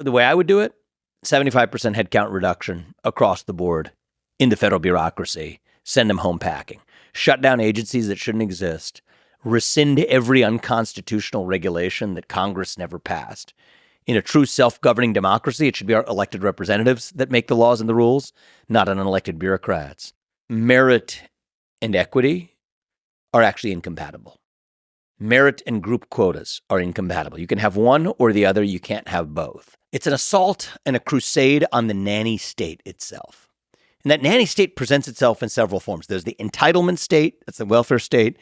The way I would do it, 75% headcount reduction across the board in the federal bureaucracy, send them home packing, shut down agencies that shouldn't exist, rescind every unconstitutional regulation that Congress never passed. In a true self-governing democracy, it should be our elected representatives that make the laws and the rules, not unelected bureaucrats. Merit and equity are actually incompatible. Merit and group quotas are incompatible. You can have one or the other. You can't have both. It's an assault and a crusade on the nanny state itself. And that nanny state presents itself in several forms. There's the entitlement state, that's the welfare state.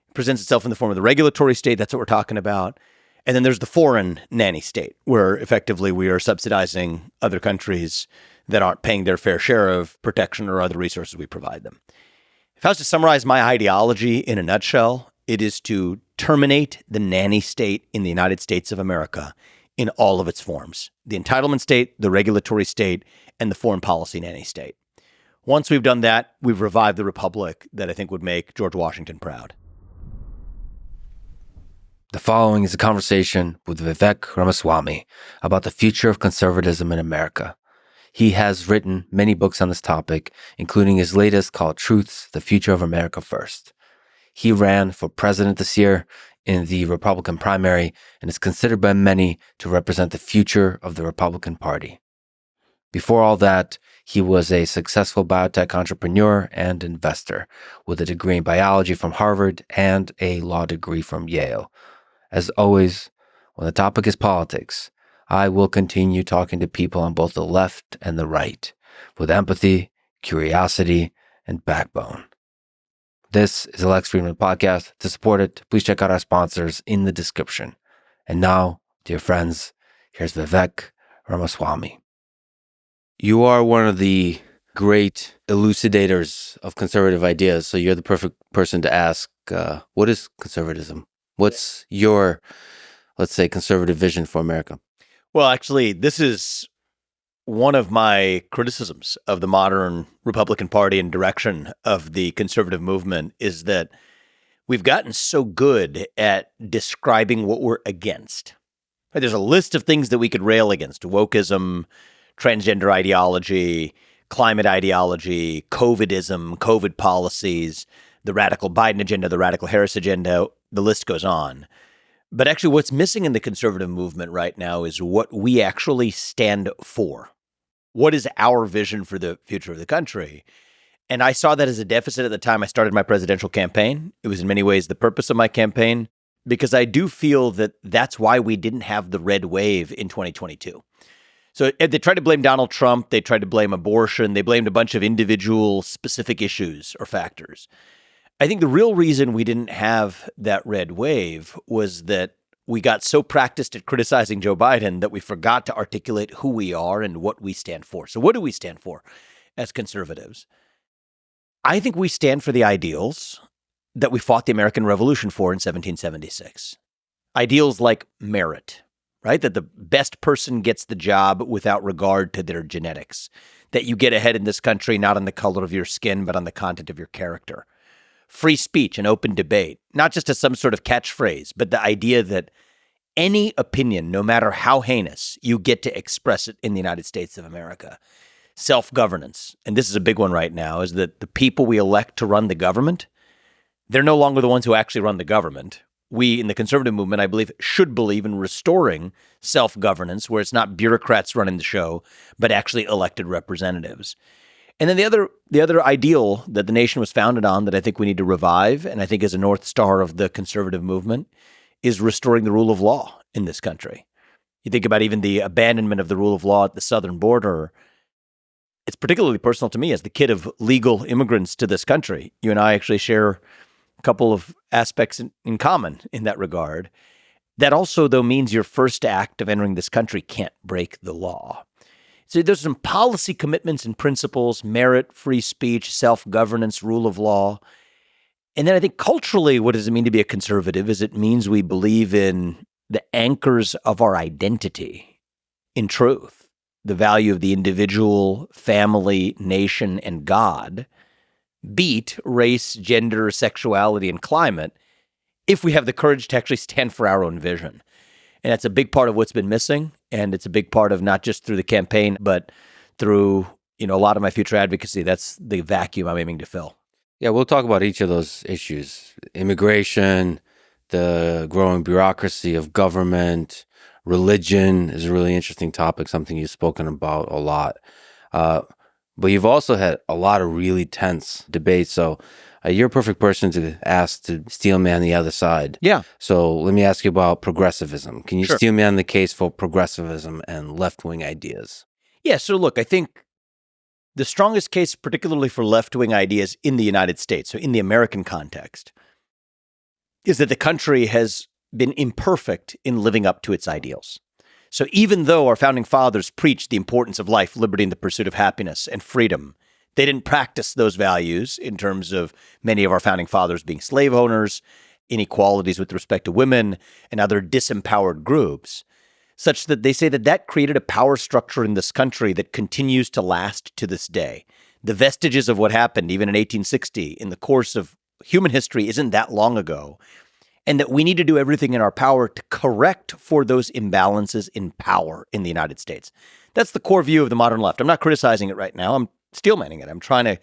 It presents itself in the form of the regulatory state, that's what we're talking about. And then there's the foreign nanny state, where effectively we are subsidizing other countries that aren't paying their fair share of protection or other resources we provide them. If I was to summarize my ideology in a nutshell, it is to terminate the nanny state in the United States of America in all of its forms. The entitlement state, the regulatory state, and the foreign policy nanny state. Once we've done that, we've revived the republic that I think would make George Washington proud. The following is a conversation with Vivek Ramaswamy about the future of conservatism in America. He has written many books on this topic, including his latest called Truths, The Future of America First. He ran for president this year in the Republican primary and is considered by many to represent the future of the Republican Party. Before all that, he was a successful biotech entrepreneur and investor with a degree in biology from Harvard and a law degree from Yale. As always, when the topic is politics, I will continue talking to people on both the left and the right with empathy, curiosity, and backbone. This is a Lex Fridman podcast. To support it, please check out our sponsors in the description. And now, dear friends, here's Vivek Ramaswamy. You are one of the great elucidators of conservative ideas, so you're the perfect person to ask, what is conservatism? What's your, let's say, conservative vision for America? Well, actually, this is one of my criticisms of the modern Republican Party and direction of the conservative movement is that we've gotten so good at describing what we're against. There's a list of things that we could rail against: wokeism, transgender ideology, climate ideology, COVIDism, COVID policies, the radical Biden agenda, the radical Harris agenda, the list goes on. But actually what's missing in the conservative movement right now is what we actually stand for. What is our vision for the future of the country? And I saw that as a deficit at the time I started my presidential campaign. It was in many ways the purpose of my campaign, because I do feel that that's why we didn't have the red wave in 2022. So they tried to blame Donald Trump. They tried to blame abortion. They blamed a bunch of individual specific issues or factors. I think the real reason we didn't have that red wave was that we got so practiced at criticizing Joe Biden that we forgot to articulate who we are and what we stand for. So what do we stand for as conservatives? I think we stand for the ideals that we fought the American Revolution for in 1776. Ideals like merit, right? That the best person gets the job without regard to their genetics. That you get ahead in this country not on the color of your skin, but on the content of your character. Free speech and open debate, not just as some sort of catchphrase, but the idea that any opinion, no matter how heinous, you get to express it in the United States of America. Self-governance, and this is a big one right now, is that the people we elect to run the government, they're no longer the ones who actually run the government. We in the conservative movement, I believe, should believe in restoring self-governance where it's not bureaucrats running the show, but actually elected representatives. And then the other ideal that the nation was founded on that I think we need to revive, and I think is a North Star of the conservative movement, is restoring the rule of law in this country. You think about even the abandonment of the rule of law at the southern border. It's particularly personal to me as the kid of legal immigrants to this country. You and I actually share a couple of aspects in common in that regard. That also, though, means your first act of entering this country can't break the law. So there's some policy commitments and principles: merit, free speech, self-governance, rule of law. And then I think culturally, what does it mean to be a conservative? Is it means we believe in the anchors of our identity in truth, the value of the individual, family, nation, and God, beat race, gender, sexuality, and climate, if we have the courage to actually stand for our own vision. And that's a big part of what's been missing. And it's a big part of not just through the campaign, but through, a lot of my future advocacy. That's the vacuum I'm aiming to fill. Yeah, we'll talk about each of those issues. Immigration, the growing bureaucracy of government, religion is a really interesting topic, something you've spoken about a lot. But you've also had a lot of really tense debates. So you're a perfect person to ask to steel man the other side. Yeah. So let me ask you about progressivism. Can you Sure. steel man the case for progressivism and left-wing ideas? Yeah. So look, I think the strongest case, particularly for left-wing ideas in the United States, so in the American context, is that the country has been imperfect in living up to its ideals. So even though our founding fathers preached the importance of life, liberty, and the pursuit of happiness and freedom, they didn't practice those values in terms of many of our founding fathers being slave owners, inequalities with respect to women, and other disempowered groups, such that they say that created a power structure in this country that continues to last to this day. The vestiges of what happened even in 1860 in the course of human history isn't that long ago, and that we need to do everything in our power to correct for those imbalances in power in the United States. That's the core view of the modern left. I'm not criticizing it right now. I'm steelmanning it. I'm trying to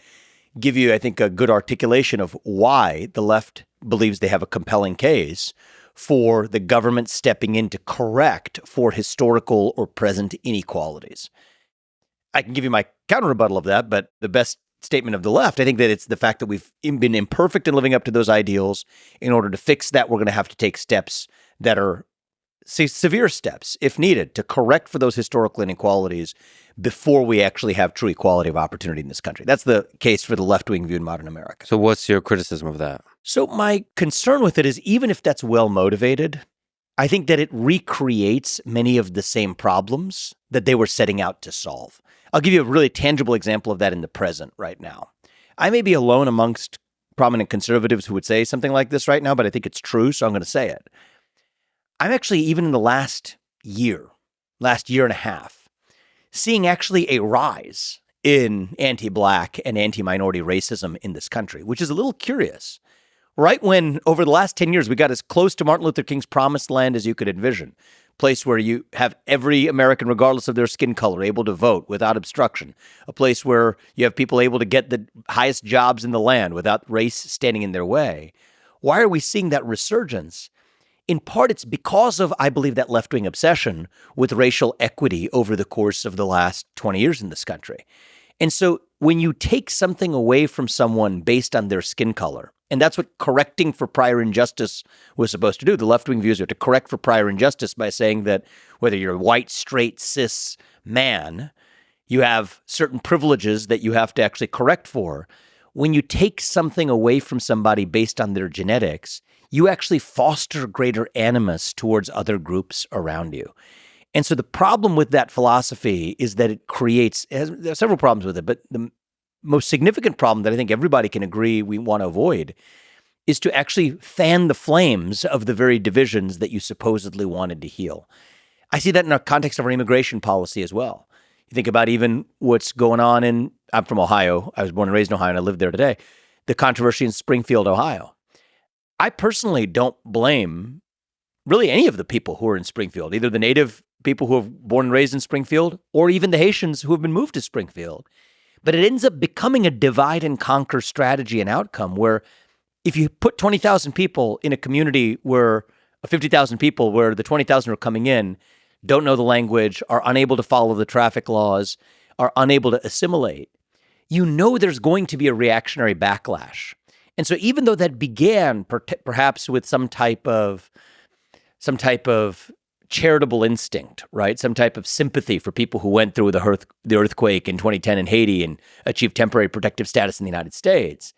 give you, I think, a good articulation of why the left believes they have a compelling case for the government stepping in to correct for historical or present inequalities. I can give you my counter rebuttal of that, but the best statement of the left, I think that it's the fact that we've been imperfect in living up to those ideals. In order to fix that, we're going to have to take steps that are severe steps, if needed, to correct for those historical inequalities before we actually have true equality of opportunity in this country. That's the case for the left-wing view in modern America. So what's your criticism of that? So my concern with it is, even if that's well-motivated, I think that it recreates many of the same problems that they were setting out to solve. I'll give you a really tangible example of that in the present right now. I may be alone amongst prominent conservatives who would say something like this right now, but I think it's true, so I'm going to say it. I'm actually, even in the last year and a half, seeing actually a rise in anti-Black and anti-minority racism in this country, which is a little curious. Right when, over the last 10 years, we got as close to Martin Luther King's promised land as you could envision. Place where you have every American, regardless of their skin color, able to vote without obstruction. A place where you have people able to get the highest jobs in the land without race standing in their way. Why are we seeing that resurgence? In part, it's because of, I believe, that left-wing obsession with racial equity over the course of the last 20 years in this country. And so when you take something away from someone based on their skin color, and that's what correcting for prior injustice was supposed to do. The left-wing views are to correct for prior injustice by saying that whether you're a white, straight, cis man, you have certain privileges that you have to actually correct for. When you take something away from somebody based on their genetics, you actually foster greater animus towards other groups around you. And so the problem with that philosophy is that there are several problems with it, but the most significant problem that I think everybody can agree we want to avoid is to actually fan the flames of the very divisions that you supposedly wanted to heal. I see that in our context of our immigration policy as well. You think about even what's going on I'm from Ohio. I was born and raised in Ohio, and I live there today. The controversy in Springfield, Ohio. I personally don't blame really any of the people who are in Springfield, either the native people who have born and raised in Springfield or even the Haitians who have been moved to Springfield. But it ends up becoming a divide and conquer strategy and outcome where if you put 20,000 people in a community where 50,000 people where the 20,000 are coming in, don't know the language, are unable to follow the traffic laws, are unable to assimilate, you know there's going to be a reactionary backlash. And so even though that began perhaps with some type of charitable instinct, right? Some type of sympathy for people who went through the earthquake in 2010 in Haiti and achieved temporary protective status in the United States.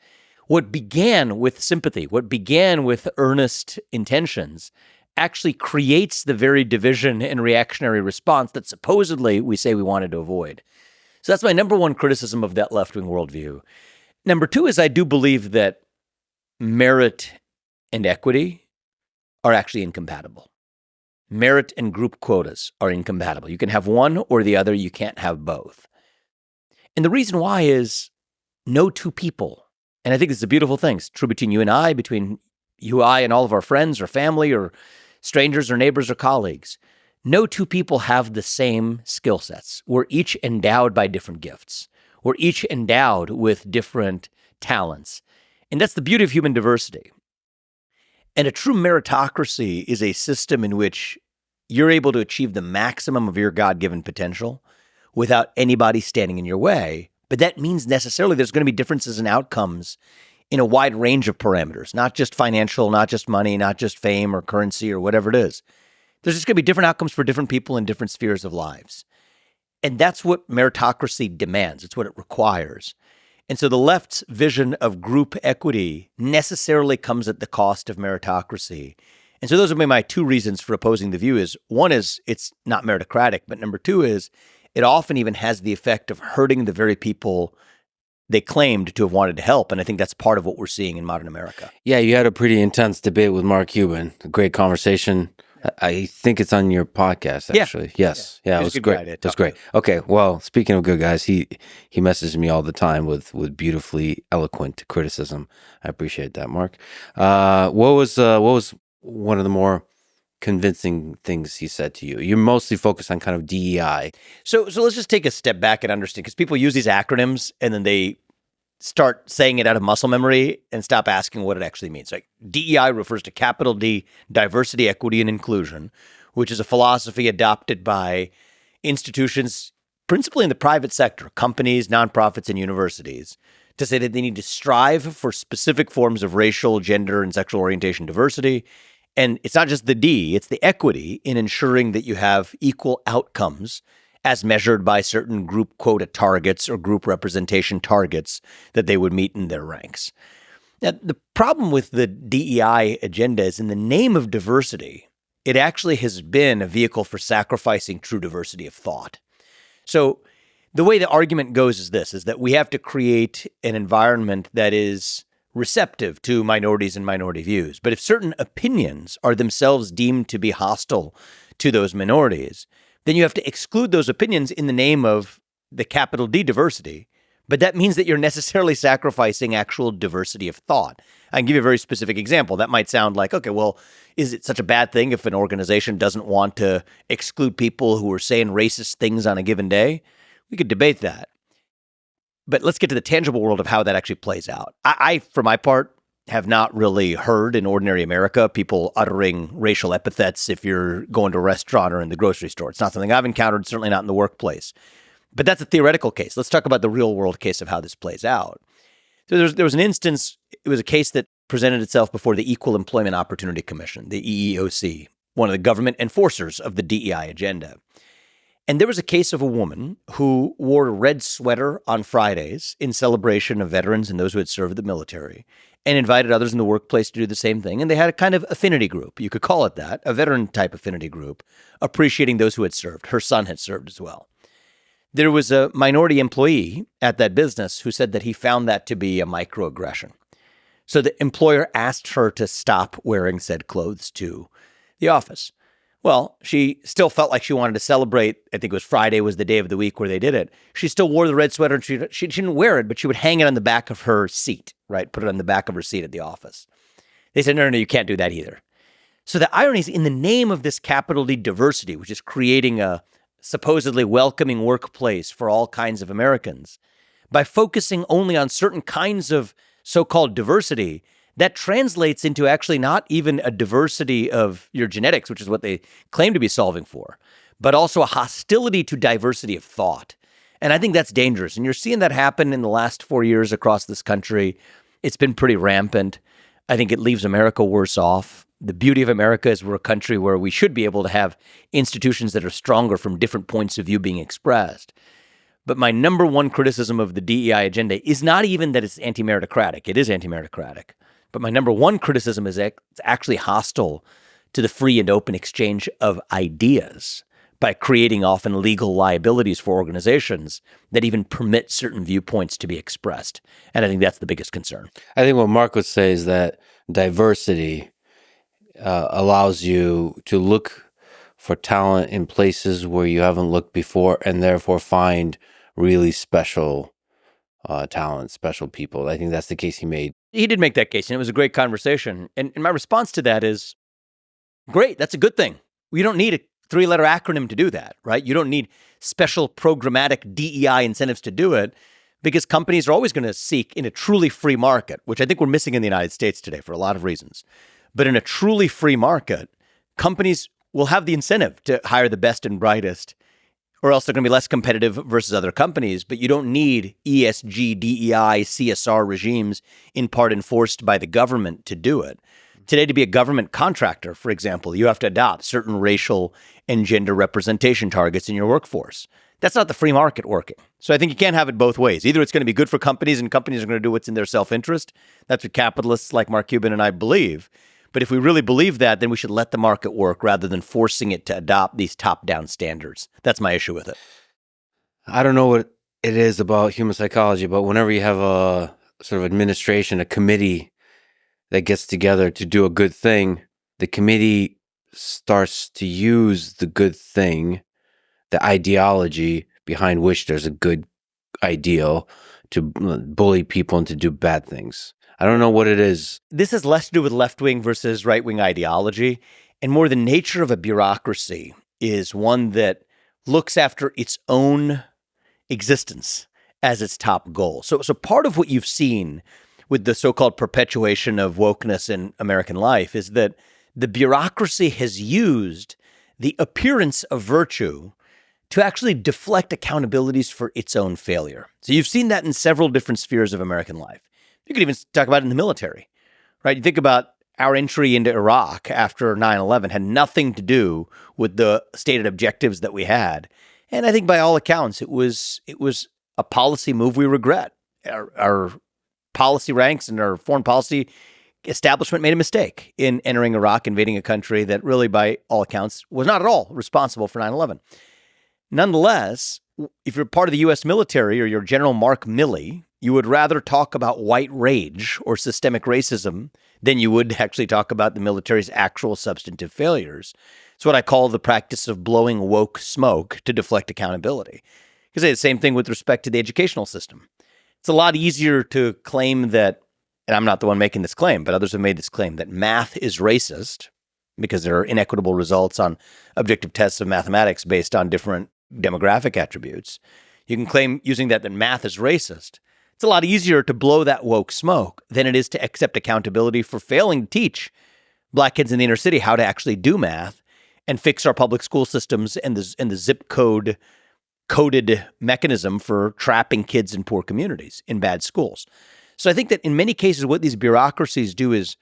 What began with sympathy, what began with earnest intentions, actually creates the very division and reactionary response that supposedly we say we wanted to avoid. So that's my number one criticism of that left-wing worldview. Number two is I do believe that merit and equity are actually incompatible. Merit and group quotas are incompatible. You can have one or the other. You can't have both. And the reason why is no two people, and I think it's a beautiful thing. It's true between you and I, between you, I, and all of our friends or family or strangers or neighbors or colleagues. no two people have the same skill sets. We're each endowed by different gifts. We're each endowed with different talents. And that's the beauty of human diversity. And a true meritocracy is a system in which you're able to achieve the maximum of your God-given potential without anybody standing in your way. But that means necessarily there's going to be differences in outcomes in a wide range of parameters, not just financial, not just money, not just fame or currency or whatever it is. There's just going to be different outcomes for different people in different spheres of lives. And that's what meritocracy demands. It's what it requires. And so the left's vision of group equity necessarily comes at the cost of meritocracy. And so those are my two reasons for opposing the view. Is one is it's not meritocratic, but number two is it often even has the effect of hurting the very people they claimed to have wanted to help. And I think that's part of what we're seeing in modern America. Yeah, you had a pretty intense debate with Mark Cuban. A great conversation. I think it's on your podcast, actually. Yeah. Yes. Yeah, it was great. It was great. Okay, well, speaking of good guys, he messages me all the time with beautifully eloquent criticism. I appreciate that, Mark. What was one of the more convincing things he said to you? You're mostly focused on kind of DEI. So let's just take a step back and understand, because people use these acronyms and then they start saying it out of muscle memory and stop asking what it actually means. Like DEI refers to capital D, diversity, equity, and inclusion, which is a philosophy adopted by institutions, principally in the private sector, companies, nonprofits, and universities, to say that they need to strive for specific forms of racial, gender, and sexual orientation diversity. And it's not just the D, it's the equity in ensuring that you have equal outcomes as measured by certain group quota targets or group representation targets that they would meet in their ranks. Now, the problem with the DEI agenda is in the name of diversity, it actually has been a vehicle for sacrificing true diversity of thought. So the way the argument goes is this, is that we have to create an environment that is receptive to minorities and minority views. But if certain opinions are themselves deemed to be hostile to those minorities, then you have to exclude those opinions in the name of the capital D diversity. But that means that you're necessarily sacrificing actual diversity of thought. I can give you a very specific example. That might sound like, okay, well, is it such a bad thing if an organization doesn't want to exclude people who are saying racist things on a given day? We could debate that. But let's get to the tangible world of how that actually plays out. I, for my part, have not really heard in ordinary America people uttering racial epithets if you're going to a restaurant or in the grocery store. It's not something I've encountered, certainly not in the workplace. But that's a theoretical case. Let's talk about the real world case of how this plays out. So there was an instance, it was a case that presented itself before the Equal Employment Opportunity Commission, the EEOC, one of the government enforcers of the DEI agenda. And there was a case of a woman who wore a red sweater on Fridays in celebration of veterans and those who had served the military, and invited others in the workplace to do the same thing. And they had a kind of affinity group, you could call it that, a veteran-type affinity group, appreciating those who had served. Her son had served as well. There was a minority employee at that business who said that he found that to be a microaggression. So the employer asked her to stop wearing said clothes to the office. Well, she still felt like she wanted to celebrate. I think it was Friday was the day of the week where they did it. She still wore the red sweater, and she didn't wear it, but she would hang it on the back of her seat, right? Put it on the back of her seat at the office. They said, no, you can't do that either. So the irony is, in the name of this capital D diversity, which is creating a supposedly welcoming workplace for all kinds of Americans, by focusing only on certain kinds of so-called diversity, that translates into actually not even a diversity of your genetics, which is what they claim to be solving for, but also a hostility to diversity of thought. And I think that's dangerous. And you're seeing that happen in the last 4 years across this country. It's been pretty rampant. I think it leaves America worse off. The beauty of America is we're a country where we should be able to have institutions that are stronger from different points of view being expressed. But my number one criticism of the DEI agenda is not even that it's anti-meritocratic. It is anti-meritocratic. But my number one criticism is that it's actually hostile to the free and open exchange of ideas by creating often legal liabilities for organizations that even permit certain viewpoints to be expressed. And I think that's the biggest concern. I think what Mark would say is that diversity allows you to look for talent in places where you haven't looked before, and therefore find really special talent, special people. I think that's the case he made. He did make that case, and it was a great conversation. And my response to that is, great, that's a good thing. We don't need a three-letter acronym to do that, right? You don't need special programmatic DEI incentives to do it because companies are always going to seek in a truly free market, which I think we're missing in the United States today for a lot of reasons. But in a truly free market, companies will have the incentive to hire the best and brightest, or else they're going to be less competitive versus other companies. But you don't need ESG, DEI, CSR regimes in part enforced by the government to do it. Today, to be a government contractor, for example, you have to adopt certain racial and gender representation targets in your workforce. That's not the free market working. So I think you can't have it both ways. Either it's going to be good for companies and companies are going to do what's in their self-interest. That's what capitalists like Mark Cuban and I believe. But if we really believe that, then we should let the market work rather than forcing it to adopt these top-down standards. That's my issue with it. I don't know what it is about human psychology, but whenever you have a sort of administration, a committee that gets together to do a good thing, the committee starts to use the good thing, the ideology behind which there's a good ideal, to bully people and to do bad things. I don't know what it is. This has less to do with left-wing versus right-wing ideology, and more the nature of a bureaucracy is one that looks after its own existence as its top goal. So part of what you've seen with the so-called perpetuation of wokeness in American life is that the bureaucracy has used the appearance of virtue to actually deflect accountabilities for its own failure. So you've seen that in several different spheres of American life. You could even talk about it in the military, right? You think about our entry into Iraq after 9/11 had nothing to do with the stated objectives that we had. And I think by all accounts, it was a policy move we regret. Our policy ranks and our foreign policy establishment made a mistake in entering Iraq, invading a country that really, by all accounts, was not at all responsible for 9/11. Nonetheless, if you're part of the U.S. military or you're General Mark Milley, you would rather talk about white rage or systemic racism than you would actually talk about the military's actual substantive failures. It's what I call the practice of blowing woke smoke to deflect accountability. You can say the same thing with respect to the educational system. It's a lot easier to claim that, and I'm not the one making this claim, but others have made this claim, that math is racist because there are inequitable results on objective tests of mathematics based on different demographic attributes. You can claim using that math is racist. It's a lot easier to blow that woke smoke than it is to accept accountability for failing to teach Black kids in the inner city how to actually do math and fix our public school systems and the zip code coded mechanism for trapping kids in poor communities in bad schools. So I think that in many cases, what these bureaucracies do is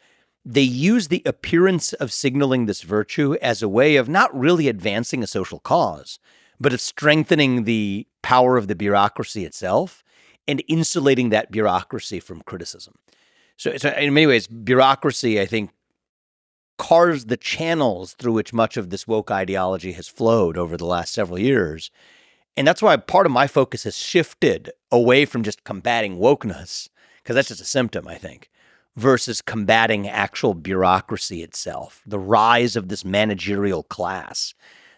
they use the appearance of signaling this virtue as a way of not really advancing a social cause, but of strengthening the power of the bureaucracy itself and insulating that bureaucracy from criticism. So in many ways, bureaucracy, I think, carves the channels through which much of this woke ideology has flowed over the last several years. And that's why part of my focus has shifted away from just combating wokeness, because that's just a symptom, I think, versus combating actual bureaucracy itself, the rise of this managerial class,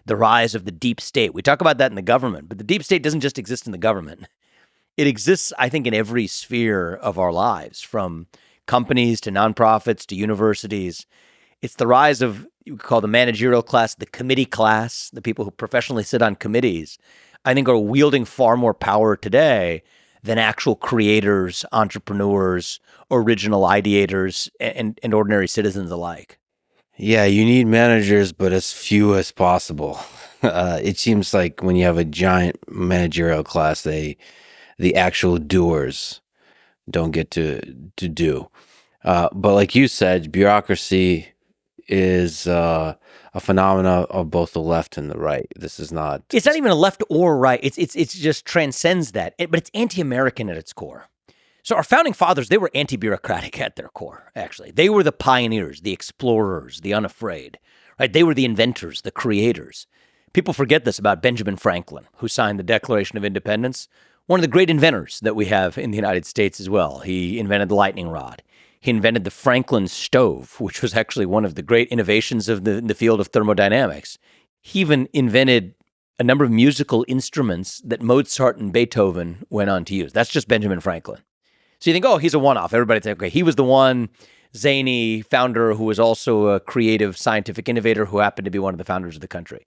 the rise of the deep state. We talk about that in the government, but the deep state doesn't just exist in the government. It exists, I think, in every sphere of our lives, from companies to nonprofits to universities. It's the rise of, you could call the managerial class, the committee class, the people who professionally sit on committees, I think are wielding far more power today than actual creators, entrepreneurs, original ideators, and ordinary citizens alike. Yeah, you need managers, but as few as possible. It seems like when you have a giant managerial class, the actual doers don't get to do. But like you said, bureaucracy is a phenomena of both the left and the right. This is not... It's not even a left or right. It's just transcends that, but it's anti-American at its core. So our founding fathers, they were anti-bureaucratic at their core, actually. They were the pioneers, the explorers, the unafraid, right? They were the inventors, the creators. People forget this about Benjamin Franklin, who signed the Declaration of Independence, one of the great inventors that we have in the United States as well. He invented the lightning rod. He invented the Franklin stove, which was actually one of the great innovations of the field of thermodynamics. He even invented a number of musical instruments that Mozart and Beethoven went on to use. That's just Benjamin Franklin. So you think, oh, he's a one-off. Everybody thinks, okay, he was the one zany founder who was also a creative scientific innovator who happened to be one of the founders of the country.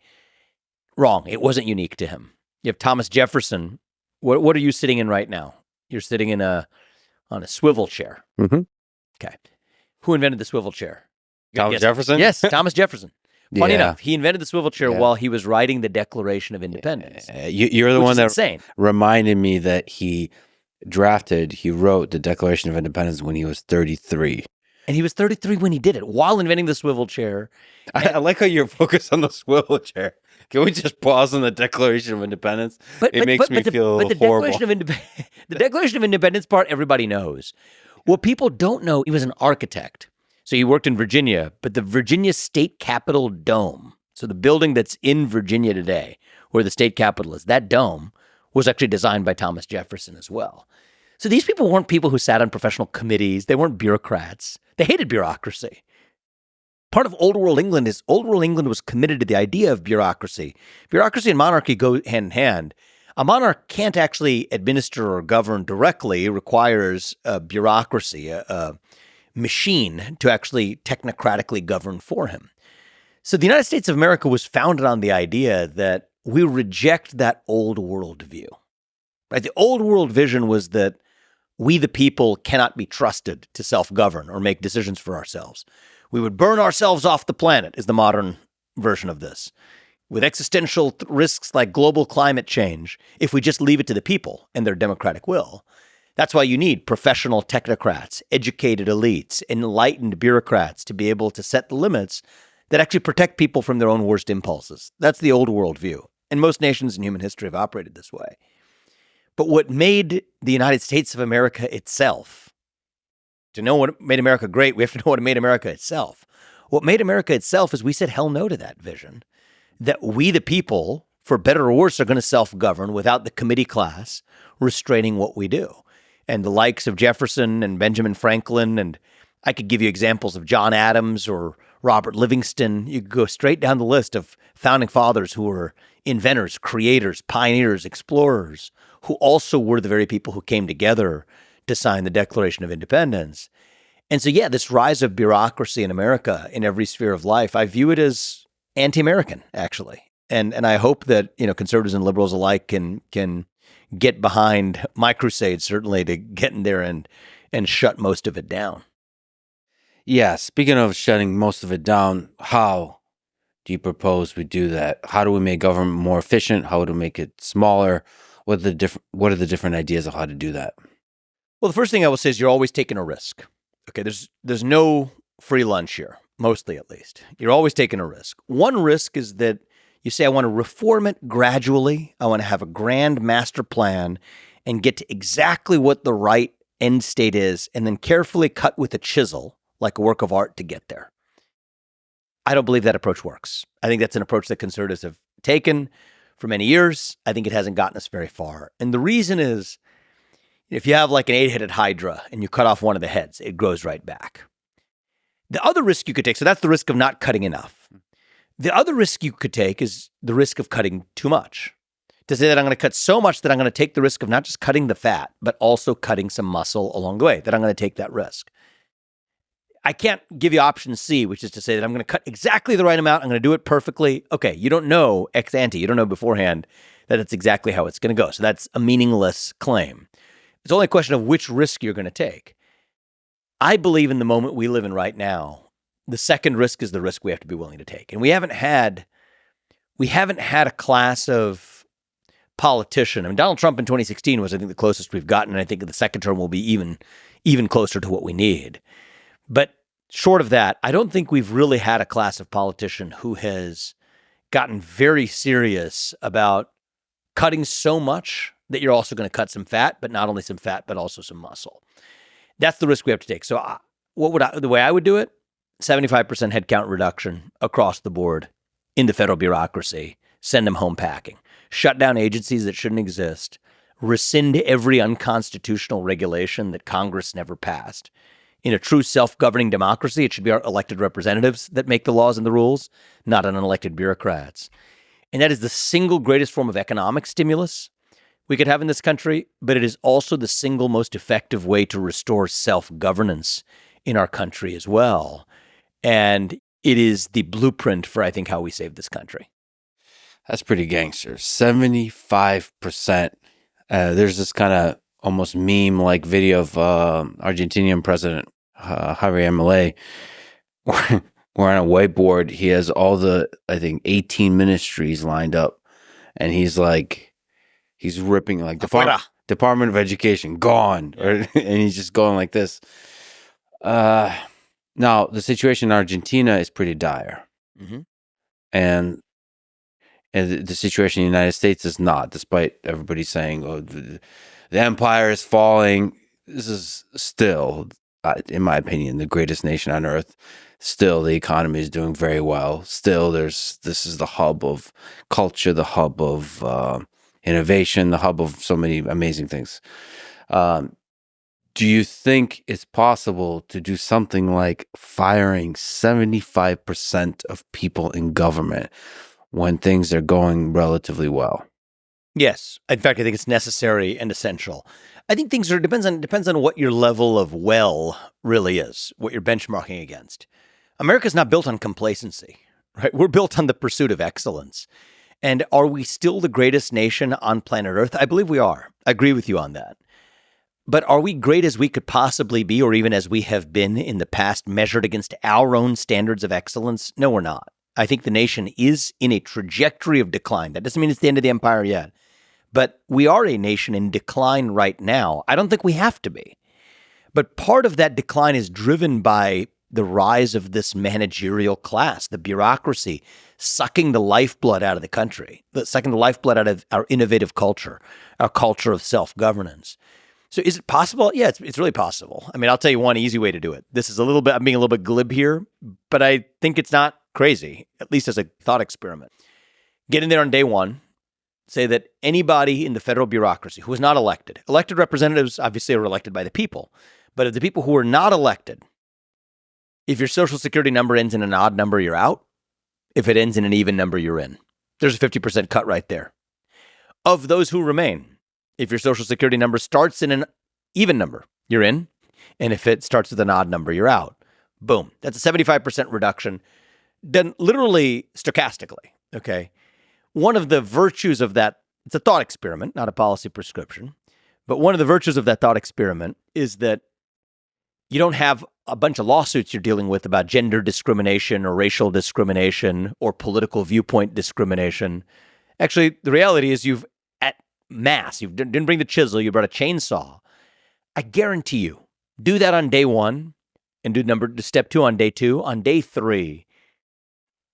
Wrong. It wasn't unique to him. You have Thomas Jefferson. What are you sitting in right now? You're sitting on a swivel chair. Mm-hmm. Okay. Who invented the swivel chair? Thomas Jefferson? Yes, Thomas Jefferson. Funny Yeah. enough, he invented the swivel chair while he was writing the Declaration of Independence. You're the which one is that insane. reminded me that he wrote the Declaration of Independence when he was 33. And he was 33 when he did it, while inventing the swivel chair. I like how you're focused on the swivel chair. Can we just pause on the Declaration of Independence? It makes me feel horrible. The Declaration of Independence part, everybody knows. What people don't know, he was an architect. So he worked in Virginia, but the Virginia State Capitol Dome, so the building that's in Virginia today, where the state capitol is, that dome was actually designed by Thomas Jefferson as well. So these people weren't people who sat on professional committees. They weren't bureaucrats. They hated bureaucracy. Part of Old World England is Old World England was committed to the idea of bureaucracy. Bureaucracy and monarchy go hand in hand. A monarch can't actually administer or govern directly. It requires a bureaucracy, a machine to actually technocratically govern for him. So the United States of America was founded on the idea that we reject that old world view. Right? The old world vision was that we, the people, cannot be trusted to self-govern or make decisions for ourselves. We would burn ourselves off the planet, is the modern version of this, with existential risks like global climate change if we just leave it to the people and their democratic will. That's why you need professional technocrats, educated elites, enlightened bureaucrats to be able to set the limits that actually protect people from their own worst impulses. That's the old world view. And most nations in human history have operated this way. But what made the United States of America itself, to know what made America great, we have to know what made America itself. What made America itself is we said hell no to that vision, that we, the people, for better or worse, are going to self-govern without the committee class restraining what we do. And the likes of Jefferson and Benjamin Franklin, and I could give you examples of John Adams or Robert Livingston. You could go straight down the list of founding fathers who were inventors, creators, pioneers, explorers, who also were the very people who came together to sign the Declaration of Independence. And so, yeah, this rise of bureaucracy in America in every sphere of life, I view it as anti-American, actually. And I hope that, you know, conservatives and liberals alike can get behind my crusade, certainly, to get in there and shut most of it down. Yeah, speaking of shutting most of it down, how do you propose we do that? How do we make government more efficient? How do we make it smaller? What are the different ideas of how to do that? Well, the first thing I will say is you're always taking a risk. Okay, there's no free lunch here, mostly at least. You're always taking a risk. One risk is that you say, I want to reform it gradually. I want to have a grand master plan and get to exactly what the right end state is, and then carefully cut with a chisel, like a work of art, to get there. I don't believe that approach works. I think that's an approach that conservatives have taken for many years. I think it hasn't gotten us very far. And the reason is, if you have like an 8-headed hydra and you cut off one of the heads, it grows right back. The other risk you could take, so that's the risk of not cutting enough. The other risk you could take is the risk of cutting too much. To say that I'm going to cut so much that I'm going to take the risk of not just cutting the fat, but also cutting some muscle along the way, that I'm going to take that risk. I can't give you option C, which is to say that I'm going to cut exactly the right amount. I'm going to do it perfectly. Okay, you don't know ex ante. You don't know beforehand that it's exactly how it's going to go. So that's a meaningless claim. It's only a question of which risk you're going to take. I believe in the moment we live in right now, the second risk is the risk we have to be willing to take. And we haven't had a class of politician. I mean, Donald Trump in 2016 was, I think, the closest we've gotten. And I think the second term will be even closer to what we need. But short of that, I don't think we've really had a class of politician who has gotten very serious about cutting so much that you're also going to cut some fat, but not only some fat, but also some muscle. That's the risk we have to take. So the way I would do it, 75% headcount reduction across the board in the federal bureaucracy, send them home packing, shut down agencies that shouldn't exist, rescind every unconstitutional regulation that Congress never passed. In a true self-governing democracy, it should be our elected representatives that make the laws and the rules, not unelected bureaucrats. And that is the single greatest form of economic stimulus we could have in this country, but it is also the single most effective way to restore self-governance in our country as well. And it is the blueprint for, I think, how we save this country. That's pretty gangster. 75%. There's this kind of almost meme-like video of Argentinian President Javier Milei, where on a whiteboard he has all the, I think, 18 ministries lined up, and he's ripping like Department of Education gone, and he's just going like this. Now the situation in Argentina is pretty dire, and the situation in the United States is not, despite everybody saying, "Oh, the empire is falling." This is still, in my opinion, the greatest nation on earth. Still, the economy is doing very well. Still, this is the hub of culture, the hub of innovation, the hub of so many amazing things. Do you think it's possible to do something like firing 75% of people in government when things are going relatively well? Yes. In fact, I think it's necessary and essential. I think depends on what your level of well really is, what you're benchmarking against. America's not built on complacency, right? We're built on the pursuit of excellence. And are we still the greatest nation on planet Earth? I believe we are. I agree with you on that. But are we great as we could possibly be, or even as we have been in the past, measured against our own standards of excellence? No, we're not. I think the nation is in a trajectory of decline. That doesn't mean it's the end of the empire yet. But we are a nation in decline right now. I don't think we have to be. But part of that decline is driven by the rise of this managerial class, the bureaucracy, sucking the lifeblood out of the country, sucking the lifeblood out of our innovative culture, our culture of self-governance. So is it possible? Yeah, it's really possible. I mean, I'll tell you one easy way to do it. This is I'm being a little bit glib here, but I think it's not crazy, at least as a thought experiment. Get in there on day one, say that anybody in the federal bureaucracy who is not elected representatives obviously are elected by the people, but of the people who are not elected, if your social security number ends in an odd number, you're out. If it ends in an even number, you're in. There's a 50% cut right there. Of those who remain, if your social security number starts in an even number, you're in. And if it starts with an odd number, you're out. Boom. That's a 75% reduction, done literally stochastically. Okay. One of the virtues of that, it's a thought experiment, not a policy prescription. But one of the virtues of that thought experiment is that you don't have a bunch of lawsuits you're dealing with about gender discrimination or racial discrimination or political viewpoint discrimination. Actually, the reality is you didn't bring the chisel, you brought a chainsaw. I guarantee you, do that on day one and do step two on day two. On day three,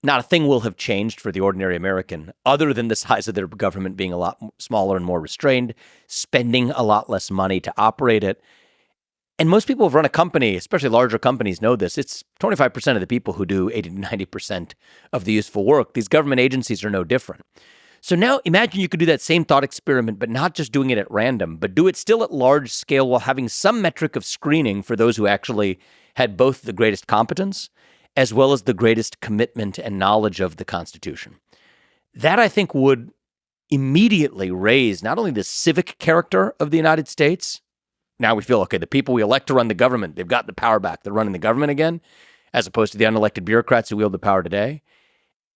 not a thing will have changed for the ordinary American other than the size of their government being a lot smaller and more restrained, spending a lot less money to operate it. And most people who've run a company, especially larger companies, know this. It's 25% of the people who do 80 to 90% of the useful work. These government agencies are no different. So now imagine you could do that same thought experiment, but not just doing it at random, but do it still at large scale while having some metric of screening for those who actually had both the greatest competence as well as the greatest commitment and knowledge of the Constitution. That, I think, would immediately raise not only the civic character of the United States. Now we feel, okay, the people we elect to run the government, they've got the power back. They're running the government again, as opposed to the unelected bureaucrats who wield the power today.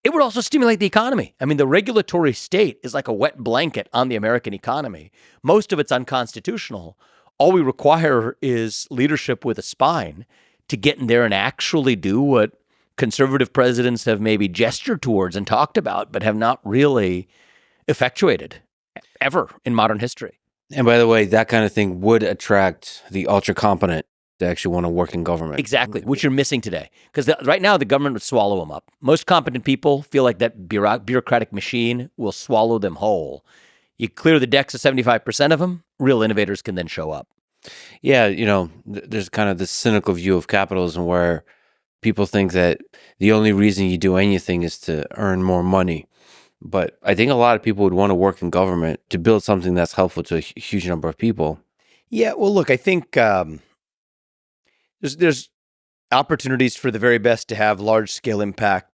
It would also stimulate the economy. I mean, the regulatory state is like a wet blanket on the American economy. Most of it's unconstitutional. All we require is leadership with a spine to get in there and actually do what conservative presidents have maybe gestured towards and talked about, but have not really effectuated ever in modern history. And by the way, that kind of thing would attract the ultra competent to actually want to work in government. Exactly, which you're missing today. Because right now, the government would swallow them up. Most competent people feel like that bureaucratic machine will swallow them whole. You clear the decks of 75% of them, real innovators can then show up. Yeah, there's kind of this cynical view of capitalism where people think that the only reason you do anything is to earn more money. But I think a lot of people would want to work in government to build something that's helpful to a huge number of people. Yeah, well, look, I think there's opportunities for the very best to have large-scale impact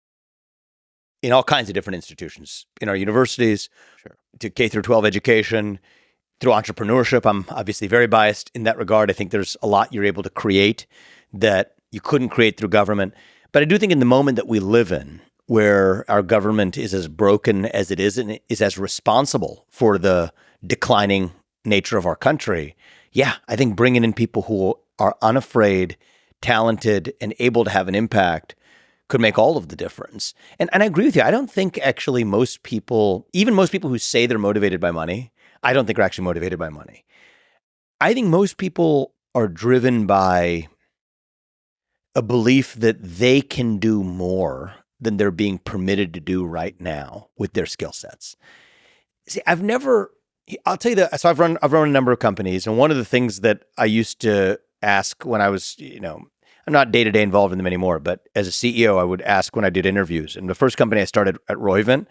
in all kinds of different institutions, in our universities, sure, to K through 12 education, through entrepreneurship. I'm obviously very biased in that regard. I think there's a lot you're able to create that you couldn't create through government. But I do think in the moment that we live in, where our government is as broken as it is and is as responsible for the declining nature of our country, yeah, I think bringing in people who are unafraid, talented, and able to have an impact could make all of the difference. And I agree with you. I don't think actually most people, even most people who say they're motivated by money, I don't think are actually motivated by money. I think most people are driven by a belief that they can do more than they're being permitted to do right now with their skill sets. See, I'll tell you that. So I've run a number of companies, and one of the things that I used to ask when I was, I'm not day-to-day involved in them anymore, but as a CEO, I would ask when I did interviews. And the first company I started at Roivant,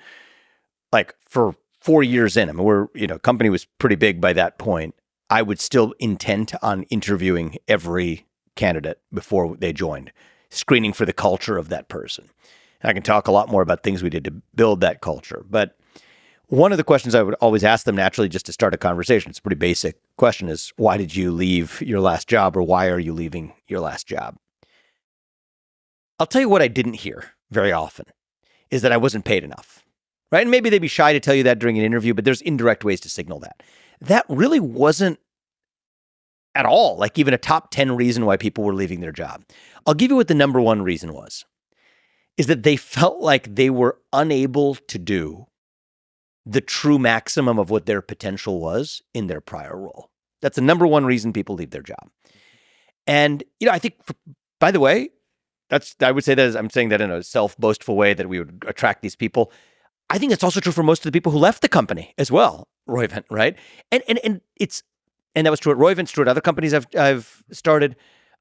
like for 4 years in, I mean, company was pretty big by that point. I would still intent on interviewing every candidate before they joined, screening for the culture of that person. And I can talk a lot more about things we did to build that culture. But one of the questions I would always ask them naturally just to start a conversation, it's a pretty basic question, is why did you leave your last job, or why are you leaving your last job? I'll tell you what I didn't hear very often is that I wasn't paid enough, right? And maybe they'd be shy to tell you that during an interview, but there's indirect ways to signal that. That really wasn't at all like even a top 10 reason why people were leaving their job. I'll give you what the number one reason was, is that they felt like they were unable to do the true maximum of what their potential was in their prior role. That's the number one reason people leave their job. And, I think, by the way, I would say that I'm saying that in a self-boastful way that we would attract these people. I think that's also true for most of the people who left the company as well, Roivant, right? And that was true at Roivant, it's true at other companies I've started.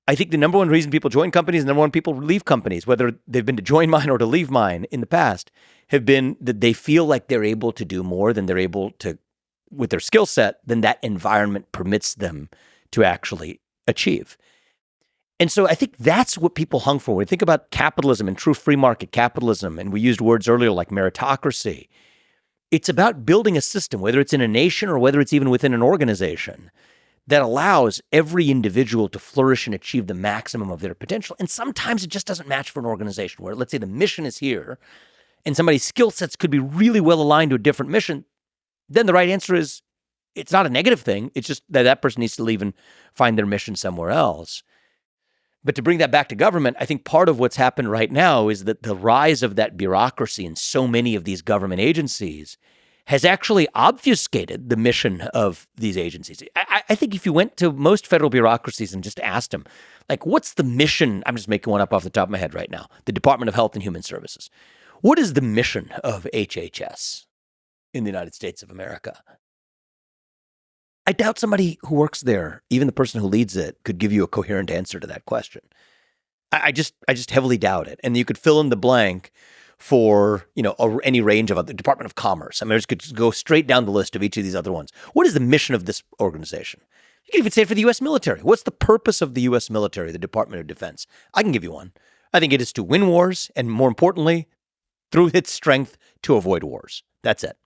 I think the number one reason people join companies and the number one people leave companies, whether they've been to join mine or to leave mine in the past, have been that they feel like they're able to do more than they're able to with their skill set than that environment permits them to actually achieve. And so I think that's what people hung for. When we think about capitalism and true free market capitalism, and we used words earlier like meritocracy, it's about building a system, whether it's in a nation or whether it's even within an organization, that allows every individual to flourish and achieve the maximum of their potential. And sometimes it just doesn't match for an organization where, let's say, the mission is here and somebody's skill sets could be really well aligned to a different mission. Then the right answer is it's not a negative thing. It's just that person needs to leave and find their mission somewhere else. But to bring that back to government, I think part of what's happened right now is that the rise of that bureaucracy in so many of these government agencies has actually obfuscated the mission of these agencies. I think if you went to most federal bureaucracies and just asked them, like, what's the mission? I'm just making one up off the top of my head right now. The Department of Health and Human Services. What is the mission of HHS in the United States of America? I doubt somebody who works there, even the person who leads it, could give you a coherent answer to that question. I just heavily doubt it. And you could fill in the blank for, any range of other Department of Commerce. I mean, I just could go straight down the list of each of these other ones. What is the mission of this organization? You can even say it for the U.S. military. What's the purpose of the U.S. military, the Department of Defense? I can give you one. I think it is to win wars, and more importantly, through its strength, to avoid wars. That's it.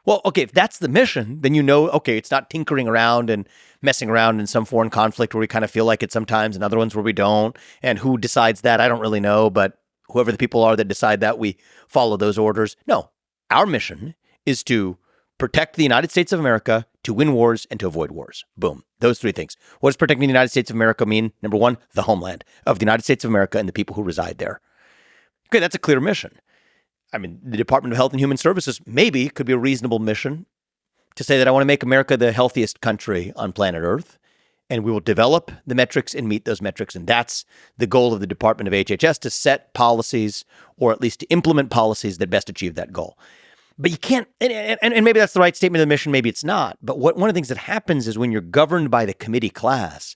Well, okay, if that's the mission, then okay, it's not tinkering around and messing around in some foreign conflict where we kind of feel like it sometimes and other ones where we don't. And who decides that? I don't really know, but whoever the people are that decide that, we follow those orders. No, our mission is to protect the United States of America, to win wars, and to avoid wars. Boom. Those three things. What does protecting the United States of America mean? Number one, the homeland of the United States of America and the people who reside there. Okay, that's a clear mission. I mean, the Department of Health and Human Services maybe could be a reasonable mission to say that I want to make America the healthiest country on planet Earth, and we will develop the metrics and meet those metrics. And that's the goal of the Department of HHS, to set policies or at least to implement policies that best achieve that goal. But you can't, and maybe that's the right statement of the mission, maybe it's not. But one of the things that happens is when you're governed by the committee class,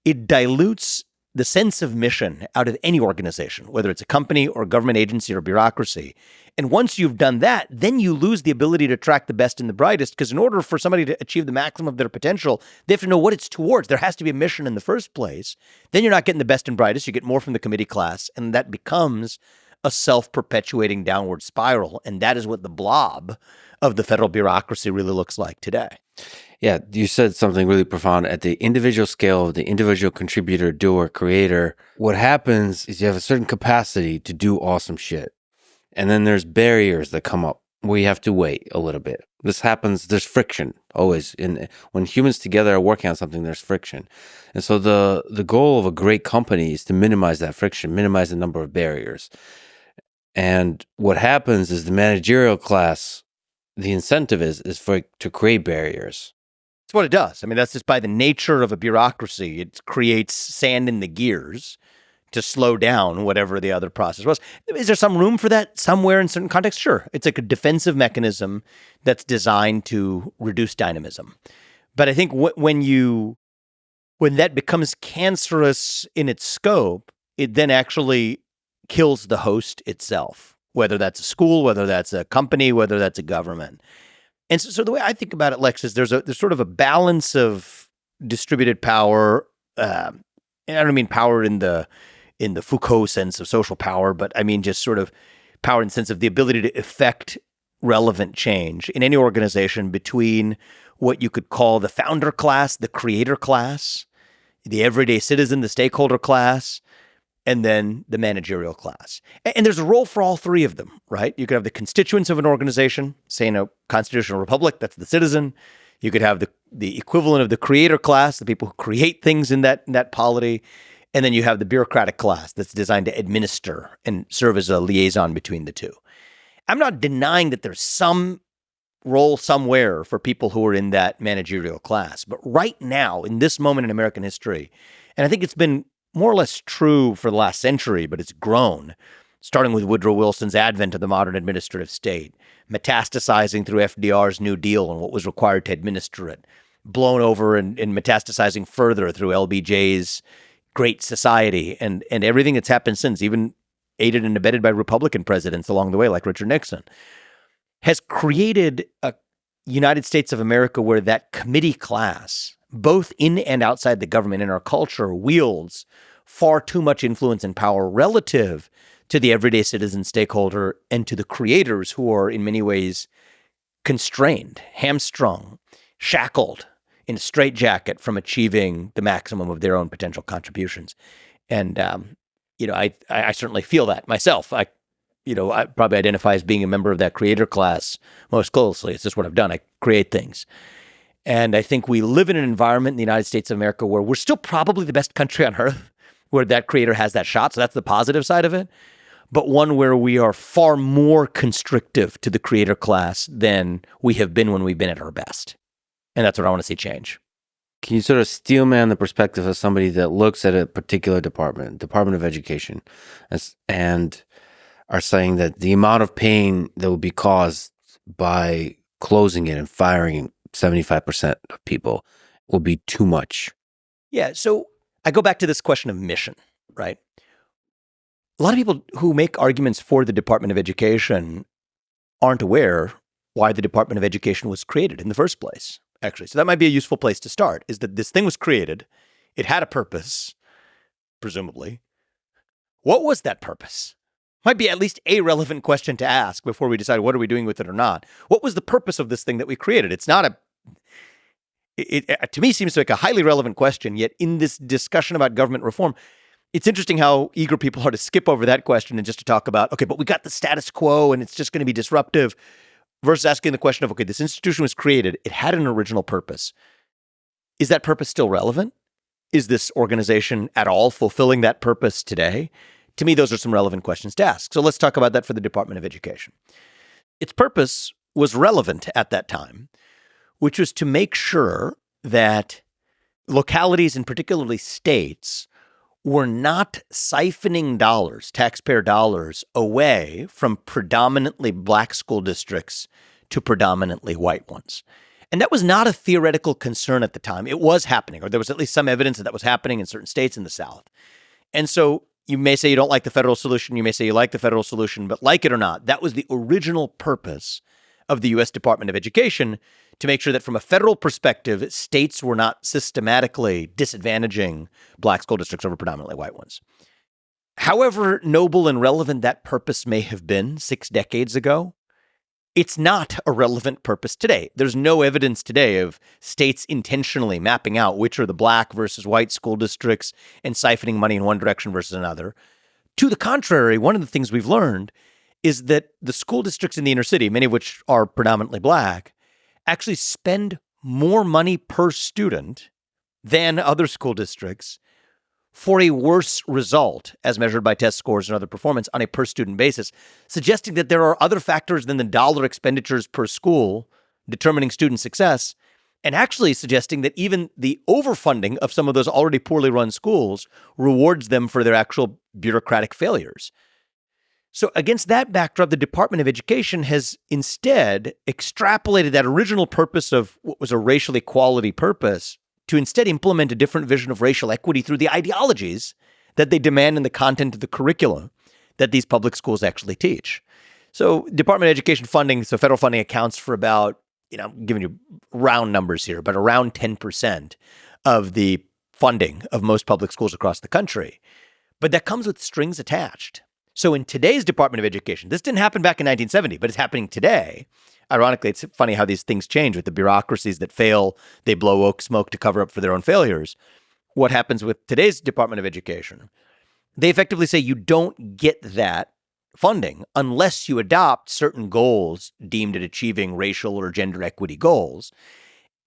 it dilutes the sense of mission out of any organization, whether it's a company or a government agency or bureaucracy. And once you've done that, then you lose the ability to attract the best and the brightest, because in order for somebody to achieve the maximum of their potential, they have to know what it's towards. There has to be a mission in the first place. Then you're not getting the best and brightest. You get more from the committee class, and that becomes a self-perpetuating downward spiral. And that is what the blob of the federal bureaucracy really looks like today. Yeah, you said something really profound. At the individual scale, the individual contributor, doer, creator, what happens is you have a certain capacity to do awesome shit. And then there's barriers that come up. We have to wait a little bit. This happens. There's friction always. When humans together are working on something, there's friction. And so the goal of a great company is to minimize that friction, minimize the number of barriers. And what happens is the managerial class, the incentive is for it to create barriers. It's what it does. I mean, that's just by the nature of a bureaucracy. It creates sand in the gears to slow down whatever the other process was. Is there some room for that somewhere in certain contexts? Sure. It's like a defensive mechanism that's designed to reduce dynamism. But I think when that becomes cancerous in its scope, it then actually kills the host itself, whether that's a school, whether that's a company, whether that's a government. And so the way I think about it, Lex, is there's sort of a balance of distributed power. And I don't mean power in the Foucault sense of social power, but I mean just sort of power in the sense of the ability to effect relevant change in any organization between what you could call the founder class, the creator class, the everyday citizen, the stakeholder class, and then the managerial class. And there's a role for all three of them, right? You could have the constituents of an organization, say in a constitutional republic, that's the citizen. You could have the equivalent of the creator class, the people who create things in that polity. And then you have the bureaucratic class that's designed to administer and serve as a liaison between the two. I'm not denying that there's some role somewhere for people who are in that managerial class. But right now, in this moment in American history, and I think it's been more or less true for the last century, but it's grown, starting with Woodrow Wilson's advent of the modern administrative state, metastasizing through FDR's New Deal and what was required to administer it, blown over and metastasizing further through LBJ's Great Society and everything that's happened since, even aided and abetted by Republican presidents along the way, like Richard Nixon, has created a United States of America where that committee class, both in and outside the government in our culture, wields far too much influence and power relative to the everyday citizen stakeholder and to the creators who are in many ways constrained, hamstrung, shackled in a straitjacket from achieving the maximum of their own potential contributions. And, I certainly feel that myself. I probably identify as being a member of that creator class most closely. It's just what I've done. I create things. And I think we live in an environment in the United States of America where we're still probably the best country on earth, where that creator has that shot. So that's the positive side of it. But one where we are far more constrictive to the creator class than we have been when we've been at our best. And that's what I want to see change. Can you sort of steelman the perspective of somebody that looks at a particular Department of Education, and are saying that the amount of pain that would be caused by closing it and firing 75% of people will be too much? Yeah. So I go back to this question of mission, right? A lot of people who make arguments for the Department of Education aren't aware why the Department of Education was created in the first place, actually. So that might be a useful place to start, is that this thing was created. It had a purpose, presumably. What was that purpose? Might be at least a relevant question to ask before we decide what are we doing with it or not. What was the purpose of this thing that we created? It's not it to me seems like a highly relevant question, yet in this discussion about government reform, it's interesting how eager people are to skip over that question and just to talk about, okay, but we got the status quo and it's just going to be disruptive, versus asking the question of, okay, this institution was created. It had an original purpose. Is that purpose still relevant? Is this organization at all fulfilling that purpose today? To me, those are some relevant questions to ask. So let's talk about that for the Department of Education. Its purpose was relevant at that time, which was to make sure that localities, and particularly states, were not siphoning dollars, taxpayer dollars, away from predominantly black school districts to predominantly white ones. And that was not a theoretical concern at the time. It was happening, or there was at least some evidence that was happening in certain states in the South. And so you may say you don't like the federal solution. You may say you like the federal solution, but like it or not, that was the original purpose of the U.S. Department of Education, to make sure that from a federal perspective, states were not systematically disadvantaging black school districts over predominantly white ones. However noble and relevant that purpose may have been 6 decades ago, it's not a relevant purpose today. There's no evidence today of states intentionally mapping out which are the black versus white school districts and siphoning money in one direction versus another. To the contrary, one of the things we've learned is that the school districts in the inner city, many of which are predominantly black, actually spend more money per student than other school districts for a worse result as measured by test scores and other performance on a per student basis, suggesting that there are other factors than the dollar expenditures per school determining student success, and actually suggesting that even the overfunding of some of those already poorly run schools rewards them for their actual bureaucratic failures. So against that backdrop, the Department of Education has instead extrapolated that original purpose of what was a racial equality purpose to instead implement a different vision of racial equity through the ideologies that they demand in the content of the curriculum that these public schools actually teach. So Department of Education funding, so federal funding accounts for about, I'm giving you round numbers here, but around 10% of the funding of most public schools across the country. But that comes with strings attached. So in today's Department of Education, this didn't happen back in 1970, but it's happening today. Ironically, it's funny how these things change with the bureaucracies that fail. They blow smoke to cover up for their own failures. What happens with today's Department of Education? They effectively say you don't get that funding unless you adopt certain goals deemed at achieving racial or gender equity goals.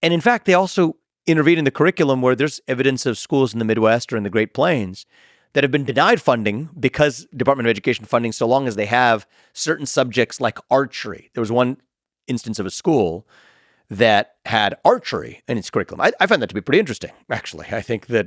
And in fact, they also intervene in the curriculum where there's evidence of schools in the Midwest or in the Great Plains that have been denied funding because Department of Education funding, so long as they have certain subjects like archery. There was one instance of a school that had archery in its curriculum. I find that to be pretty interesting, actually. I think you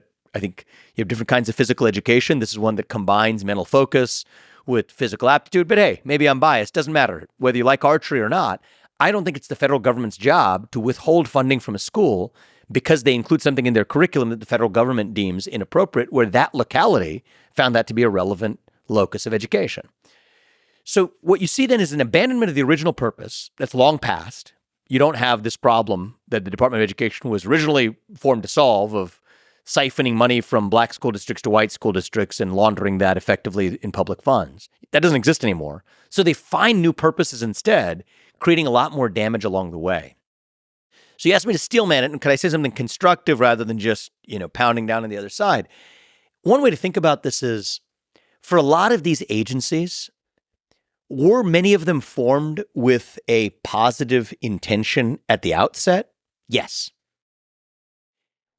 have different kinds of physical education. This is one that combines mental focus with physical aptitude. But hey, maybe I'm biased. Doesn't matter whether you like archery or not. I don't think it's the federal government's job to withhold funding from a school because they include something in their curriculum that the federal government deems inappropriate, where that locality found that to be a relevant locus of education. So what you see then is an abandonment of the original purpose that's long past. You don't have this problem that the Department of Education was originally formed to solve of siphoning money from black school districts to white school districts and laundering that effectively in public funds. That doesn't exist anymore. So they find new purposes instead, creating a lot more damage along the way. So you asked me to steelman it, and could I say something constructive rather than just, pounding down on the other side? One way to think about this is, for a lot of these agencies, were many of them formed with a positive intention at the outset? Yes.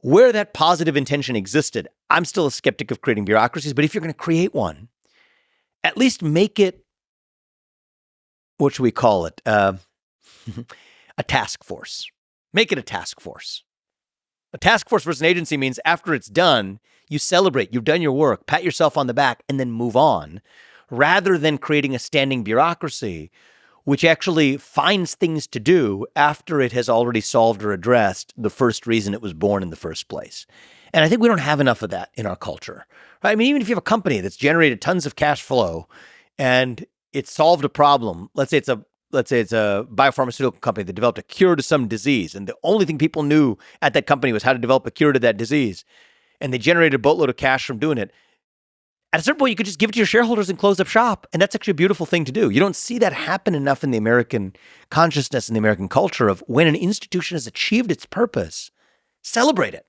Where that positive intention existed, I'm still a skeptic of creating bureaucracies, but if you're going to create one, at least make it, what should we call it? A task force. Make it a task force. A task force versus an agency means after it's done, you celebrate, you've done your work, pat yourself on the back, and then move on, rather than creating a standing bureaucracy, which actually finds things to do after it has already solved or addressed the first reason it was born in the first place. And I think we don't have enough of that in our culture. Right? I mean, even if you have a company that's generated tons of cash flow and it's solved a problem, let's say it's a biopharmaceutical company that developed a cure to some disease, and the only thing people knew at that company was how to develop a cure to that disease, and they generated a boatload of cash from doing it. At a certain point, you could just give it to your shareholders and close up shop, and that's actually a beautiful thing to do. You don't see that happen enough in the American consciousness and the American culture of when an institution has achieved its purpose, celebrate it,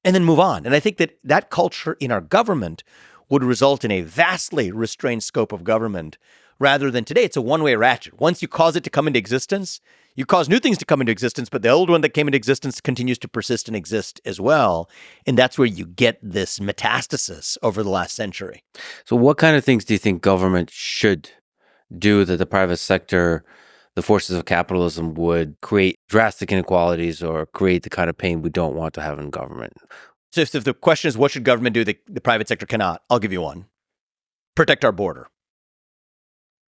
and then move on. And I think that that culture in our government would result in a vastly restrained scope of government, rather than today, it's a one-way ratchet. Once you cause it to come into existence, you cause new things to come into existence, but the old one that came into existence continues to persist and exist as well. And that's where you get this metastasis over the last century. So what kind of things do you think government should do that the private sector, the forces of capitalism, would create drastic inequalities or create the kind of pain we don't want to have in government? So if the question is what should government do that the private sector cannot, I'll give you one. Protect our border.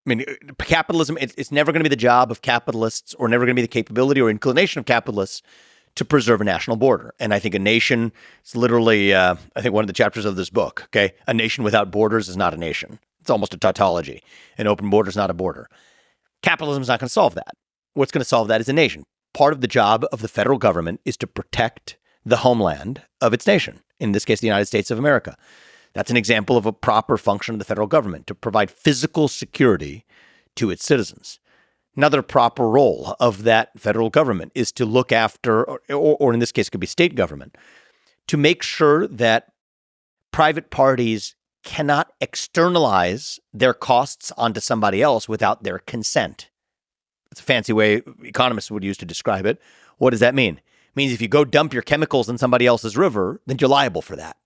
I mean, capitalism, it's never going to be the job of capitalists or never going to be the capability or inclination of capitalists to preserve a national border. And I think a nation, it's literally, I think one of the chapters of this book, okay? A nation without borders is not a nation. It's almost a tautology. An open border is not a border. Capitalism is not going to solve that. What's going to solve that is a nation. Part of the job of the federal government is to protect the homeland of its nation, in this case, the United States of America. That's an example of a proper function of the federal government, to provide physical security to its citizens. Another proper role of that federal government is to look after, or in this case, it could be state government, to make sure that private parties cannot externalize their costs onto somebody else without their consent. It's a fancy way economists would use to describe it. What does that mean? It means if you go dump your chemicals in somebody else's river, then you're liable for that.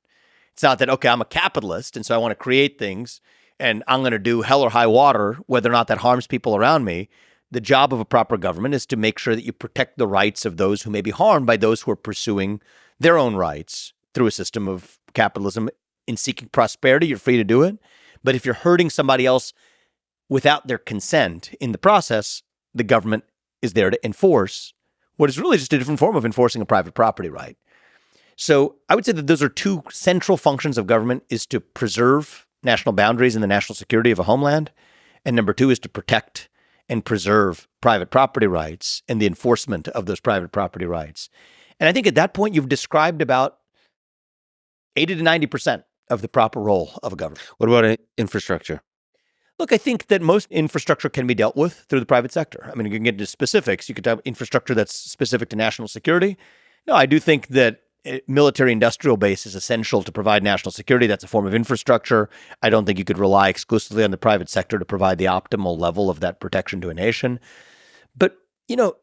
It's not that, okay, I'm a capitalist, and so I want to create things, and I'm going to do hell or high water, whether or not that harms people around me. The job of a proper government is to make sure that you protect the rights of those who may be harmed by those who are pursuing their own rights through a system of capitalism. In seeking prosperity, you're free to do it. But if you're hurting somebody else without their consent in the process, the government is there to enforce what is really just a different form of enforcing a private property right. So I would say that those are two central functions of government, is to preserve national boundaries and the national security of a homeland. And number two is to protect and preserve private property rights and the enforcement of those private property rights. And I think at that point, you've described about 80 to 90% of the proper role of a government. What about infrastructure? Look, I think that most infrastructure can be dealt with through the private sector. I mean, you can get into specifics. You could have infrastructure that's specific to national security. No, I do think that military industrial base is essential to provide national security. That's a form of infrastructure. I don't think you could rely exclusively on the private sector to provide the optimal level of that protection to a nation. But,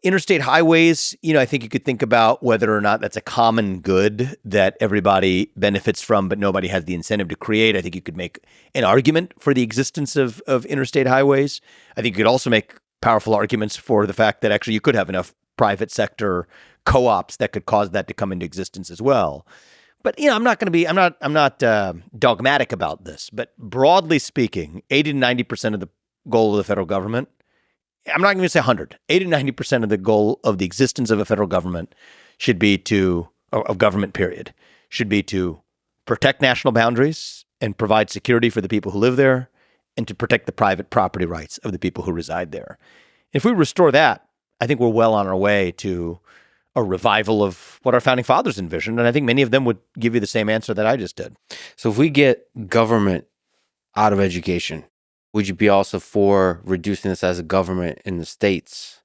interstate highways, I think you could think about whether or not that's a common good that everybody benefits from, but nobody has the incentive to create. I think you could make an argument for the existence of interstate highways. I think you could also make powerful arguments for the fact that actually you could have enough private sector co-ops that could cause that to come into existence as well. But, I'm not dogmatic about this, but broadly speaking, 80 to 90% of the goal of the federal government, I'm not going to say 100, 80 to 90% of the goal of the existence of a federal government should be of government period, should be to protect national boundaries and provide security for the people who live there, and to protect the private property rights of the people who reside there. If we restore that, I think we're well on our way to a revival of what our founding fathers envisioned. And I think many of them would give you the same answer that I just did. So if we get government out of education, would you be also for reducing this as a government in the states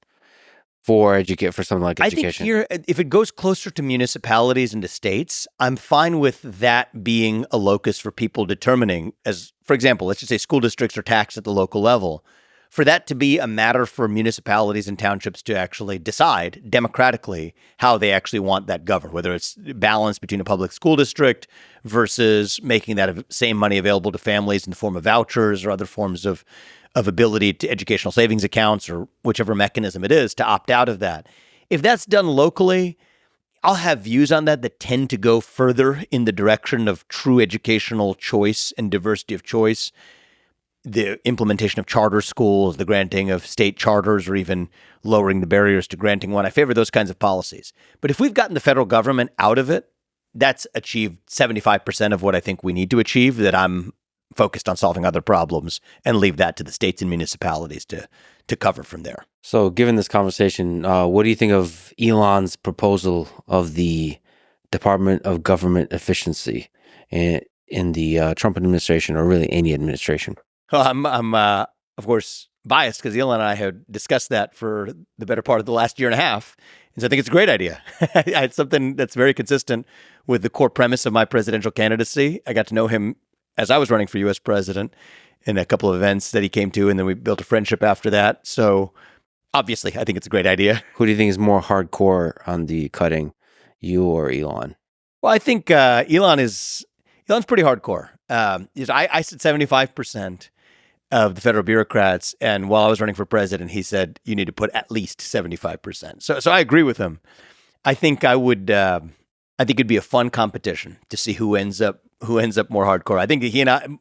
for something like education? I think if it goes closer to municipalities and to states, I'm fine with that being a locus for people determining, as, for example, let's just say school districts are taxed at the local level. For that to be a matter for municipalities and townships to actually decide democratically how they actually want that governed, whether it's balance between a public school district versus making that same money available to families in the form of vouchers or other forms of ability to educational savings accounts or whichever mechanism it is to opt out of that. If that's done locally, I'll have views on that tend to go further in the direction of true educational choice and diversity of choice. The implementation of charter schools, the granting of state charters, or even lowering the barriers to granting one. I favor those kinds of policies. But if we've gotten the federal government out of it, that's achieved 75% of what I think we need to achieve, that I'm focused on solving other problems and leave that to the states and municipalities to cover from there. So given this conversation, what do you think of Elon's proposal of the Department of Government Efficiency in the Trump administration, or really any administration? Well, I'm of course, biased because Elon and I have discussed that for the better part of the last year and a half. And so I think it's a great idea. It's something that's very consistent with the core premise of my presidential candidacy. I got to know him as I was running for U.S. president in a couple of events that he came to, and then we built a friendship after that. So obviously, I think it's a great idea. Who do you think is more hardcore on the cutting, you or Elon? Well, I think Elon's pretty hardcore. I said 75% of the federal bureaucrats, and while I was running for president, he said you need to put at least 75%. So I agree with him. I think I would. I think it'd be a fun competition to see who ends up more hardcore. I think he and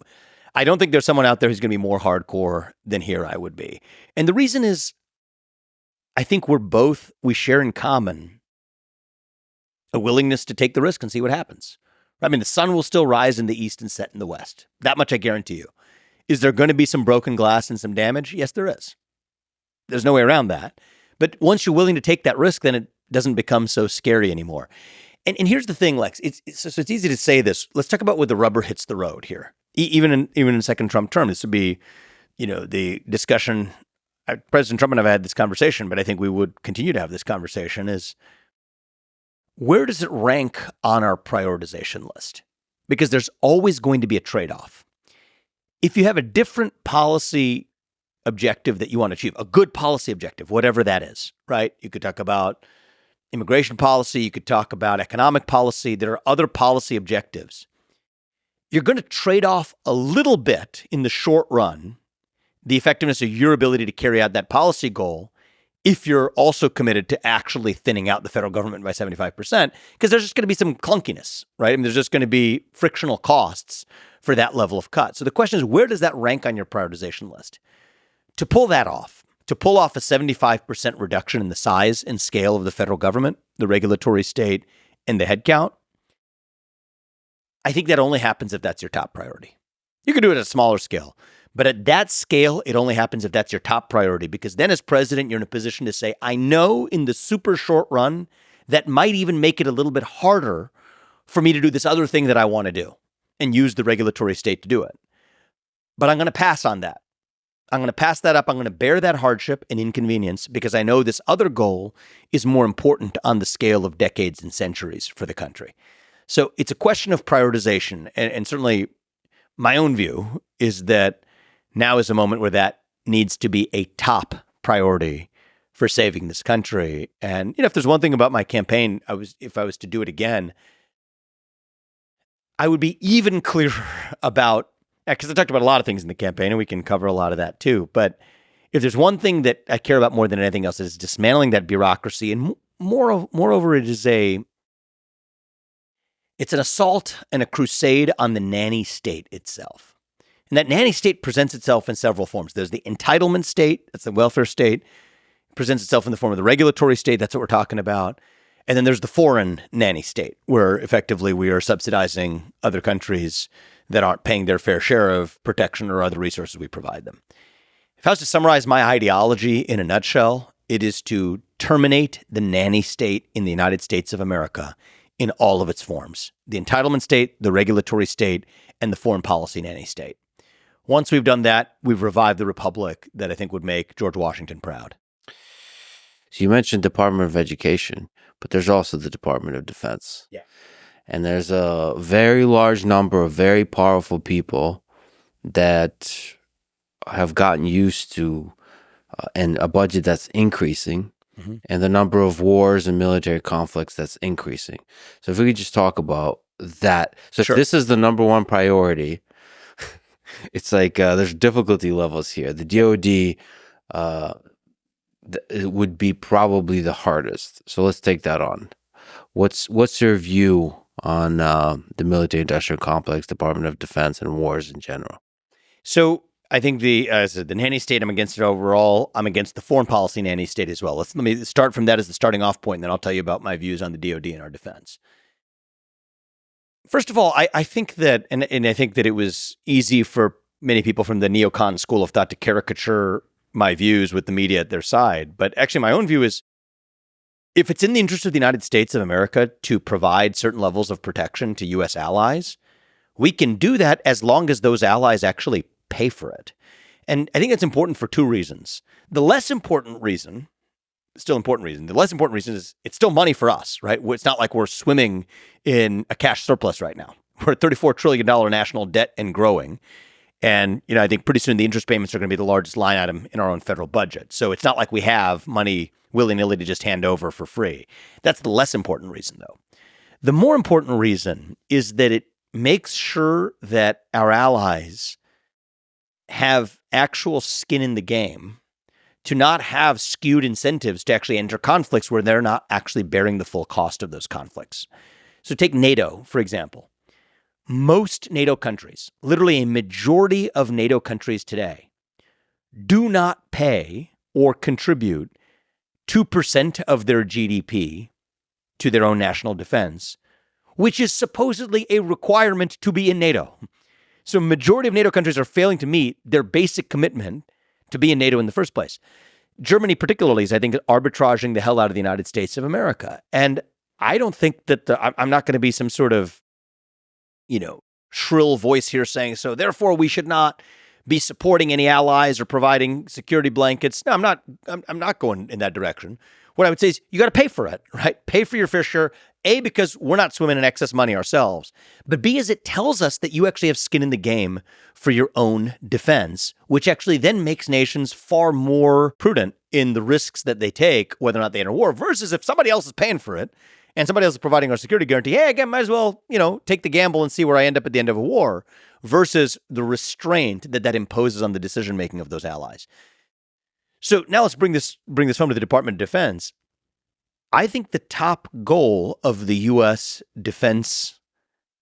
I don't think there's someone out there who's going to be more hardcore than he or I would be. And the reason is, I think we share in common a willingness to take the risk and see what happens. I mean, the sun will still rise in the east and set in the west. That much I guarantee you. Is there going to be some broken glass and some damage? Yes, there is. There's no way around that. But once you're willing to take that risk, then it doesn't become so scary anymore. And here's the thing, Lex. It's easy to say this. Let's talk about where the rubber hits the road here. Even in second Trump term, this would be, the discussion. President Trump and I have had this conversation, but I think we would continue to have this conversation. Is where does it rank on our prioritization list? Because there's always going to be a trade-off. If you have a different policy objective that you want to achieve, a good policy objective, whatever that is, right? You could talk about immigration policy. You could talk about economic policy. There are other policy objectives. You're going to trade off a little bit in the short run the effectiveness of your ability to carry out that policy goal if you're also committed to actually thinning out the federal government by 75%, because there's just going to be some clunkiness, right? I mean, there's just going to be frictional costs for that level of cut. So the question is, where does that rank on your prioritization list? To pull that off, to pull off a 75% reduction in the size and scale of the federal government, the regulatory state, and the headcount, I think that only happens if that's your top priority. You can do it at a smaller scale, but at that scale, it only happens if that's your top priority, because then as president, you're in a position to say, I know in the super short run, that might even make it a little bit harder for me to do this other thing that I want to do and use the regulatory state to do it. But I'm going to pass on that. I'm going to pass that up. I'm going to bear that hardship and inconvenience because I know this other goal is more important on the scale of decades and centuries for the country. So it's a question of prioritization. And certainly my own view is that now is a moment where that needs to be a top priority for saving this country. And if there's one thing about my campaign, if I was to do it again, I would be even clearer about, because I talked about a lot of things in the campaign, and we can cover a lot of that too. But if there's one thing that I care about more than anything else, is dismantling that bureaucracy. And moreover, it's an assault and a crusade on the nanny state itself. And that nanny state presents itself in several forms. There's the entitlement state, that's the welfare state. It presents itself in the form of the regulatory state, that's what we're talking about. And then there's the foreign nanny state, where effectively we are subsidizing other countries that aren't paying their fair share of protection or other resources we provide them. If I was to summarize my ideology in a nutshell, it is to terminate the nanny state in the United States of America in all of its forms: the entitlement state, the regulatory state, and the foreign policy nanny state. Once we've done that, we've revived the republic that I think would make George Washington proud. So you mentioned Department of Education, but there's also the Department of Defense. Yeah. And there's a very large number of very powerful people that have gotten used to and a budget that's increasing, and the number of wars and military conflicts that's increasing. So if we could just talk about that. So Sure. if this is the number one priority, it's like there's difficulty levels here. The DoD it would be probably the hardest. So let's take that on. What's your view on the military-industrial complex, Department of Defense, and wars in general? So I think the nanny state, I'm against it overall. I'm against the foreign policy nanny state as well. Let me start from that as the starting off point, and then I'll tell you about my views on the DoD and our defense. First of all, I think that, and I think that it was easy for many people from the neocon school of thought to caricature my views with the media at their side. But actually, my own view is, if it's in the interest of the United States of America to provide certain levels of protection to U.S. allies, we can do that as long as those allies actually pay for it. And I think that's important for two reasons. The less important reason is it's still money for us, right? It's not like we're swimming in a cash surplus right now. We're at $34 trillion national debt and growing. And, I think pretty soon the interest payments are going to be the largest line item in our own federal budget. So it's not like we have money willy-nilly to just hand over for free. That's the less important reason, though. The more important reason is that it makes sure that our allies have actual skin in the game, to not have skewed incentives to actually enter conflicts where they're not actually bearing the full cost of those conflicts. So take NATO, for example. Most NATO countries, literally a majority of NATO countries today, do not pay or contribute 2% of their GDP to their own national defense, which is supposedly a requirement to be in NATO. So majority of NATO countries are failing to meet their basic commitment to be in NATO in the first place. Germany particularly is, I think, arbitraging the hell out of the United States of America. And I don't think that I'm not going to be some sort of, shrill voice here saying, so therefore we should not be supporting any allies or providing security blankets. No, I'm not going in that direction. What I would say is you got to pay for it, right? Pay for your fair share. A, because we're not swimming in excess money ourselves, but B, as it tells us that you actually have skin in the game for your own defense, which actually then makes nations far more prudent in the risks that they take, whether or not they enter war, versus if somebody else is paying for it and somebody else is providing our security guarantee, hey, again, might as well, take the gamble and see where I end up at the end of a war, versus the restraint that imposes on the decision-making of those allies. So now let's bring this home to the Department of Defense. I think the top goal of the U.S. defense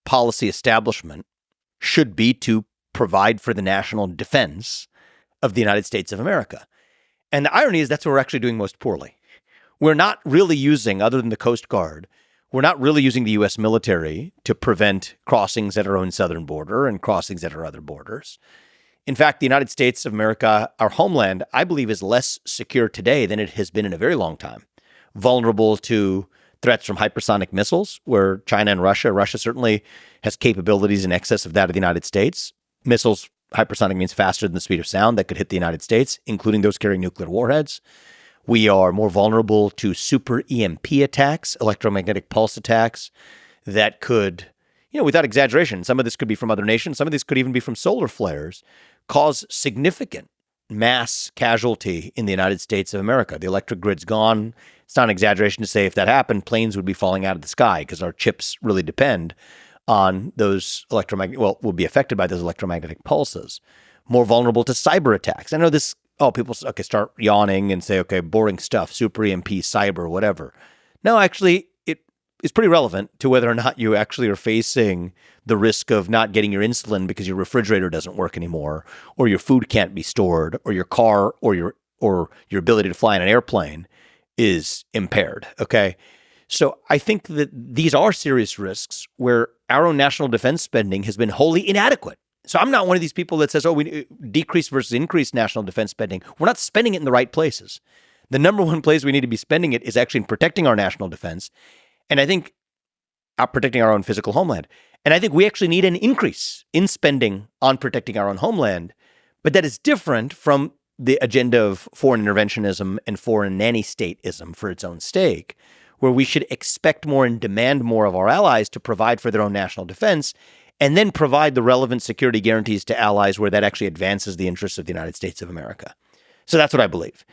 policy establishment should be to provide for the national defense of the United States of America. And the irony is that's what we're actually doing most poorly. We're not really using, other than the Coast Guard, we're not really using the U.S. military to prevent crossings at our own southern border and crossings at our other borders. In fact, the United States of America, our homeland, I believe is less secure today than it has been in a very long time. Vulnerable to threats from hypersonic missiles, where China and Russia certainly has capabilities in excess of that of the United States. Missiles, hypersonic means faster than the speed of sound, that could hit the United States, including those carrying nuclear warheads. We are more vulnerable to super EMP attacks, electromagnetic pulse attacks, that could, without exaggeration, some of this could be from other nations, some of this could even be from solar flares, cause significant mass casualty in the United States of America. The electric grid's gone. It's not an exaggeration to say if that happened, planes would be falling out of the sky because our chips really depend on those will be affected by those electromagnetic pulses. More vulnerable to cyber attacks. I know this, people start yawning and say, okay, boring stuff, super EMP, cyber, whatever. No, actually, it is pretty relevant to whether or not you actually are facing the risk of not getting your insulin because your refrigerator doesn't work anymore, or your food can't be stored, or your car or your ability to fly in an airplane is impaired. Okay. So I think that these are serious risks where our own national defense spending has been wholly inadequate. So I'm not one of these people that says, we decrease versus increase national defense spending. We're not spending it in the right places. The number one place we need to be spending it is actually in protecting our national defense. And I think protecting our own physical homeland. And I think we actually need an increase in spending on protecting our own homeland. But that is different from the agenda of foreign interventionism and foreign nanny-stateism for its own stake, where we should expect more and demand more of our allies to provide for their own national defense, and then provide the relevant security guarantees to allies where that actually advances the interests of the United States of America. So that's what I believe.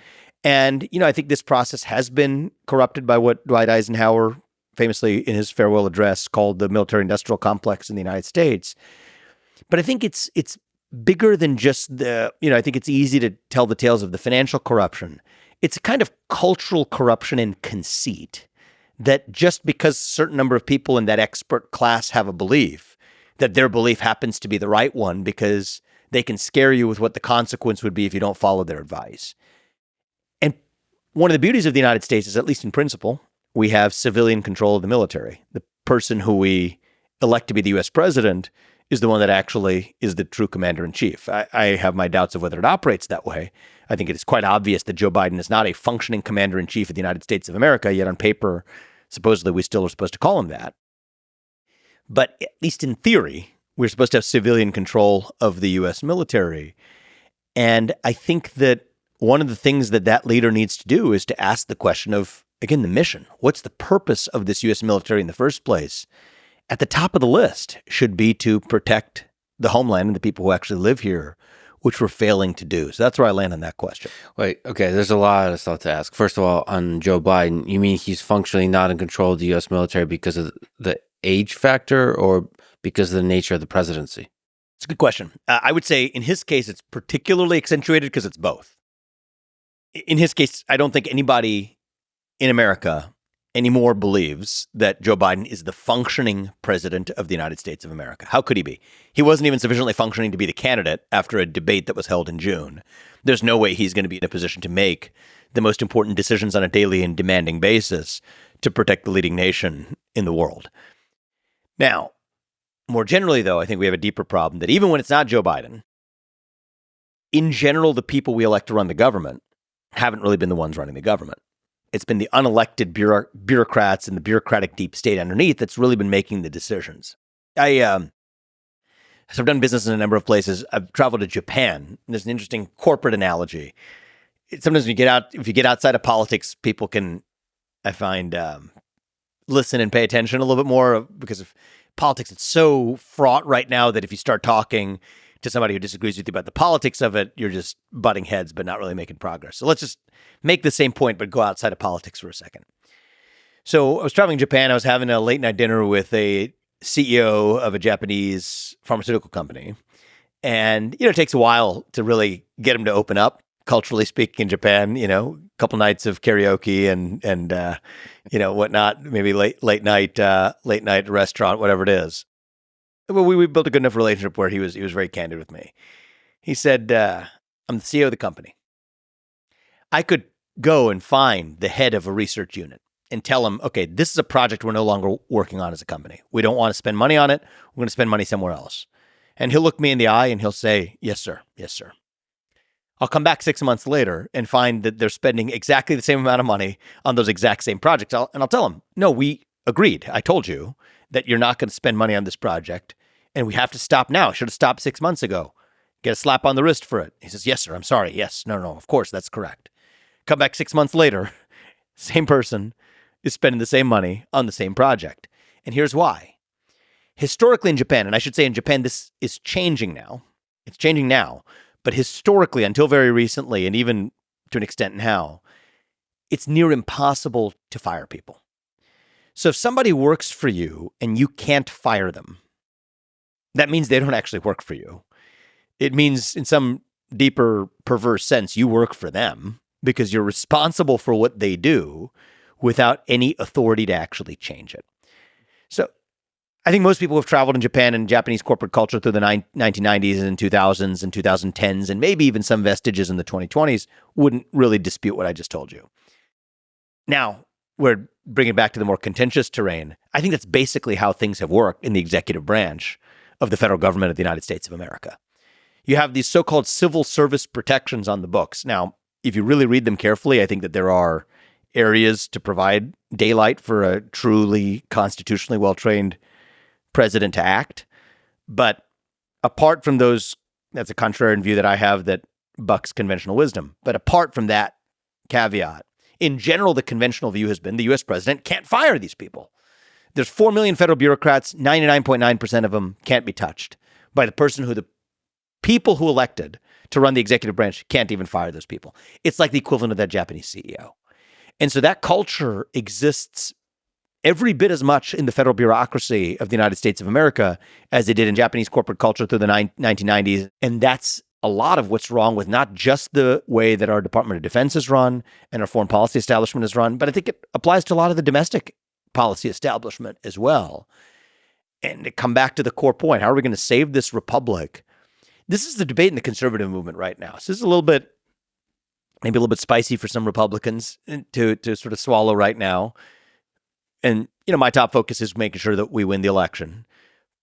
And, I think this process has been corrupted by what Dwight Eisenhower famously in his farewell address called the military-industrial complex in the United States. But I think it's bigger than just I think it's easy to tell the tales of the financial corruption. It's a kind of cultural corruption and conceit that just because a certain number of people in that expert class have a belief, that their belief happens to be the right one because they can scare you with what the consequence would be if you don't follow their advice. And one of the beauties of the United States is, at least in principle, we have civilian control of the military. The person who we elect to be the U.S. president is the one that actually is the true commander-in-chief. I have my doubts of whether it operates that way. I think it is quite obvious that Joe Biden is not a functioning commander-in-chief of the United States of America, yet on paper, supposedly we still are supposed to call him that. But at least in theory, we're supposed to have civilian control of the U.S. military. And I think that one of the things that leader needs to do is to ask the question of, again, the mission. What's the purpose of this U.S. military in the first place? At the top of the list should be to protect the homeland and the people who actually live here, which we're failing to do. So that's where I land on that question. Wait, okay, there's a lot of stuff to ask. First of all, on Joe Biden, you mean he's functionally not in control of the U.S. military because of the age factor or because of the nature of the presidency? It's a good question. I would say in his case, it's particularly accentuated because it's both. In his case, I don't think anybody in America anymore believes that Joe Biden is the functioning president of the United States of America. How could he be? He wasn't even sufficiently functioning to be the candidate after a debate that was held in June. There's no way he's going to be in a position to make the most important decisions on a daily and demanding basis to protect the leading nation in the world. Now, more generally, though, I think we have a deeper problem that even when it's not Joe Biden, in general, the people we elect to run the government haven't really been the ones running the government. It's been the unelected bureaucrats and the bureaucratic deep state underneath that's really been making the decisions. So I've done business in a number of places. I've traveled to Japan. And there's an interesting corporate analogy. Sometimes if you get outside of politics, people can, I find, listen and pay attention a little bit more because of politics. It's so fraught right now that if you start talking to somebody who disagrees with you about the politics of it, you're just butting heads, but not really making progress. So let's just make the same point, but go outside of politics for a second. So I was traveling to Japan. I was having a late night dinner with a CEO of a Japanese pharmaceutical company. And, it takes a while to really get him to open up, culturally speaking, in Japan, a couple nights of karaoke and whatnot, maybe late night restaurant, whatever it is. Well, we built a good enough relationship where he was very candid with me. He said, I'm the CEO of the company. I could go and find the head of a research unit and tell him, okay, this is a project we're no longer working on as a company. We don't want to spend money on it. We're going to spend money somewhere else. And he'll look me in the eye and he'll say, yes, sir. Yes, sir. I'll come back 6 months later and find that they're spending exactly the same amount of money on those exact same projects. I'll tell him, no, we agreed. I told you that you're not going to spend money on this project and we have to stop now. I should have stopped 6 months ago. Get a slap on the wrist for it. He says, yes, sir. I'm sorry. Yes. No, of course, that's correct. Come back 6 months later, same person is spending the same money on the same project. And here's why. Historically in Japan, and I should say in Japan, this is changing now. It's changing now. But historically, until very recently, and even to an extent now, it's near impossible to fire people. So if somebody works for you and you can't fire them, that means they don't actually work for you. It means in some deeper, perverse sense, you work for them because you're responsible for what they do without any authority to actually change it. So I think most people who have traveled in Japan and Japanese corporate culture through the 1990s and 2000s and 2010s, and maybe even some vestiges in the 2020s, wouldn't really dispute what I just told you. Now, we're bringing it back to the more contentious terrain. I think that's basically how things have worked in the executive branch of the federal government of the United States of America. You have these so-called civil service protections on the books. Now, if you really read them carefully, I think that there are areas to provide daylight for a truly constitutionally well-trained president to act. But apart from those, that's a contrarian view that I have that bucks conventional wisdom. But apart from that caveat, in general, the conventional view has been the U.S. president can't fire these people. There's 4 million federal bureaucrats, 99.9% of them can't be touched by the person who the people who elected to run the executive branch can't even fire those people. It's like the equivalent of that Japanese CEO. And so that culture exists every bit as much in the federal bureaucracy of the United States of America as it did in Japanese corporate culture through the 1990s. And that's a lot of what's wrong with not just the way that our Department of Defense is run and our foreign policy establishment is run, but I think it applies to a lot of the domestic policy establishment as well. And to come back to the core point, how are we going to save this republic? This is the debate in the conservative movement right now. So this is maybe a little bit spicy for some Republicans to sort of swallow right now. And, my top focus is making sure that we win the election.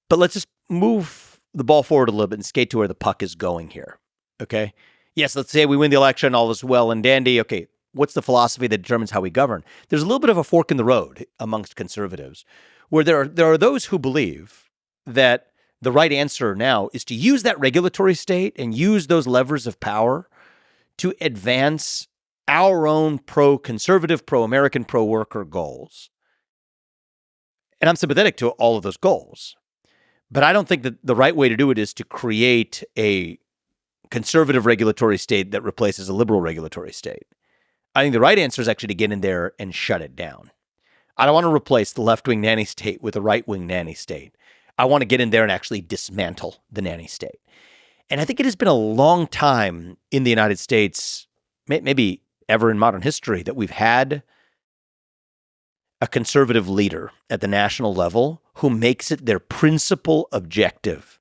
But let's just move the ball forward a little bit and skate to where the puck is going here. Okay? Yes, let's say we win the election, all is well and dandy. Okay, what's the philosophy that determines how we govern? There's a little bit of a fork in the road amongst conservatives where there are those who believe that the right answer now is to use that regulatory state and use those levers of power to advance our own pro-conservative, pro-American, pro-worker goals. And I'm sympathetic to all of those goals. But I don't think that the right way to do it is to create a conservative regulatory state that replaces a liberal regulatory state. I think the right answer is actually to get in there and shut it down. I don't want to replace the left-wing nanny state with a right-wing nanny state. I want to get in there and actually dismantle the nanny state. And I think it has been a long time in the United States, maybe ever in modern history, that we've had a conservative leader at the national level who makes it their principal objective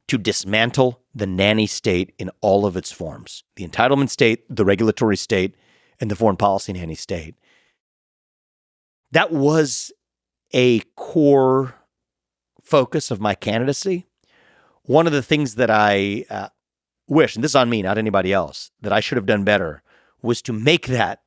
to dismantle the nanny state in all of its forms. The entitlement state, the regulatory state, and the foreign policy nanny state. That was a core focus of my candidacy. One of the things that I wish, and this is on me, not anybody else, that I should have done better was to make that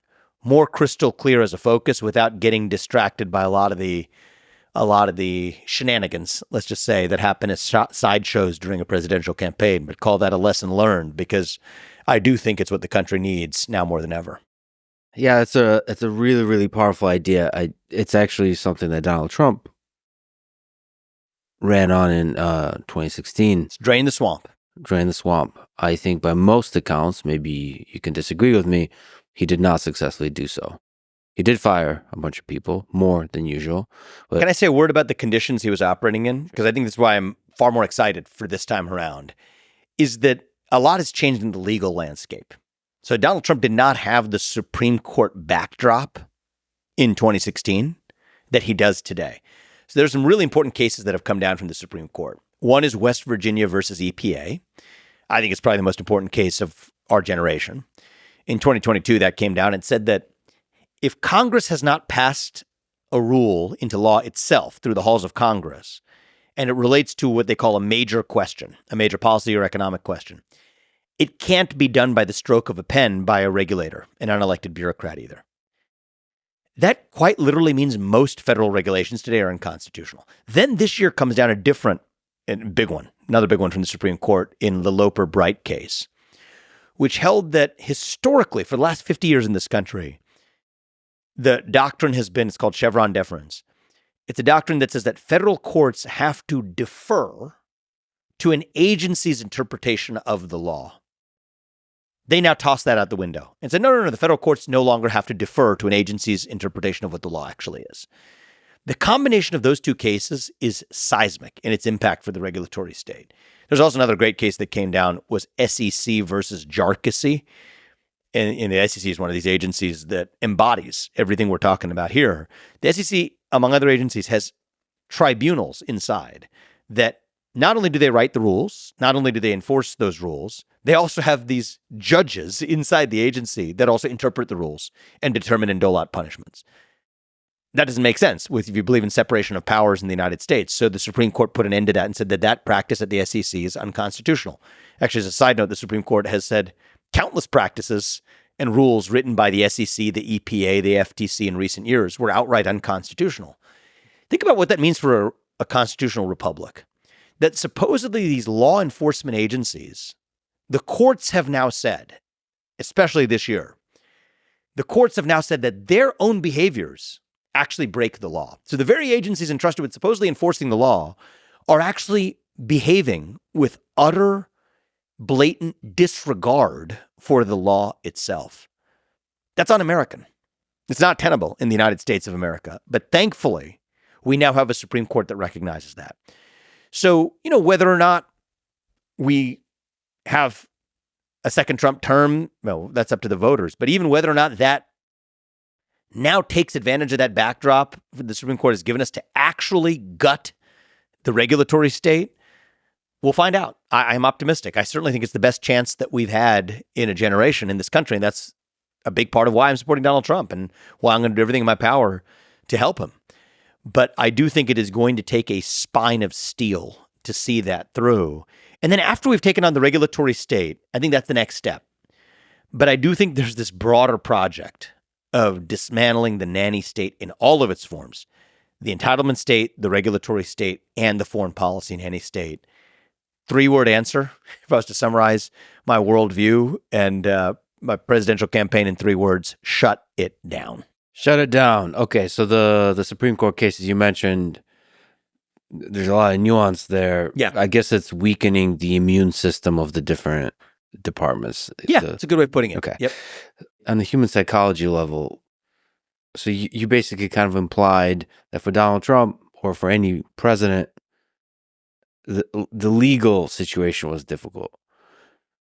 more crystal clear as a focus without getting distracted by a lot of the shenanigans, let's just say, that happen as sideshows during a presidential campaign, but call that a lesson learned because I do think it's what the country needs now more than ever. Yeah, it's a really, really powerful idea. It's actually something that Donald Trump ran on in 2016. It's drain the swamp. Drain the swamp. I think by most accounts, maybe you can disagree with me, he did not successfully do so. He did fire a bunch of people, more than usual. But Can I say a word about the conditions he was operating in? Because I think that's why I'm far more excited for this time around, is that a lot has changed in the legal landscape. So Donald Trump did not have the Supreme Court backdrop in 2016 that he does today. So there's some really important cases that have come down from the Supreme Court. One is West Virginia versus EPA. I think it's probably the most important case of our generation. In 2022, that came down and said that if Congress has not passed a rule into law itself through the halls of Congress, and it relates to what they call a major question, a major policy or economic question, it can't be done by the stroke of a pen by a regulator, an unelected bureaucrat either. That quite literally means most federal regulations today are unconstitutional. Then this year comes down a different and big one, another big one from the Supreme Court in the Loper-Bright case, which held that historically, for the last 50 years in this country, the doctrine has been, it's called Chevron deference. It's a doctrine that says that federal courts have to defer to an agency's interpretation of the law. They now toss that out the window and said, no, the federal courts no longer have to defer to an agency's interpretation of what the law actually is. The combination of those two cases is seismic in its impact for the regulatory state. There's also another great case that came down was SEC versus Bureaucracy. And the SEC is one of these agencies that embodies everything we're talking about here. The SEC, among other agencies, has tribunals inside that not only do they write the rules, not only do they enforce those rules, they also have these judges inside the agency that also interpret the rules and determine and dole out punishments. That doesn't make sense if you believe in separation of powers in the United States. So the Supreme Court put an end to that and said that practice at the SEC is unconstitutional. Actually, as a side note, the Supreme Court has said countless practices and rules written by the SEC, the EPA, the FTC in recent years were outright unconstitutional. Think about what that means for a constitutional republic. That supposedly these law enforcement agencies, the courts have now said, especially this year, the courts have now said that their own behaviors actually break the law. So the very agencies entrusted with supposedly enforcing the law are actually behaving with utter, blatant disregard for the law itself. That's un-American. It's not tenable in the United States of America. But thankfully, we now have a Supreme Court that recognizes that. So, whether or not we have a second Trump term, well, that's up to the voters. But even whether or not that now takes advantage of that backdrop the Supreme Court has given us to actually gut the regulatory state, we'll find out. I'm optimistic. I certainly think it's the best chance that we've had in a generation in this country. And that's a big part of why I'm supporting Donald Trump and why I'm going to do everything in my power to help him. But I do think it is going to take a spine of steel to see that through. And then after we've taken on the regulatory state, I think that's the next step. But I do think there's this broader project of dismantling the nanny state in all of its forms, the entitlement state, the regulatory state, and the foreign policy nanny state. 3-word answer, if I was to summarize my worldview and my presidential campaign in 3 words: shut it down. Shut it down. Okay, so the Supreme Court cases you mentioned, there's a lot of nuance there. Yeah. I guess it's weakening the immune system of the different departments. Yeah, it's a good way of putting it. Okay. Yep. On the human psychology level, so you basically kind of implied that for Donald Trump or for any president, the legal situation was difficult.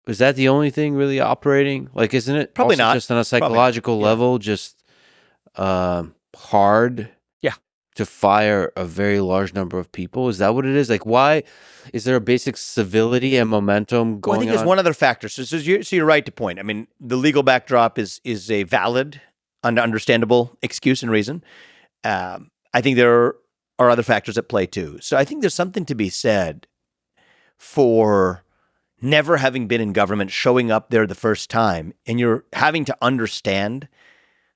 Is that the only thing really operating? Like, isn't it Probably also not. just on a psychological level, just hard to fire a very large number of people? Is that what it is? Like, why is there a basic civility and momentum going on? I think there's one other factor. So you're right to point. I mean, the legal backdrop is a valid and understandable excuse and reason. I think there are other factors at play too. So I think there's something to be said for never having been in government, showing up there the first time, and you're having to understand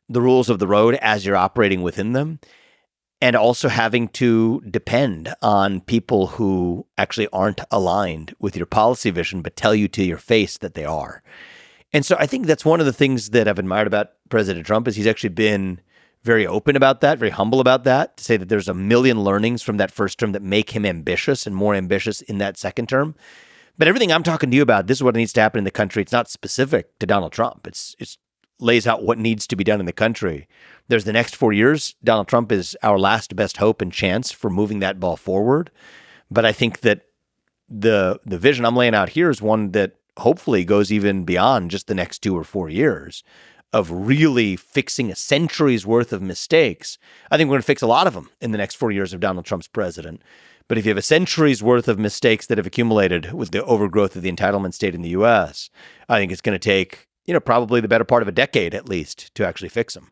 the rules of the road as you're operating within them, and also having to depend on people who actually aren't aligned with your policy vision, but tell you to your face that they are. And so I think that's one of the things that I've admired about President Trump is he's actually been very open about that, very humble about that, to say that there's a million learnings from that first term that make him ambitious and more ambitious in that second term. But everything I'm talking to you about, this is what needs to happen in the country. It's not specific to Donald Trump. It's lays out what needs to be done in the country. There's the next 4 years. Donald Trump is our last best hope and chance for moving that ball forward. But I think that the vision I'm laying out here is one that hopefully goes even beyond just the next 2 or 4 years of really fixing a century's worth of mistakes. I think we're going to fix a lot of them in the next 4 years of Donald Trump's president. But if you have a century's worth of mistakes that have accumulated with the overgrowth of the entitlement state in the U.S., I think it's going to take, probably the better part of a decade at least to actually fix them.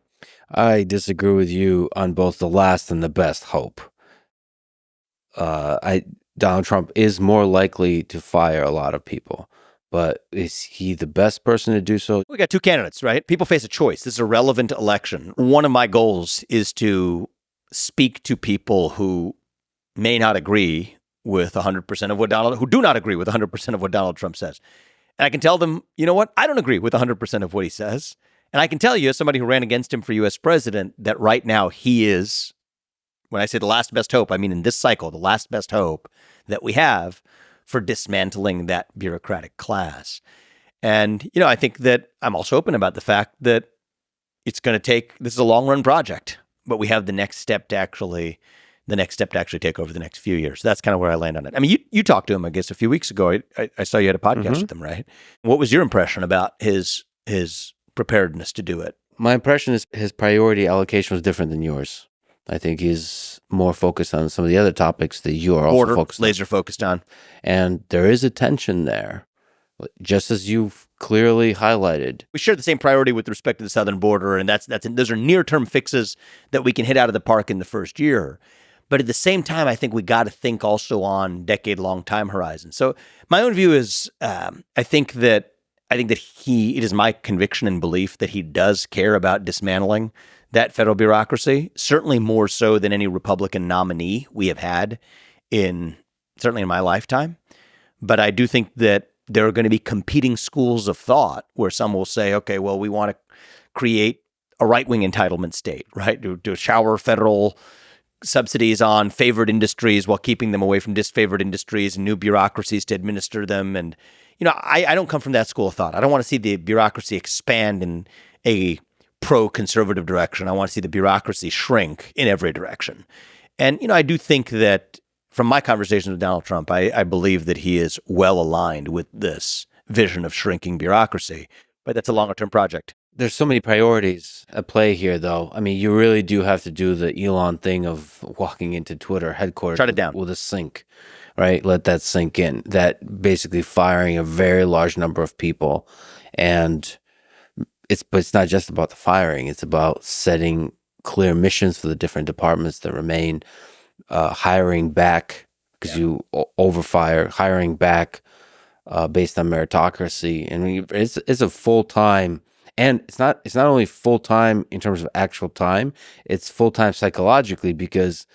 I disagree with you on both the last and the best hope. Donald Trump is more likely to fire a lot of people, but is he the best person to do so? We got 2 candidates, right? People face a choice. This is a relevant election. One of my goals is to speak to people who may not agree with 100% of what who do not agree with 100% of what Donald Trump says. And I can tell them, you know what? I don't agree with 100% of what he says. And I can tell you, as somebody who ran against him for U.S. president, that right now he is, when I say the last best hope, I mean in this cycle, the last best hope that we have for dismantling that bureaucratic class. And, I think that I'm also open about the fact that it's going to take, this is a long run project, but we have the next step to actually take over the next few years. That's kind of where I land on it. I mean, you talked to him, I guess, a few weeks ago. I saw you had a podcast with him, right? What was your impression about his preparedness to do it? My impression is his priority allocation was different than yours. I think he's more focused on some of the other topics that you are also focused on. Laser focused on. And there is a tension there, just as you've clearly highlighted. We share the same priority with respect to the southern border, and those are near-term fixes that we can hit out of the park in the first year. But at the same time, I think we got to think also on decade-long time horizons. So my own view is, I think that it is my conviction and belief that he does care about dismantling that federal bureaucracy, certainly more so than any Republican nominee we have had certainly in my lifetime. But I do think that there are going to be competing schools of thought where some will say, okay, well, we want to create a right-wing entitlement state, right? To shower federal subsidies on favored industries while keeping them away from disfavored industries and new bureaucracies to administer them. And, I don't come from that school of thought. I don't want to see the bureaucracy expand in a pro-conservative direction. I want to see the bureaucracy shrink in every direction. And, I do think that from my conversations with Donald Trump, I believe that he is well aligned with this vision of shrinking bureaucracy, but that's a longer-term project. There's so many priorities at play here, though. I mean, you really do have to do the Elon thing of walking into Twitter headquarters Shut it down with a sink, right? Let that sink in. That basically firing a very large number of people. And it's not just about the firing. It's about setting clear missions for the different departments that remain, hiring back because you overfire, hiring back based on meritocracy. I mean, it's a full-time. And it's not only full-time in terms of actual time, it's full-time psychologically because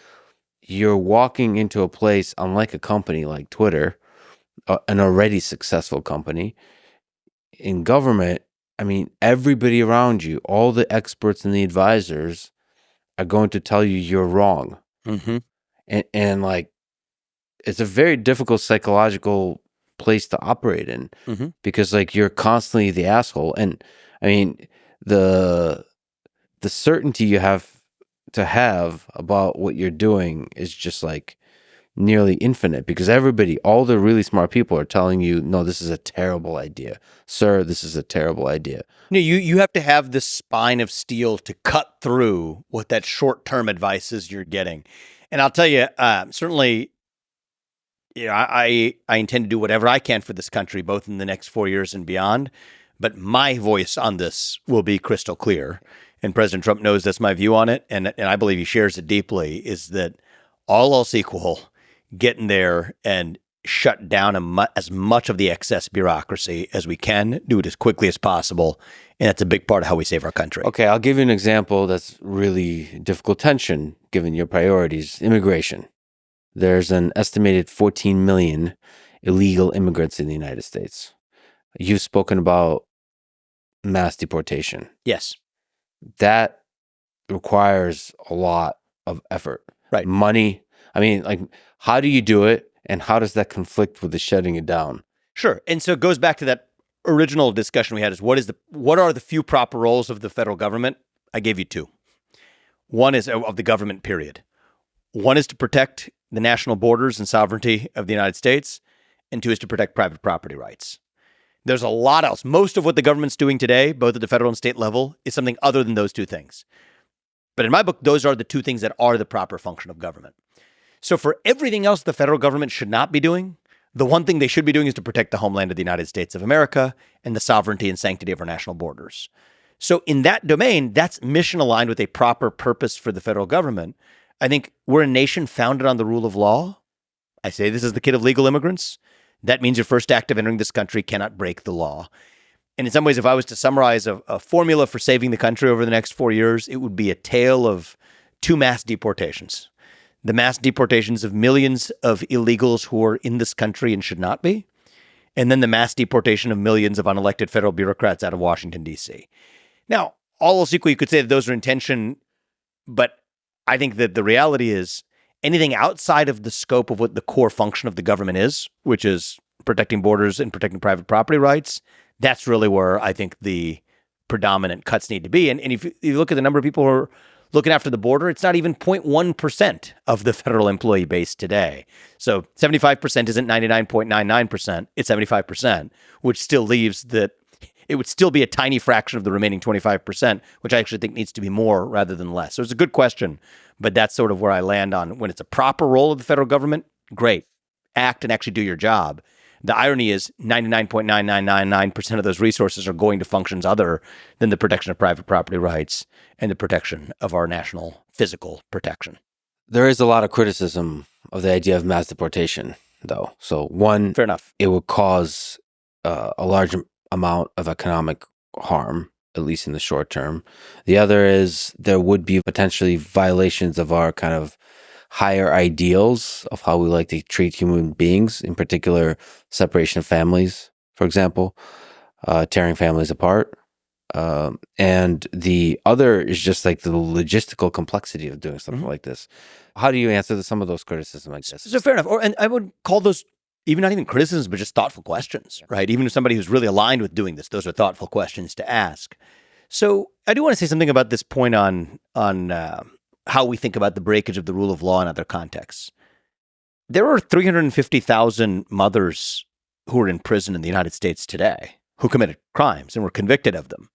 you're walking into a place, unlike a company like Twitter, an already successful company. In government, I mean, everybody around you, all the experts and the advisors are going to tell you you're wrong. Mm-hmm. And like, it's a very difficult psychological place to operate in because like you're constantly the asshole. And I mean, the certainty you have to have about what you're doing is just like nearly infinite because all the really smart people are telling you, no, this is a terrible idea. Sir, this is a terrible idea. No, you have to have this spine of steel to cut through what that short-term advice is you're getting. And I'll tell you, certainly, I intend to do whatever I can for this country, both in the next 4 years and beyond. But my voice on this will be crystal clear. And President Trump knows that's my view on it. And I believe he shares it deeply, is that all else equal, get in there and shut down as much of the excess bureaucracy as we can, do it as quickly as possible. And that's a big part of how we save our country. Okay, I'll give you an example that's really difficult tension, given your priorities. Immigration. There's an estimated 14 million illegal immigrants in the United States. You've spoken about mass deportation. Yes. That requires a lot of effort. Right. Money. I mean, like, how do you do it? And how does that conflict with the shutting it down? Sure. And so it goes back to that original discussion we had is what are the few proper roles of the federal government? I gave you two. One is of the government, period. One is to protect the national borders and sovereignty of the United States, and two is to protect private property rights. There's a lot else. Most of what the government's doing today, both at the federal and state level, is something other than those two things. But in my book, those are the two things that are the proper function of government. So for everything else the federal government should not be doing, the one thing they should be doing is to protect the homeland of the United States of America and the sovereignty and sanctity of our national borders. So in that domain, that's mission aligned with a proper purpose for the federal government. I think we're a nation founded on the rule of law. I say this as the kid of legal immigrants. That means your first act of entering this country cannot break the law. And in some ways, if I was to summarize a formula for saving the country over the next 4 years, it would be a tale of two mass deportations. The mass deportations of millions of illegals who are in this country and should not be, and then the mass deportation of millions of unelected federal bureaucrats out of Washington, D.C. Now, all else equal, you could say that those are in tension, but I think that the reality is anything outside of the scope of what the core function of the government is, which is protecting borders and protecting private property rights, that's really where I think the predominant cuts need to be. And if you look at the number of people who are looking after the border, it's not even 0.1% of the federal employee base today. So 75% isn't 99.99%, it's 75%, which still leaves that it would still be a tiny fraction of the remaining 25%, which I actually think needs to be more rather than less. So it's a good question, but that's sort of where I land on when it's a proper role of the federal government, great, act and actually do your job. The irony is 99.9999% of those resources are going to functions other than the protection of private property rights and the protection of our national physical protection. There is a lot of criticism of the idea of mass deportation, though. So one, fair enough, it would cause a large amount of economic harm, at least in the short term. The other is there would be potentially violations of our kind of higher ideals of how we like to treat human beings, in particular, separation of families, for example, tearing families apart. And the other is just like the logistical complexity of doing something like this. How do you answer some of those criticisms like this? So fair enough. And I would call those even not even criticisms, but just thoughtful questions, right? Even if somebody who's really aligned with doing this, those are thoughtful questions to ask. So I do want to say something about this point on how we think about the breakage of the rule of law in other contexts. There are 350,000 mothers who are in prison in the United States today who committed crimes and were convicted of them.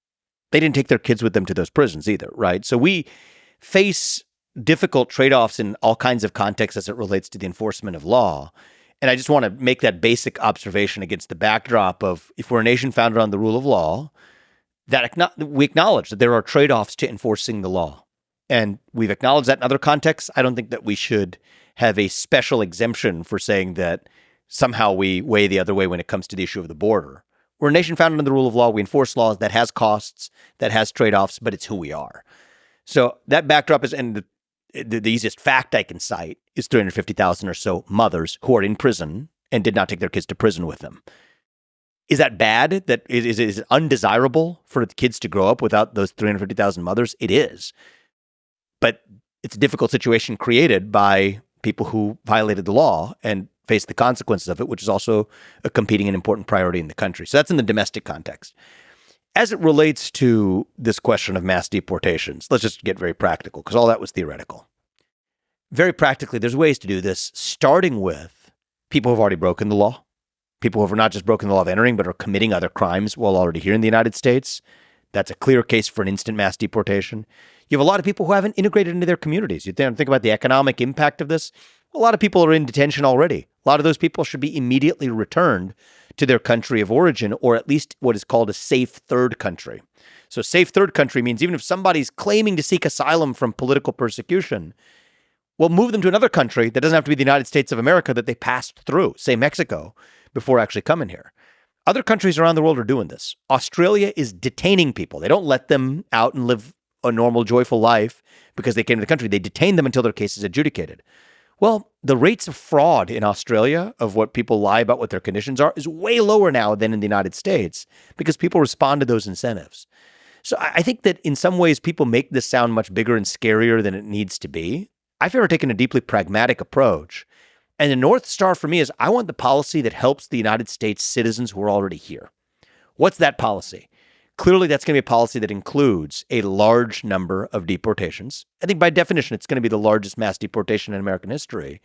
They didn't take their kids with them to those prisons either, right? So we face difficult trade-offs in all kinds of contexts as it relates to the enforcement of law. And I just want to make that basic observation against the backdrop of if we're a nation founded on the rule of law, that we acknowledge that there are trade-offs to enforcing the law. And we've acknowledged that in other contexts. I don't think that we should have a special exemption for saying that somehow we weigh the other way when it comes to the issue of the border. We're a nation founded on the rule of law. We enforce laws that has costs, that has trade-offs, but it's who we are. So that backdrop is, and the easiest fact I can cite is 350,000 or so mothers who are in prison and did not take their kids to prison with them. Is that bad? That is it undesirable for the kids to grow up without those 350,000 mothers? It is. But it's a difficult situation created by people who violated the law and faced the consequences of it, which is also a competing and important priority in the country. So that's in the domestic context. As it relates to this question of mass deportations, let's just get very practical because all that was theoretical. Very practically, there's ways to do this, starting with people who have already broken the law, people who have not just broken the law of entering, but are committing other crimes while already here in the United States. That's a clear case for an instant mass deportation. You have a lot of people who haven't integrated into their communities. You think about the economic impact of this. A lot of people are in detention already. A lot of those people should be immediately returned to their country of origin, or at least what is called a safe third country. So safe third country means even if somebody's claiming to seek asylum from political persecution, we'll move them to another country that doesn't have to be the United States of America that they passed through, say Mexico, before actually coming here. Other countries around the world are doing this. Australia is detaining people. They don't let them out and live a normal, joyful life because they came to the country. They detain them until their case is adjudicated. Well, the rates of fraud in Australia, of what people lie about what their conditions are, is way lower now than in the United States because people respond to those incentives. So I think that in some ways people make this sound much bigger and scarier than it needs to be. I favor taking a deeply pragmatic approach. And the North Star for me is I want the policy that helps the United States citizens who are already here. What's that policy? Clearly, that's going to be a policy that includes a large number of deportations. I think by definition, it's going to be the largest mass deportation in American history.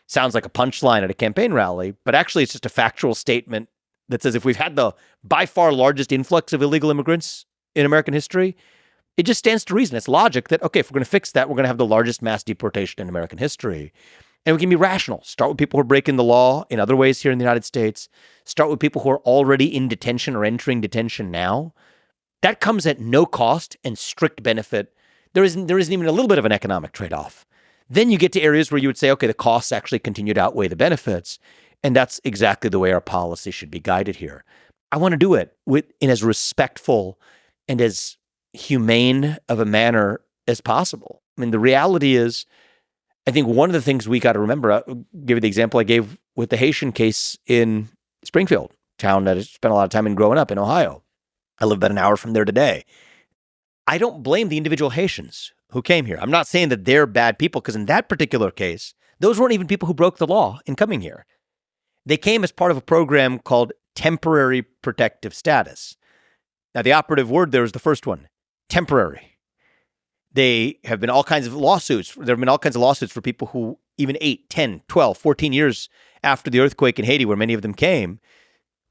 Sounds like a punchline at a campaign rally, but actually it's just a factual statement that says if we've had the by far largest influx of illegal immigrants in American history, it just stands to reason. It's logic that, okay, if we're going to fix that, we're going to have the largest mass deportation in American history. And we can be rational. Start with people who are breaking the law in other ways here in the United States. Start with people who are already in detention or entering detention now. That comes at no cost and strict benefit. There isn't even a little bit of an economic trade-off. Then you get to areas where you would say, okay, the costs actually continue to outweigh the benefits. And that's exactly the way our policy should be guided here. I want to do it in as respectful and as humane of a manner as possible. I mean, the reality is, I think one of the things we got to remember, I'll give you the example I gave with the Haitian case in Springfield, town that I spent a lot of time in growing up in Ohio. I live about an hour from there today. I don't blame the individual Haitians who came here. I'm not saying that they're bad people, because in that particular case, those weren't even people who broke the law in coming here. They came as part of a program called temporary protective status. Now, the operative word there is the first one, temporary. There have been all kinds of lawsuits. There have been all kinds of lawsuits for people who even 8, 10, 12, 14 years after the earthquake in Haiti, where many of them came,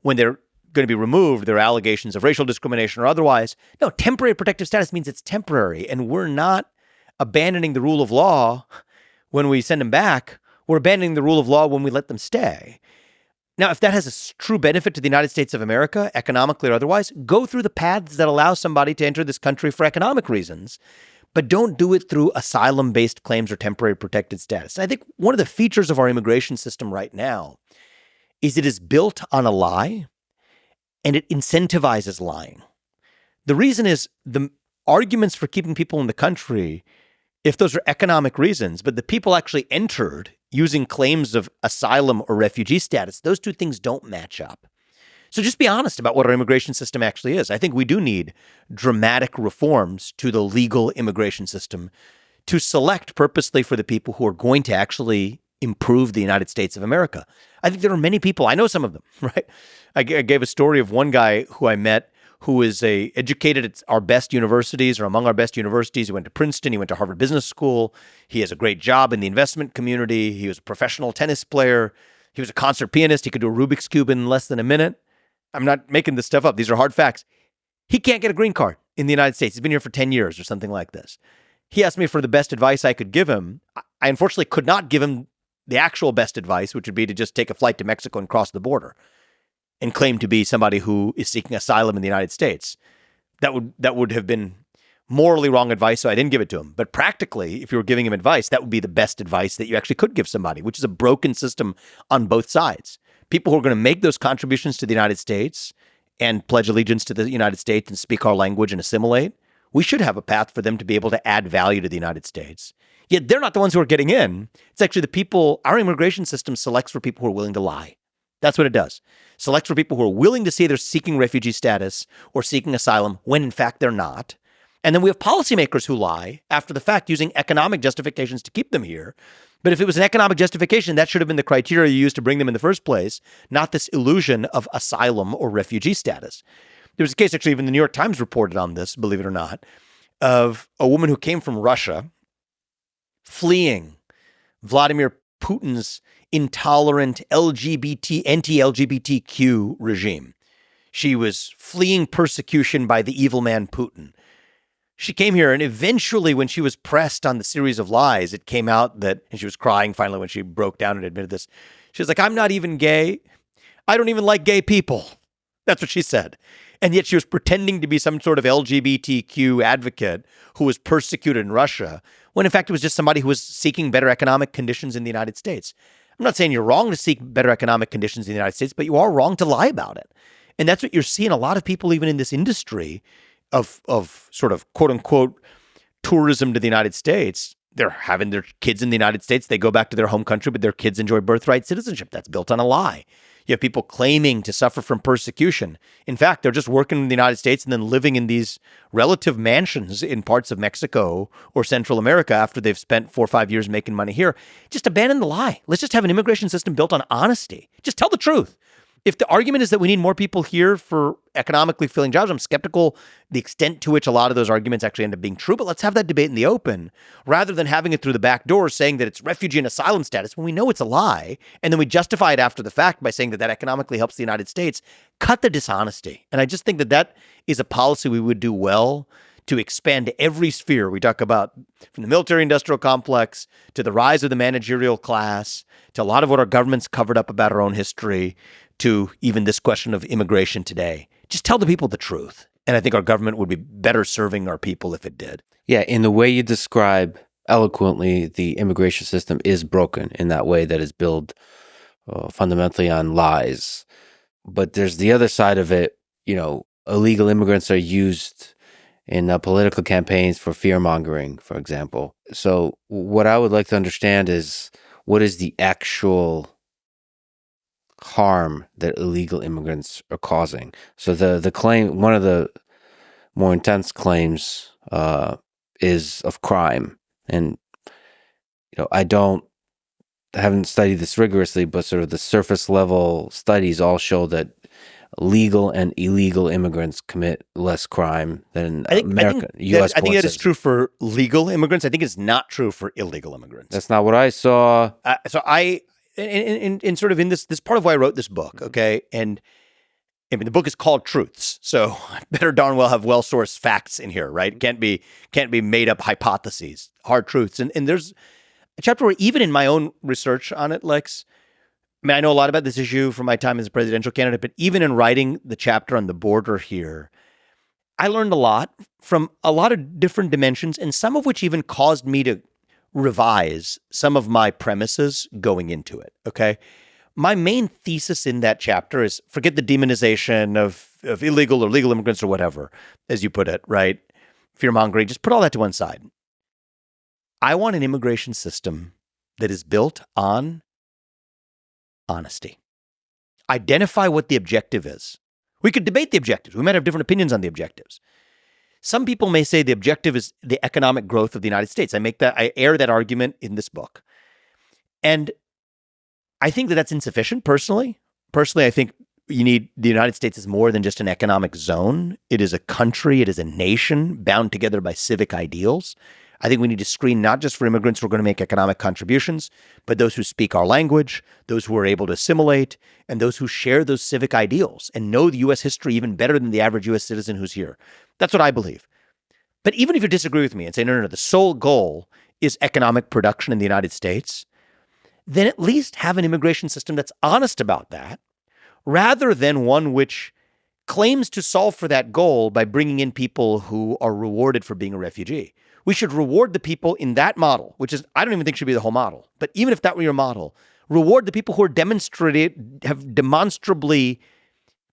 when they're going to be removed, there are allegations of racial discrimination or otherwise. No, temporary protective status means it's temporary, and we're not abandoning the rule of law when we send them back. We're abandoning the rule of law when we let them stay. Now, if that has a true benefit to the United States of America, economically or otherwise, go through the paths that allow somebody to enter this country for economic reasons, but don't do it through asylum-based claims or temporary protected status. And I think one of the features of our immigration system right now is it is built on a lie, and it incentivizes lying. The reason is the arguments for keeping people in the country, if those are economic reasons, but the people actually entered using claims of asylum or refugee status, those two things don't match up. So just be honest about what our immigration system actually is. I think we do need dramatic reforms to the legal immigration system to select purposely for the people who are going to actually improve the United States of America. I think there are many people, I know some of them, right? I gave a story of one guy who I met who is educated at our best universities or among our best universities. He went to Princeton. He went to Harvard Business School. He has a great job in the investment community. He was a professional tennis player. He was a concert pianist. He could do a Rubik's Cube in less than a minute. I'm not making this stuff up. These are hard facts. He can't get a green card in the United States. He's been here for 10 years or something like this. He asked me for the best advice I could give him. I unfortunately could not give him the actual best advice, which would be to just take a flight to Mexico and cross the border and claim to be somebody who is seeking asylum in the United States. That would have been morally wrong advice, so I didn't give it to him. But practically, if you were giving him advice, that would be the best advice that you actually could give somebody, which is a broken system on both sides. People who are going to make those contributions to the United States and pledge allegiance to the United States and speak our language and assimilate, we should have a path for them to be able to add value to the United States. Yet they're not the ones who are getting in. It's actually the people, our immigration system selects for people who are willing to lie. That's what it does. Selects for people who are willing to say they're seeking refugee status or seeking asylum when in fact they're not. And then we have policymakers who lie after the fact using economic justifications to keep them here. But if it was an economic justification, that should have been the criteria you used to bring them in the first place, not this illusion of asylum or refugee status. There was a case, actually, even the New York Times reported on this, believe it or not, of a woman who came from Russia fleeing Vladimir Putin's intolerant anti-LGBTQ regime. She was fleeing persecution by the evil man Putin. She came here, and eventually when she was pressed on the series of lies, it came out that, and she was crying finally when she broke down and admitted this. She was like, I'm not even gay. I don't even like gay people. That's what she said. And yet she was pretending to be some sort of LGBTQ advocate who was persecuted in Russia, when in fact it was just somebody who was seeking better economic conditions in the United States. I'm not saying you're wrong to seek better economic conditions in the United States, but you are wrong to lie about it. And that's what you're seeing a lot of people, even in this industry of sort of quote unquote tourism to the United States, they're having their kids in the United States. They go back to their home country, but their kids enjoy birthright citizenship. That's built on a lie. You have people claiming to suffer from persecution. In fact, they're just working in the United States and then living in these relative mansions in parts of Mexico or Central America after they've spent 4 or 5 years making money here. Just abandon the lie. Let's just have an immigration system built on honesty. Just tell the truth. If the argument is that we need more people here for economically filling jobs, I'm skeptical the extent to which a lot of those arguments actually end up being true. But let's have that debate in the open rather than having it through the back door saying that it's refugee and asylum status when we know it's a lie. And then we justify it after the fact by saying that that economically helps the United States. Cut the dishonesty. And I just think that that is a policy we would do well to expand to every sphere. We talk about from the military industrial complex to the rise of the managerial class to a lot of what our government's covered up about our own history to even this question of immigration today. Just tell the people the truth. And I think our government would be better serving our people if it did. Yeah, in the way you describe eloquently, the immigration system is broken in that way that is built fundamentally on lies. But there's the other side of it. Illegal immigrants are used in political campaigns for fear-mongering, for example. So what I would like to understand is what is the actual harm that illegal immigrants are causing. So the claim, one of the more intense claims is of crime. And, I haven't studied this rigorously, but sort of the surface level studies all show that legal and illegal immigrants commit less crime than U.S. I think that is true for legal immigrants. I think it's not true for illegal immigrants. That's not what I saw. In sort of in this part of why I wrote this book, okay, and I mean the book is called Truths, so I better darn well have well-sourced facts in here, right? Can't be made up hypotheses, hard truths. And there's a chapter where even in my own research on it, Lex, I mean I know a lot about this issue from my time as a presidential candidate, but even in writing the chapter on the border here, I learned a lot from a lot of different dimensions, and some of which even caused me to revise some of my premises going into it, okay? My main thesis in that chapter is forget the demonization of illegal or legal immigrants or whatever, as you put it, right? Fear-mongering, just put all that to one side. I want an immigration system that is built on honesty. Identify what the objective is. We could debate the objectives. We might have different opinions on the objectives. Some people may say the objective is the economic growth of the United States. I air that argument in this book. And I think that that's insufficient personally. Personally, I think the United States is more than just an economic zone. It is a country. It is a nation bound together by civic ideals. I think we need to screen not just for immigrants who are going to make economic contributions, but those who speak our language, those who are able to assimilate, and those who share those civic ideals and know the U.S. history even better than the average U.S. citizen who's here. That's what I believe. But even if you disagree with me and say, no, the sole goal is economic production in the United States, then at least have an immigration system that's honest about that, rather than one which claims to solve for that goal by bringing in people who are rewarded for being a refugee. We should reward the people in that model, which is, I don't even think should be the whole model. But even if that were your model, reward the people who are have demonstrably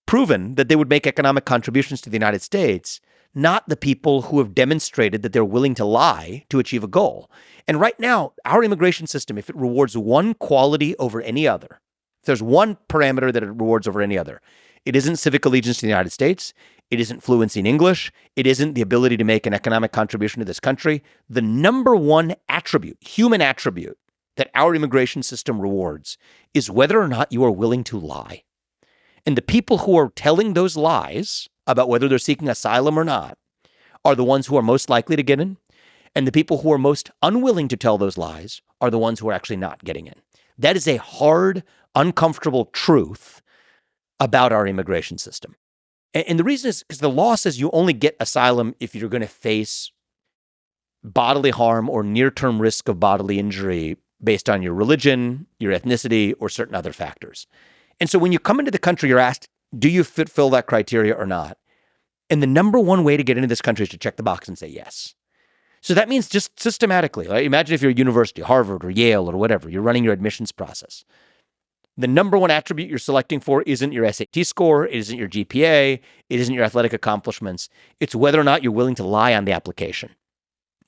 proven that they would make economic contributions to the United States, not the people who have demonstrated that they're willing to lie to achieve a goal. And right now, our immigration system, if it rewards one quality over any other, if there's one parameter that it rewards over any other, it isn't civic allegiance to the United States. It isn't fluency in English. It isn't the ability to make an economic contribution to this country. The number one attribute, human attribute, that our immigration system rewards is whether or not you are willing to lie. And the people who are telling those lies about whether they're seeking asylum or not are the ones who are most likely to get in. And the people who are most unwilling to tell those lies are the ones who are actually not getting in. That is a hard, uncomfortable truth about our immigration system. And the reason is because the law says you only get asylum if you're going to face bodily harm or near-term risk of bodily injury based on your religion, your ethnicity, or certain other factors. And so when you come into the country, you're asked, do you fill that criteria or not? And the number one way to get into this country is to check the box and say yes. So that means just systematically, like imagine if you're a university, Harvard or Yale or whatever, you're running your admissions process. The number one attribute you're selecting for isn't your SAT score, it isn't your GPA, it isn't your athletic accomplishments. It's whether or not you're willing to lie on the application.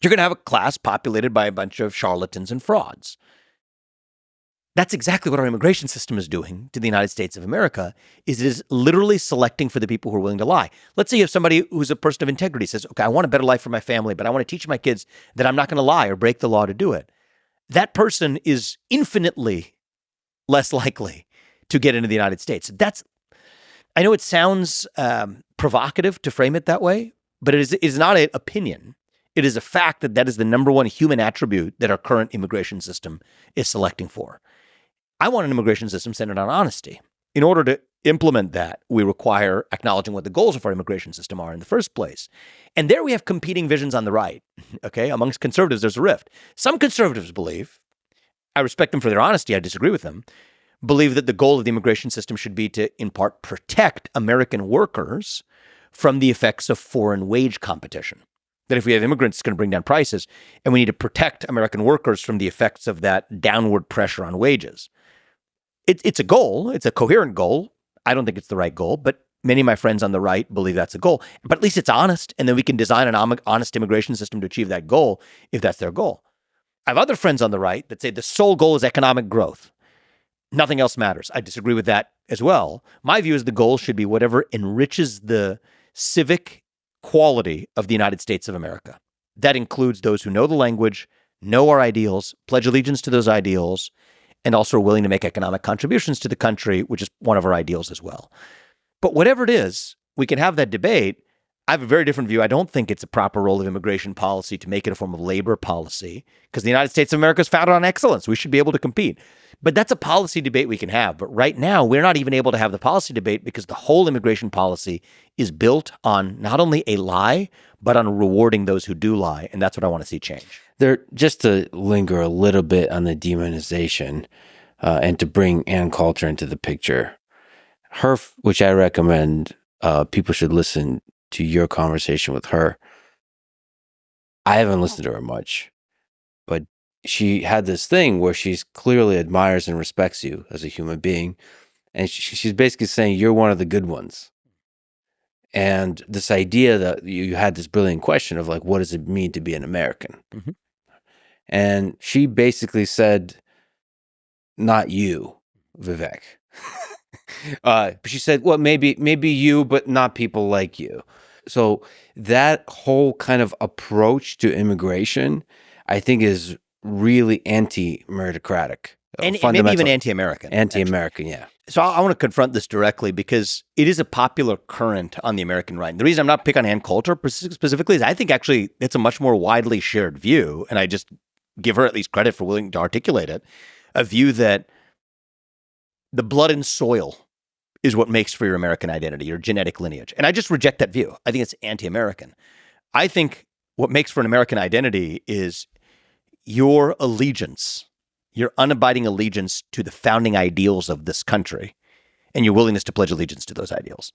You're going to have a class populated by a bunch of charlatans and frauds. That's exactly what our immigration system is doing to the United States of America, is it is literally selecting for the people who are willing to lie. Let's say you have somebody who's a person of integrity, says, okay, I want a better life for my family, but I want to teach my kids that I'm not going to lie or break the law to do it. That person is infinitely less likely to get into the United States. I know it sounds provocative to frame it that way, but it is not an opinion. It is a fact that is the number one human attribute that our current immigration system is selecting for. I want an immigration system centered on honesty. In order to implement that, we require acknowledging what the goals of our immigration system are in the first place. And there we have competing visions on the right. Okay, amongst conservatives, there's a rift. Some conservatives believe, I respect them for their honesty, I disagree with them, believe that the goal of the immigration system should be to, in part, protect American workers from the effects of foreign wage competition. That if we have immigrants, it's going to bring down prices, and we need to protect American workers from the effects of that downward pressure on wages. It's a goal. It's a coherent goal. I don't think it's the right goal, but many of my friends on the right believe that's a goal. But at least it's honest, and then we can design an honest immigration system to achieve that goal if that's their goal. I have other friends on the right that say the sole goal is economic growth. Nothing else matters. I disagree with that as well. My view is the goal should be whatever enriches the civic quality of the United States of America. That includes those who know the language, know our ideals, pledge allegiance to those ideals, and also are willing to make economic contributions to the country, which is one of our ideals as well. But whatever it is, we can have that debate. I have a very different view. I don't think it's a proper role of immigration policy to make it a form of labor policy, because the United States of America is founded on excellence. We should be able to compete. But that's a policy debate we can have. But right now, we're not even able to have the policy debate because the whole immigration policy is built on not only a lie, but on rewarding those who do lie. And that's what I want to see change. Just to linger a little bit on the demonization and to bring Ann Coulter into the picture, which I recommend people should listen to your conversation with her. I haven't listened to her much, but she had this thing where she's clearly admires and respects you as a human being. And she's basically saying you're one of the good ones. And this idea that you had this brilliant question of like, what does it mean to be an American? Mm-hmm. And she basically said, not you, Vivek. But she said, well, maybe you, but not people like you. So that whole kind of approach to immigration, I think, is really anti-meritocratic. And maybe even anti-American. Anti-American, yeah. So I want to confront this directly because it is a popular current on the American right. And the reason I'm not picking on Ann Coulter specifically is I think actually it's a much more widely shared view, and I just give her at least credit for willing to articulate it, a view that the blood and soil is what makes for your American identity, your genetic lineage. And I just reject that view. I think it's anti-American. I think what makes for an American identity is your allegiance, your unabiding allegiance to the founding ideals of this country and your willingness to pledge allegiance to those ideals.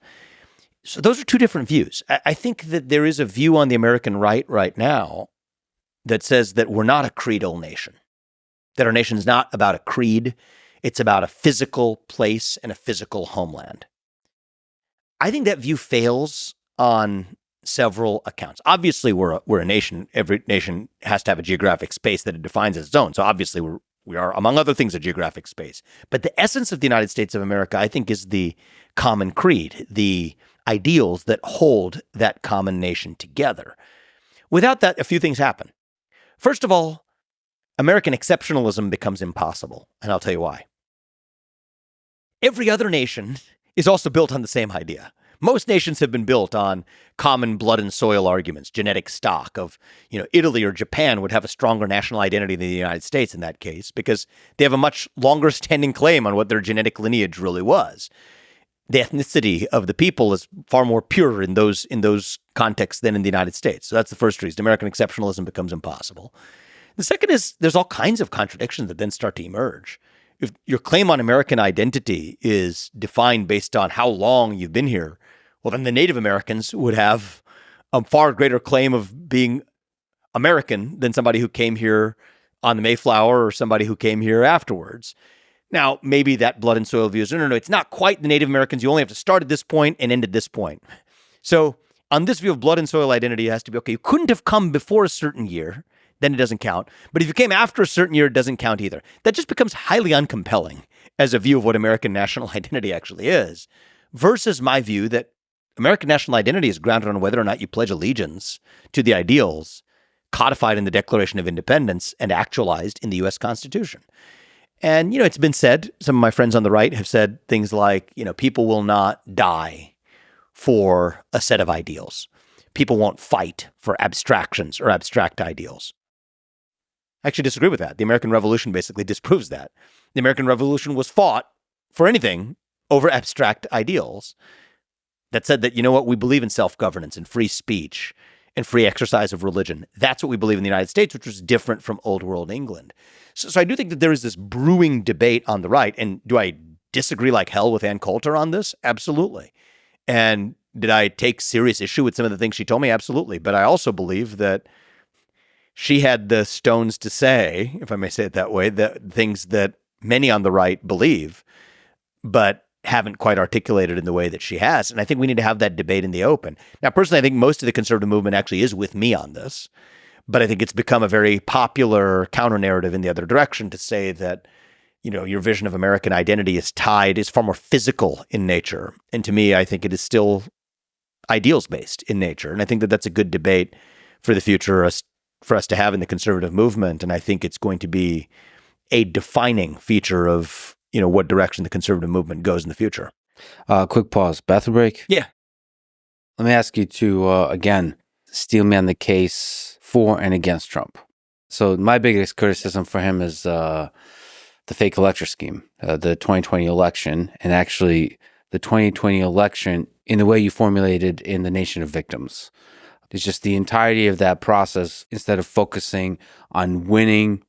So those are two different views. I think that there is a view on the American right now that says that we're not a creedal nation, that our nation is not about a creed. It's about a physical place and a physical homeland. I think that view fails on several accounts. Obviously, we're a nation. Every nation has to have a geographic space that it defines as its own. So obviously, we are, among other things, a geographic space. But the essence of the United States of America, I think, is the common creed, the ideals that hold that common nation together. Without that, a few things happen. First of all, American exceptionalism becomes impossible, and I'll tell you why. Every other nation is also built on the same idea. Most nations have been built on common blood and soil arguments, genetic stock of, Italy or Japan would have a stronger national identity than the United States in that case because they have a much longer standing claim on what their genetic lineage really was. The ethnicity of the people is far more pure in those contexts than in the United States. So that's the first reason. American exceptionalism becomes impossible. The second is there's all kinds of contradictions that then start to emerge. If your claim on American identity is defined based on how long you've been here, well, then the Native Americans would have a far greater claim of being American than somebody who came here on the Mayflower or somebody who came here afterwards. Now, maybe that blood and soil view is, no, it's not quite the Native Americans. You only have to start at this point and end at this point. So on this view of blood and soil identity, it has to be, okay, you couldn't have come before a certain year, then it doesn't count. But if you came after a certain year, it doesn't count either. That just becomes highly uncompelling as a view of what American national identity actually is, versus my view that American national identity is grounded on whether or not you pledge allegiance to the ideals codified in the Declaration of Independence and actualized in the U.S. Constitution. And, it's been said, some of my friends on the right have said things like, people will not die for a set of ideals. People won't fight for abstractions or abstract ideals. I actually disagree with that. The American Revolution basically disproves that. The American Revolution was fought for anything over abstract ideals that said that, we believe in self-governance and free speech and free exercise of religion. That's what we believe in the United States, which was different from old world England. So I do think that there is this brewing debate on the right. And do I disagree like hell with Ann Coulter on this? Absolutely. And did I take serious issue with some of the things she told me? Absolutely. But I also believe that she had the stones to say, if I may say it that way, the things that many on the right believe, but haven't quite articulated in the way that she has. And I think we need to have that debate in the open. Now, personally, I think most of the conservative movement actually is with me on this, but I think it's become a very popular counter-narrative in the other direction to say that, your vision of American identity is far more physical in nature. And to me, I think it is still ideals-based in nature. And I think that that's a good debate for the future for us to have in the conservative movement. And I think it's going to be a defining feature of what direction the conservative movement goes in the future. Quick pause. Bathroom break? Yeah. Let me ask you to, again, steel man the case for and against Trump. So my biggest criticism for him is the fake elector scheme, the 2020 election, and actually the 2020 election in the way you formulated in The Nation of Victims. It's just the entirety of that process, instead of focusing on winning,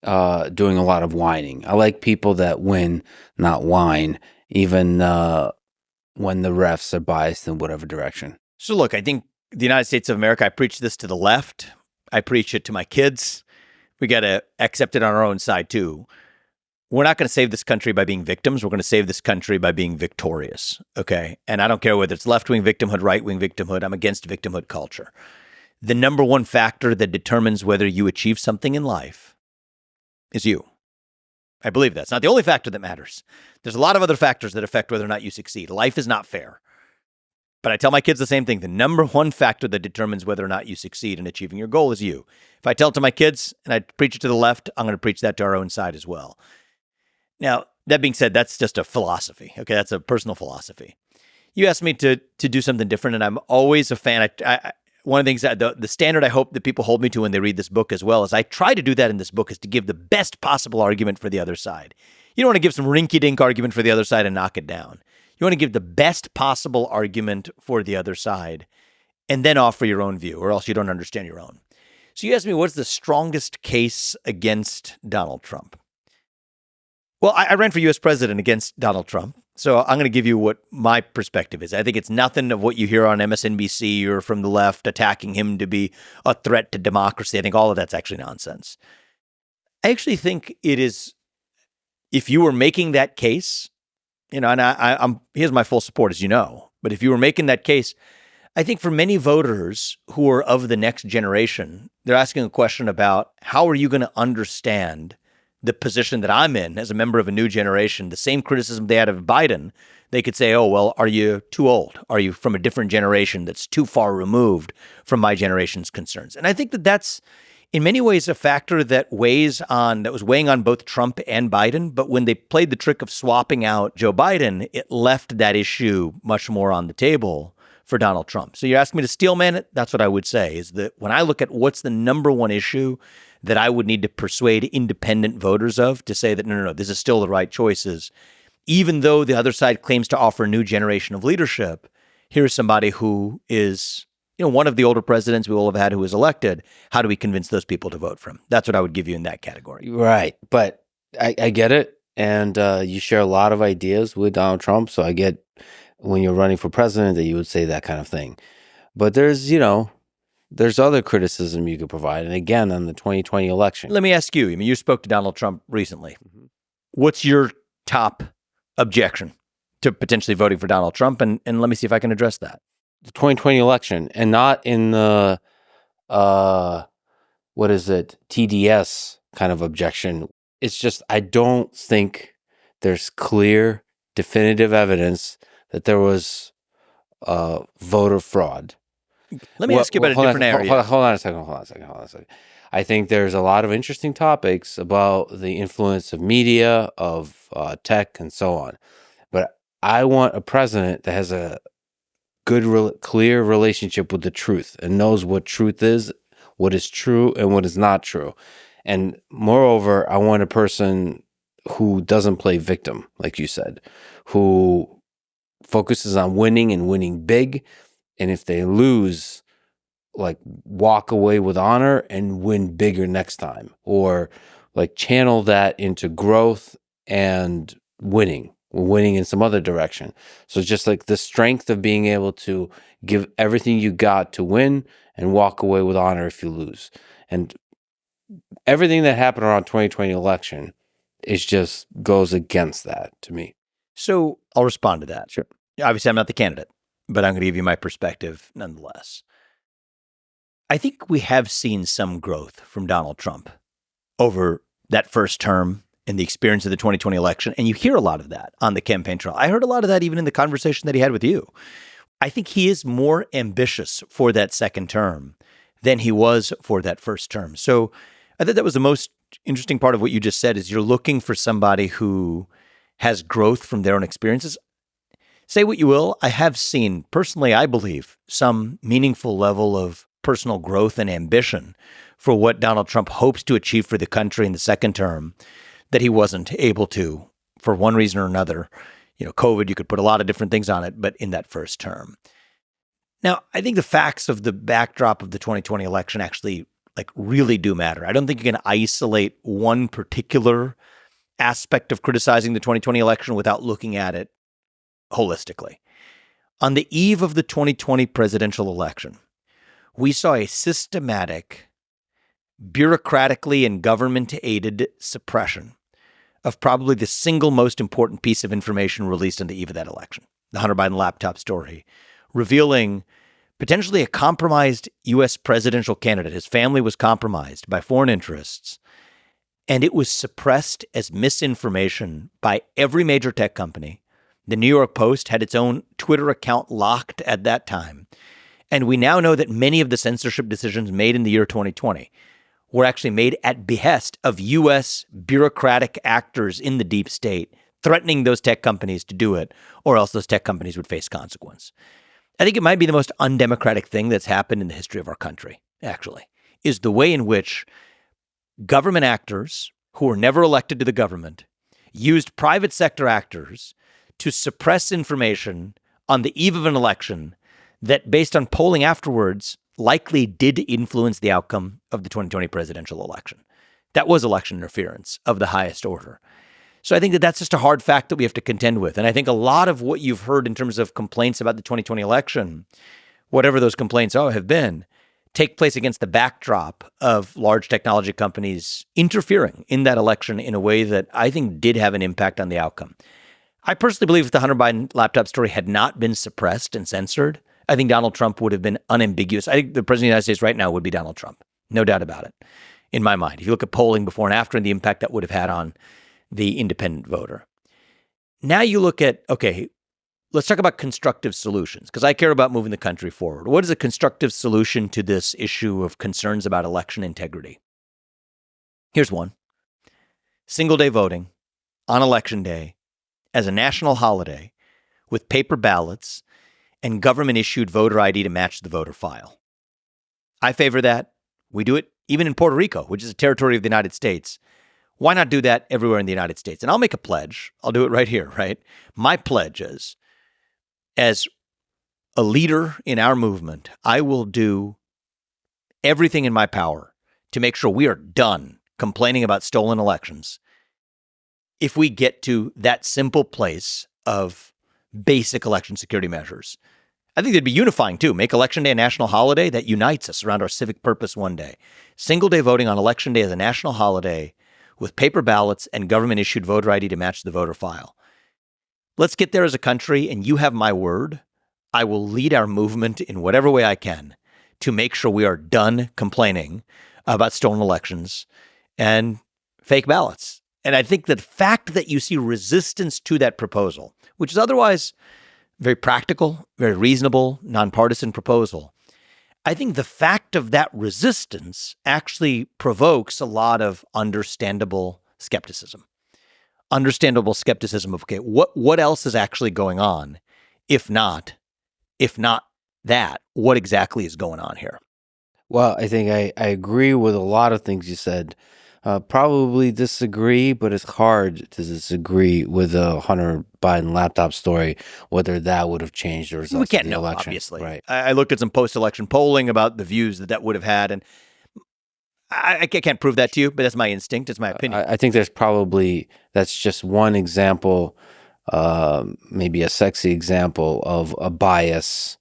doing a lot of whining. I like people that win, not whine, even when the refs are biased in whatever direction. So look, I think the United States of America, I preach this to the left. I preach it to my kids. We got to accept it on our own side too. We're not going to save this country by being victims. We're going to save this country by being victorious. Okay. And I don't care whether it's left-wing victimhood, right-wing victimhood. I'm against victimhood culture. The number one factor that determines whether you achieve something in life is you. I believe that's not the only factor that matters. There's a lot of other factors that affect whether or not you succeed. Life is not fair. But I tell my kids the same thing. The number one factor that determines whether or not you succeed in achieving your goal is you. If I tell it to my kids and I preach it to the left, I'm going to preach that to our own side as well. Now, that being said, that's just a philosophy. Okay, that's a personal philosophy. You asked me to do something different, and I'm always a fan. One of the things that the standard I hope that people hold me to when they read this book as well is I try to do that in this book is to give the best possible argument for the other side. You don't want to give some rinky-dink argument for the other side and knock it down. You want to give the best possible argument for the other side and then offer your own view, or else you don't understand your own. So you asked me, what's the strongest case against Donald Trump? Well, I ran for U.S. president against Donald Trump. So I'm going to give you what my perspective is. I think it's nothing of what you hear on MSNBC or from the left attacking him to be a threat to democracy. I think all of that's actually nonsense. I actually think it is, if you were making that case, and I'm here's my full support, as you know, but if you were making that case, I think for many voters who are of the next generation, they're asking a question about how are you going to understand the position that I'm in as a member of a new generation. The same criticism they had of Biden, they could say, oh, well, are you too old? Are you from a different generation that's too far removed from my generation's concerns? And I think that that's in many ways a factor that was weighing on both Trump and Biden. But when they played the trick of swapping out Joe Biden, it left that issue much more on the table for Donald Trump. So you're asking me to steelman it? That's what I would say, is that when I look at what's the number one issue that I would need to persuade independent voters of to say that, no, this is still the right choices, even though the other side claims to offer a new generation of leadership, here's somebody who is, one of the older presidents we all have had who was elected. How do we convince those people to vote for him? That's what I would give you in that category. Right. But I get it. And you share a lot of ideas with Donald Trump. So I get when you're running for president that you would say that kind of thing. But there's other criticism you could provide. And again, on the 2020 election. Let me ask you. You spoke to Donald Trump recently. Mm-hmm. What's your top objection to potentially voting for Donald Trump? And let me see if I can address that. the 2020 election and not in the TDS kind of objection. It's just, I don't think there's clear, definitive evidence that there was voter fraud. Let me ask you about a different area. Hold on a second. I think there's a lot of interesting topics about the influence of media, of tech, and so on. But I want a president that has a good, clear relationship with the truth and knows what truth is, what is true, and what is not true. And moreover, I want a person who doesn't play victim, like you said, who focuses on winning and winning big. And if they lose, like, walk away with honor and win bigger next time, or like channel that into growth and winning in some other direction. So just like the strength of being able to give everything you got to win and walk away with honor if you lose. And everything that happened around 2020 election is just goes against that to me. So I'll respond to that. Sure. Obviously, I'm not the candidate, but I'm going to give you my perspective nonetheless. I think we have seen some growth from Donald Trump over that first term and the experience of the 2020 election. And you hear a lot of that on the campaign trail. I heard a lot of that even in the conversation that he had with you. I think he is more ambitious for that second term than he was for that first term. So I thought that was the most interesting part of what you just said, is you're looking for somebody who has growth from their own experiences. Say what you will, I have seen, personally, I believe, some meaningful level of personal growth and ambition for what Donald Trump hopes to achieve for the country in the second term that he wasn't able to for one reason or another. You know, COVID, you could put a lot of different things on it, but in that first term. Now, I think the facts of the backdrop of the 2020 election actually really do matter. I don't think you can isolate one particular aspect of criticizing the 2020 election without looking at it holistically. On the eve of the 2020 presidential election, we saw a systematic, bureaucratically and government-aided suppression of probably the single most important piece of information released on the eve of that election, the Hunter Biden laptop story, revealing potentially a compromised U.S. presidential candidate. His family was compromised by foreign interests, and it was suppressed as misinformation by every major tech company. The New York Post had its own Twitter account locked at that time. And we now know that many of the censorship decisions made in the year 2020 were actually made at behest of U.S. bureaucratic actors in the deep state, threatening those tech companies to do it, or else those tech companies would face consequence. I think it might be the most undemocratic thing that's happened in the history of our country, actually, is the way in which government actors who were never elected to the government used private sector actors to suppress information on the eve of an election that, based on polling afterwards, likely did influence the outcome of the 2020 presidential election. That was election interference of the highest order. So I think that that's just a hard fact that we have to contend with. And I think a lot of what you've heard in terms of complaints about the 2020 election, whatever those complaints have been, take place against the backdrop of large technology companies interfering in that election in a way that I think did have an impact on the outcome. I personally believe if the Hunter Biden laptop story had not been suppressed and censored, I think Donald Trump would have been unambiguous. I think the president of the United States right now would be Donald Trump. No doubt about it, in my mind. If you look at polling before and after and the impact that would have had on the independent voter. Now you look at, okay, let's talk about constructive solutions, because I care about moving the country forward. What is a constructive solution to this issue of concerns about election integrity? Here's one. Single-day voting on Election Day as a national holiday with paper ballots and government-issued voter ID to match the voter file. I favor that. We do it even in Puerto Rico, which is a territory of the United States. Why not do that everywhere in the United States? And I'll make a pledge. I'll do it right here, right? My pledge is, as a leader in our movement, I will do everything in my power to make sure we are done complaining about stolen elections if we get to that simple place of basic election security measures. I think they'd be unifying, too. Make Election Day a national holiday that unites us around our civic purpose one day. Single-day voting on Election Day as a national holiday with paper ballots and government-issued voter ID to match the voter file. Let's get there as a country, and you have my word. I will lead our movement in whatever way I can to make sure we are done complaining about stolen elections and fake ballots. And I think that the fact that you see resistance to that proposal, which is otherwise very practical, very reasonable, nonpartisan proposal, I think the fact of that resistance actually provokes a lot of understandable skepticism. Understandable skepticism of, okay, what else is actually going on? If not that, what exactly is going on here? Well, I think I agree with a lot of things you said. Probably disagree, but it's hard to disagree with the Hunter Biden laptop story, whether that would have changed the We results can't of the know, election. obviously. Right. I looked at some post-election polling about the views that would have had, and I can't prove that to you, but that's my instinct. It's my opinion. I think that's just one example, maybe a sexy example of a bias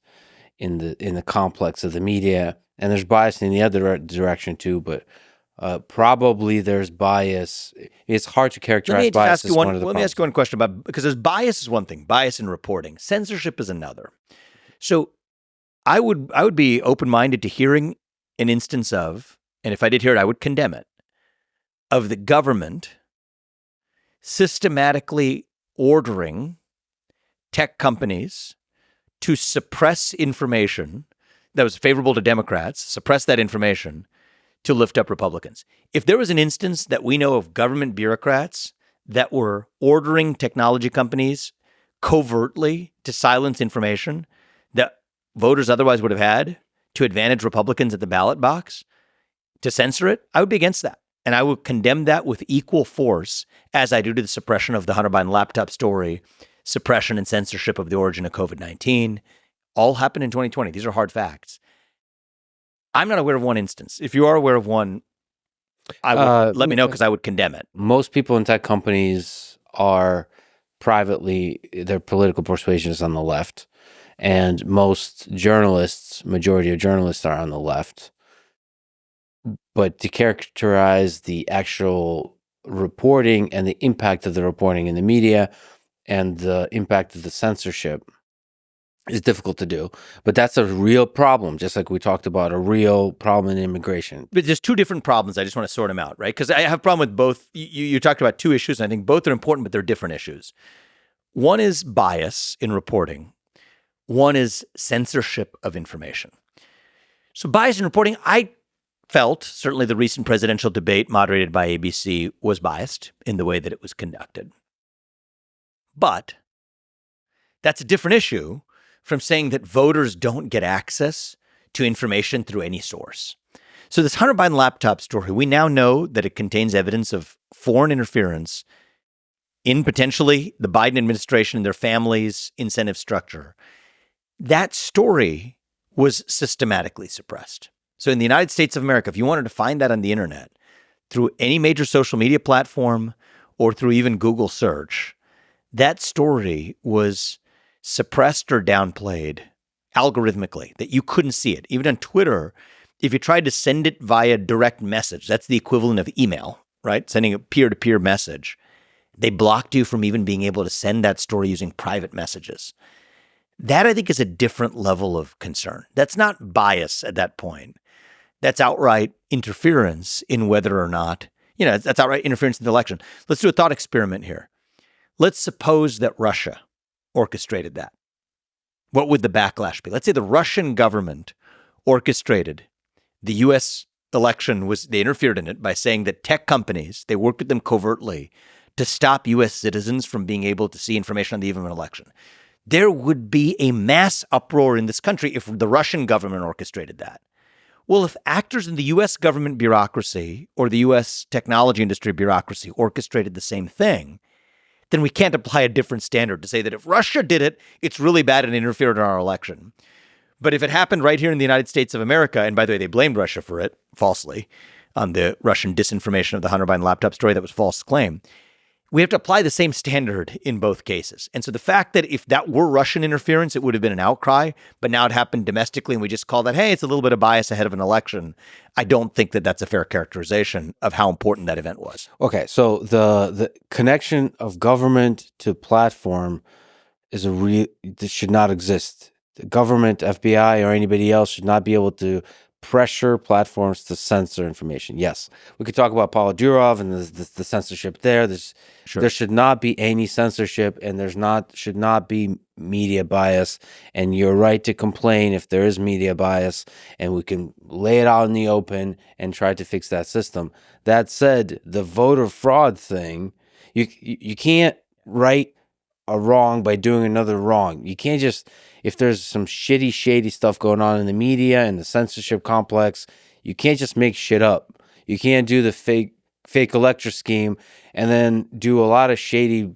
in the complex of the media. And there's bias in the other direction too, but probably there's bias. It's hard to characterize bias as one of the Let me ask you one question about, because there's bias is one thing, bias in reporting, censorship is another. So I would be open-minded to hearing an instance of, and if I did hear it, I would condemn it, of the government systematically ordering tech companies to suppress information that was favorable to Democrats, suppress that information to lift up Republicans. If there was an instance that we know of government bureaucrats that were ordering technology companies covertly to silence information that voters otherwise would have had to advantage Republicans at the ballot box, to censor it, I would be against that. And I would condemn that with equal force as I do to the suppression of the Hunter Biden laptop story, suppression and censorship of the origin of COVID-19. All happened in 2020. These are hard facts. I'm not aware of one instance. If you are aware of one, let me know, because I would condemn it. Most people in tech companies are privately, their political persuasion is on the left. And most journalists, majority of journalists are on the left. But to characterize the actual reporting and the impact of the reporting in the media and the impact of the censorship is difficult to do. But that's a real problem, just like we talked about, a real problem in immigration. But there's two different problems. I just want to sort them out, right? Because I have a problem with both. You talked about two issues, and I think both are important, but they're different issues. One is bias in reporting. One is censorship of information. So bias in reporting, I felt certainly the recent presidential debate moderated by ABC was biased in the way that it was conducted. But that's a different issue from saying that voters don't get access to information through any source. So this Hunter Biden laptop story, we now know that it contains evidence of foreign interference in potentially the Biden administration and their families' incentive structure. That story was systematically suppressed. So in the United States of America, if you wanted to find that on the internet, through any major social media platform or through even Google search, that story was suppressed or downplayed algorithmically, that you couldn't see it. Even on Twitter, if you tried to send it via direct message, that's the equivalent of email, right? Sending a peer-to-peer message. They blocked you from even being able to send that story using private messages. That, I think, is a different level of concern. That's not bias at that point. That's outright interference in whether or not, that's outright interference in the election. Let's do a thought experiment here. Let's suppose that Russia orchestrated that. What would the backlash be? Let's say the Russian government orchestrated the U.S. election. They interfered in it by saying that tech companies, they worked with them covertly to stop U.S. citizens from being able to see information on the eve of an election. There would be a mass uproar in this country if the Russian government orchestrated that. Well, if actors in the U.S. government bureaucracy or the U.S. technology industry bureaucracy orchestrated the same thing, then we can't apply a different standard to say that if Russia did it, it's really bad and interfered in our election. But if it happened right here in the United States of America, and by the way, they blamed Russia for it falsely on the Russian disinformation of the Hunter Biden laptop story, that was a false claim. We have to apply the same standard in both cases. And so the fact that if that were Russian interference, it would have been an outcry, but now it happened domestically and we just call that, hey, it's a little bit of bias ahead of an election. I don't think that that's a fair characterization of how important that event was. Okay, so the connection of government to platform is this should not exist The government, FBI, or anybody else should not be able to pressure platforms to censor information. Yes, we could talk about Paul Durov and the censorship there. There should not be any censorship, and should not be media bias. And you're right to complain if there is media bias, and we can lay it out in the open and try to fix that system. That said, the voter fraud thing, you can't right a wrong by doing another wrong. You can't just, if there's some shady stuff going on in the media and the censorship complex, you can't just make shit up. You can't do the fake elector scheme and then do a lot of shady,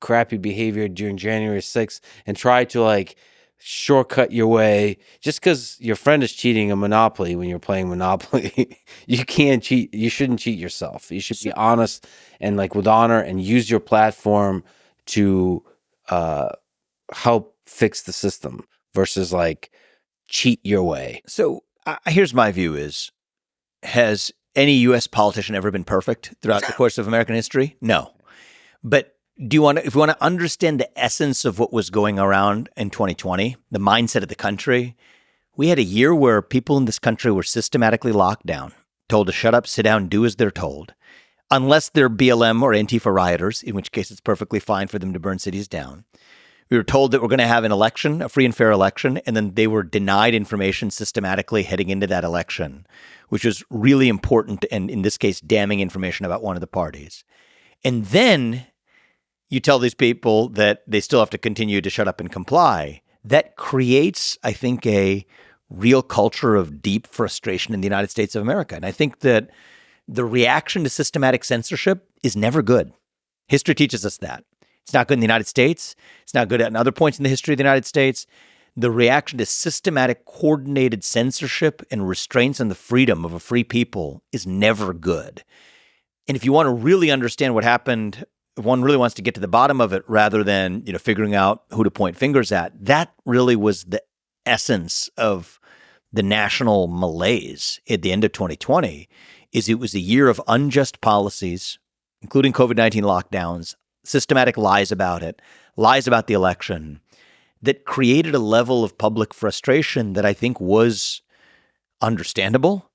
crappy behavior during January 6th and try to like shortcut your way. Just because your friend is cheating a Monopoly when you're playing Monopoly, you can't cheat. You shouldn't cheat yourself. You should be honest and like with honor and use your platform to help fix the system versus like cheat your way. So here's my view is, has any U.S. politician ever been perfect throughout the course of American history? No. But if you want to understand the essence of what was going around in 2020, the mindset of the country, we had a year where people in this country were systematically locked down, told to shut up, sit down, do as they're told, unless they're BLM or Antifa rioters, in which case it's perfectly fine for them to burn cities down. We were told that we're going to have an election, a free and fair election, and then they were denied information systematically heading into that election, which was really important and, in this case, damning information about one of the parties. And then you tell these people that they still have to continue to shut up and comply. That creates, I think, a real culture of deep frustration in the United States of America. And I think that the reaction to systematic censorship is never good. History teaches us that. It's not good in the United States. It's not good at other points in the history of the United States. The reaction to systematic, coordinated censorship and restraints on the freedom of a free people is never good. And if you want to really understand what happened, if one really wants to get to the bottom of it rather than, figuring out who to point fingers at, that really was the essence of the national malaise at the end of 2020, is it was a year of unjust policies, including COVID-19 lockdowns, systematic lies about it, lies about the election, that created a level of public frustration that I think was understandable.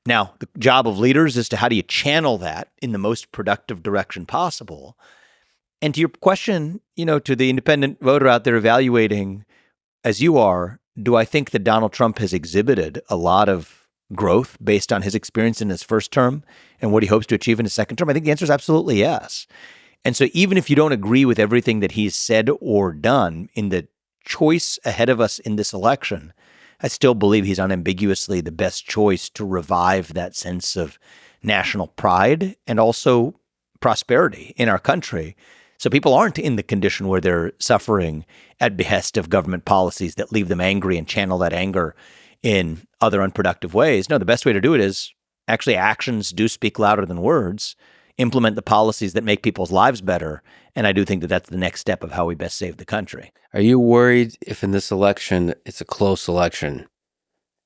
Now, the job of leaders is to how do you channel that in the most productive direction possible? And to your question, to the independent voter out there evaluating, as you are, do I think that Donald Trump has exhibited a lot of growth based on his experience in his first term and what he hopes to achieve in his second term? I think the answer is absolutely yes. And so even if you don't agree with everything that he's said or done in the choice ahead of us in this election, I still believe he's unambiguously the best choice to revive that sense of national pride and also prosperity in our country. So people aren't in the condition where they're suffering at behest of government policies that leave them angry and channel that anger in other unproductive ways. No, the best way to do it is actually actions do speak louder than words. Implement the policies that make people's lives better. And I do think that that's the next step of how we best save the country. Are you worried if in this election, it's a close election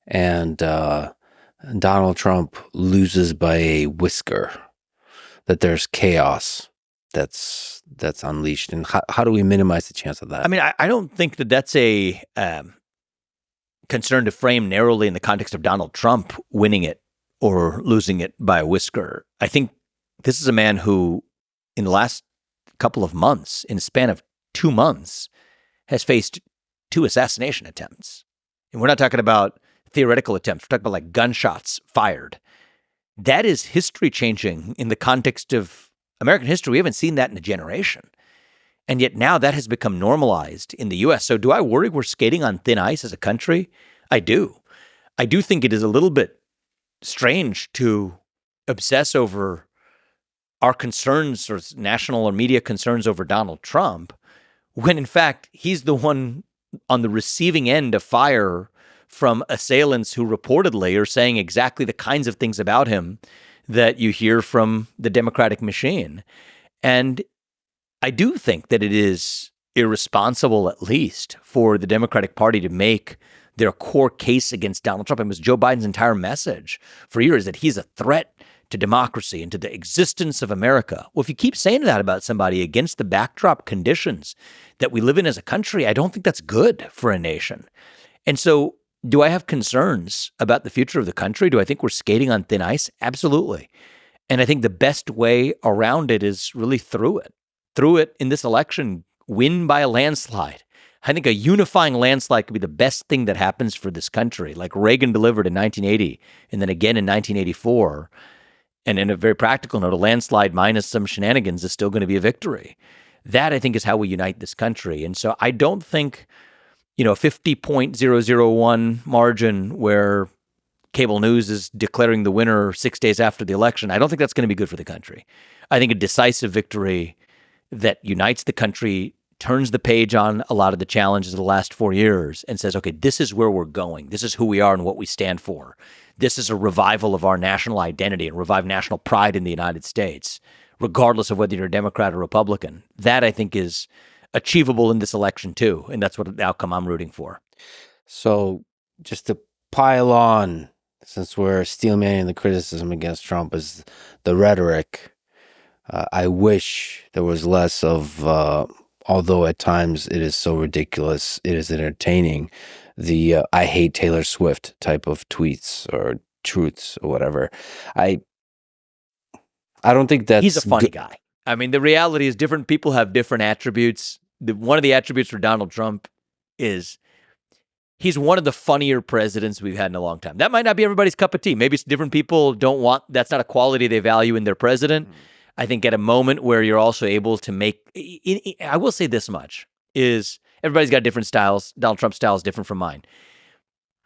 and Donald Trump loses by a whisker, that there's chaos that's unleashed? And how do we minimize the chance of that? I mean, I don't think that that's a concern to frame narrowly in the context of Donald Trump winning it or losing it by a whisker. I think this is a man who, in the last couple of months, in a span of 2 months, has faced 2 assassination attempts. And we're not talking about theoretical attempts. We're talking about like gunshots fired. That is history changing in the context of American history. We haven't seen that in a generation. And yet now that has become normalized in the U.S. So do I worry we're skating on thin ice as a country? I do. I do think it is a little bit strange to obsess over our concerns or national or media concerns over Donald Trump, when in fact he's the one on the receiving end of fire from assailants who reportedly are saying exactly the kinds of things about him that you hear from the Democratic machine. And I do think that it is irresponsible, at least, for the Democratic Party to make their core case against Donald Trump. It was Joe Biden's entire message for years that he's a threat to democracy and to the existence of America. Well, if you keep saying that about somebody against the backdrop conditions that we live in as a country, I don't think that's good for a nation. And so do I have concerns about the future of the country? Do I think we're skating on thin ice? Absolutely. And I think the best way around it is really through it. Through it in this election, win by a landslide. I think a unifying landslide could be the best thing that happens for this country, like Reagan delivered in 1980 and then again in 1984. And in a very practical note, a landslide minus some shenanigans is still going to be a victory. That, I think, is how we unite this country. And so I don't think, a 50.001 margin where cable news is declaring the winner 6 days after the election, I don't think that's going to be good for the country. I think a decisive victory that unites the country, turns the page on a lot of the challenges of the last 4 years and says, okay, this is where we're going. This is who we are and what we stand for. This is a revival of our national identity and revive national pride in the United States, regardless of whether you're a Democrat or Republican. That, I think, is achievable in this election, too. And that's what the outcome I'm rooting for. So just to pile on, since we're steelmanning the criticism against Trump, is the rhetoric. I wish there was less of, although at times it is so ridiculous, it is entertaining, the I hate Taylor Swift type of tweets or truths or whatever. I don't think that's... He's a funny guy. I mean, the reality is different people have different attributes. One of the attributes for Donald Trump is he's one of the funnier presidents we've had in a long time. That might not be everybody's cup of tea. Maybe different people don't want, that's not a quality they value in their president. I think at a moment where you're also able to make, I will say this much, is everybody's got different styles. Donald Trump's style is different from mine.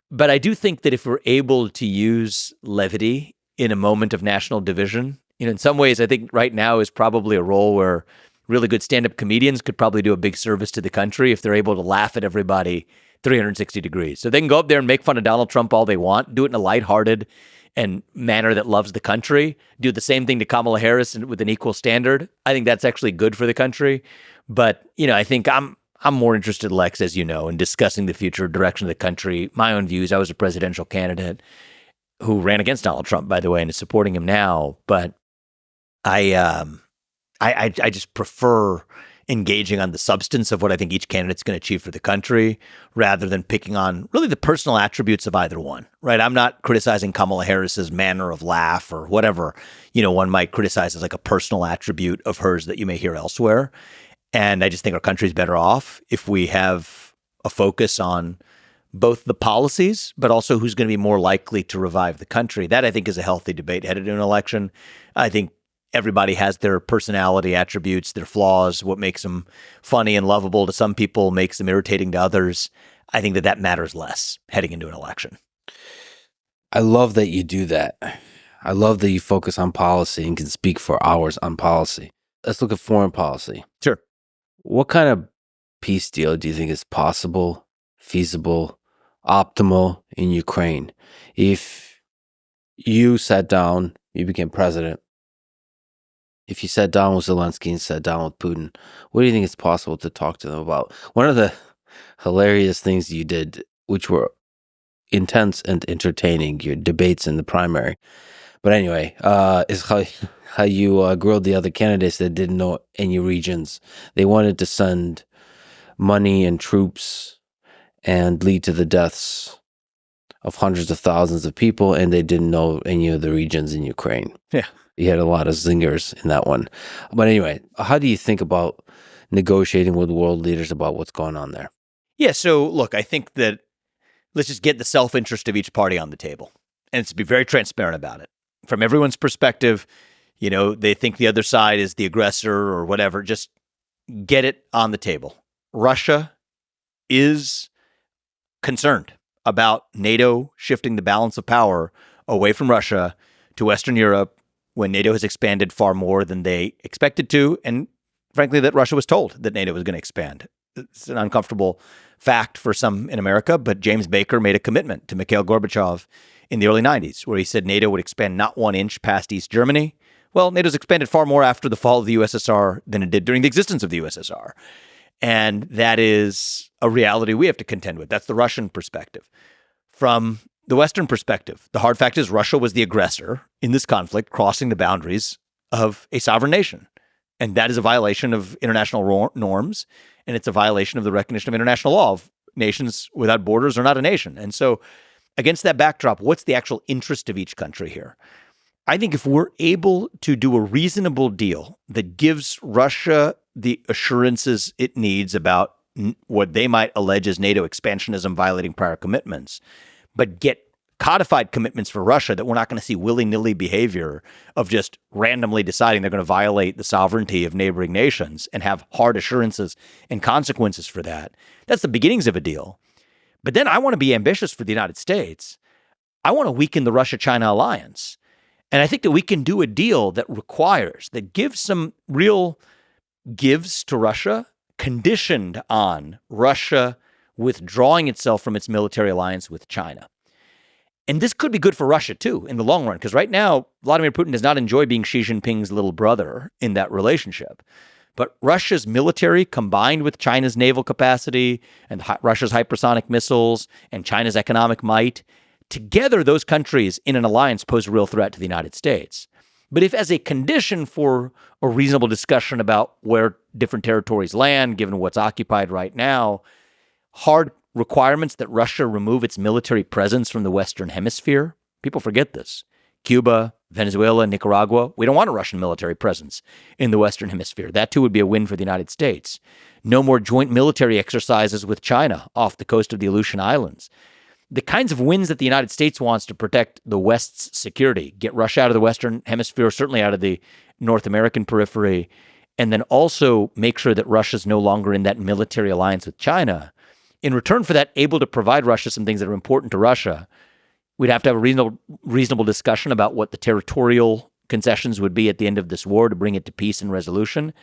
But I do think that if we're able to use levity in a moment of national division, in some ways, I think right now is probably a role where really good stand-up comedians could probably do a big service to the country if they're able to laugh at everybody 360 degrees. So they can go up there and make fun of Donald Trump all they want, do it in a lighthearted and manner that loves the country, do the same thing to Kamala Harris with an equal standard. I think that's actually good for the country. But, I think I'm more interested, Lex, as you know, in discussing the future direction of the country, my own views. I was a presidential candidate who ran against Donald Trump, by the way, and is supporting him now. But I just prefer engaging on the substance of what I think each candidate's going to achieve for the country rather than picking on really the personal attributes of either one, right? I'm not criticizing Kamala Harris's manner of laugh or whatever, one might criticize as like a personal attribute of hers that you may hear elsewhere. And I just think our country's better off if we have a focus on both the policies, but also who's going to be more likely to revive the country. That, I think, is a healthy debate headed to an election. I think everybody has their personality attributes, their flaws, what makes them funny and lovable to some people makes them irritating to others. I think that matters less heading into an election. I love that you do that. I love that you focus on policy and can speak for hours on policy. Let's look at foreign policy. Sure. What kind of peace deal do you think is possible, feasible, optimal in Ukraine? If you sat down, you became president, if you sat down with Zelensky and sat down with Putin, what do you think is possible to talk to them about? One of the hilarious things you did, which were intense and entertaining, your debates in the primary, but anyway, is how you grilled the other candidates that didn't know any regions. They wanted to send money and troops and lead to the deaths of hundreds of thousands of people, and they didn't know any of the regions in Ukraine. Yeah. You had a lot of zingers in that one. But anyway, how do you think about negotiating with world leaders about what's going on there? Yeah, so look, I think that let's just get the self-interest of each party on the table. And it's to be very transparent about it. From everyone's perspective, they think the other side is the aggressor or whatever. Just get it on the table. Russia is concerned about NATO shifting the balance of power away from Russia to Western Europe when NATO has expanded far more than they expected to, and frankly, that Russia was told that NATO was going to expand. It's an uncomfortable fact for some in America, but James Baker made a commitment to Mikhail Gorbachev in the early 90s, where he said NATO would expand not 1 inch past East Germany. Well, NATO's expanded far more after the fall of the USSR than it did during the existence of the USSR. And that is a reality we have to contend with. That's the Russian perspective. From the Western perspective. The hard fact is Russia was the aggressor in this conflict, crossing the boundaries of a sovereign nation. And that is a violation of international norms, and it's a violation of the recognition of international law. Nations without borders are not a nation. And so against that backdrop, what's the actual interest of each country here? I think if we're able to do a reasonable deal that gives Russia the assurances it needs about what they might allege as NATO expansionism violating prior commitments, but get codified commitments for Russia that we're not going to see willy-nilly behavior of just randomly deciding they're going to violate the sovereignty of neighboring nations and have hard assurances and consequences for that. That's the beginnings of a deal. But then I want to be ambitious for the United States. I want to weaken the Russia-China alliance. And I think that we can do a deal that gives some real gives to Russia, conditioned on Russia withdrawing itself from its military alliance with China. And this could be good for Russia, too, in the long run, because right now, Vladimir Putin does not enjoy being Xi Jinping's little brother in that relationship. But Russia's military, combined with China's naval capacity and Russia's hypersonic missiles and China's economic might, together those countries in an alliance pose a real threat to the United States. But if as a condition for a reasonable discussion about where different territories land, given what's occupied right now, hard requirements that Russia remove its military presence from the Western Hemisphere. People forget this. Cuba, Venezuela, Nicaragua, we don't want a Russian military presence in the Western Hemisphere. That too would be a win for the United States. No more joint military exercises with China off the coast of the Aleutian Islands. The kinds of wins that the United States wants to protect the West's security, get Russia out of the Western Hemisphere, certainly out of the North American periphery, and then also make sure that Russia's no longer in that military alliance with China. In return for that, able to provide Russia some things that are important to Russia, we'd have to have a reasonable discussion about what the territorial concessions would be at the end of this war to bring it to peace and resolution,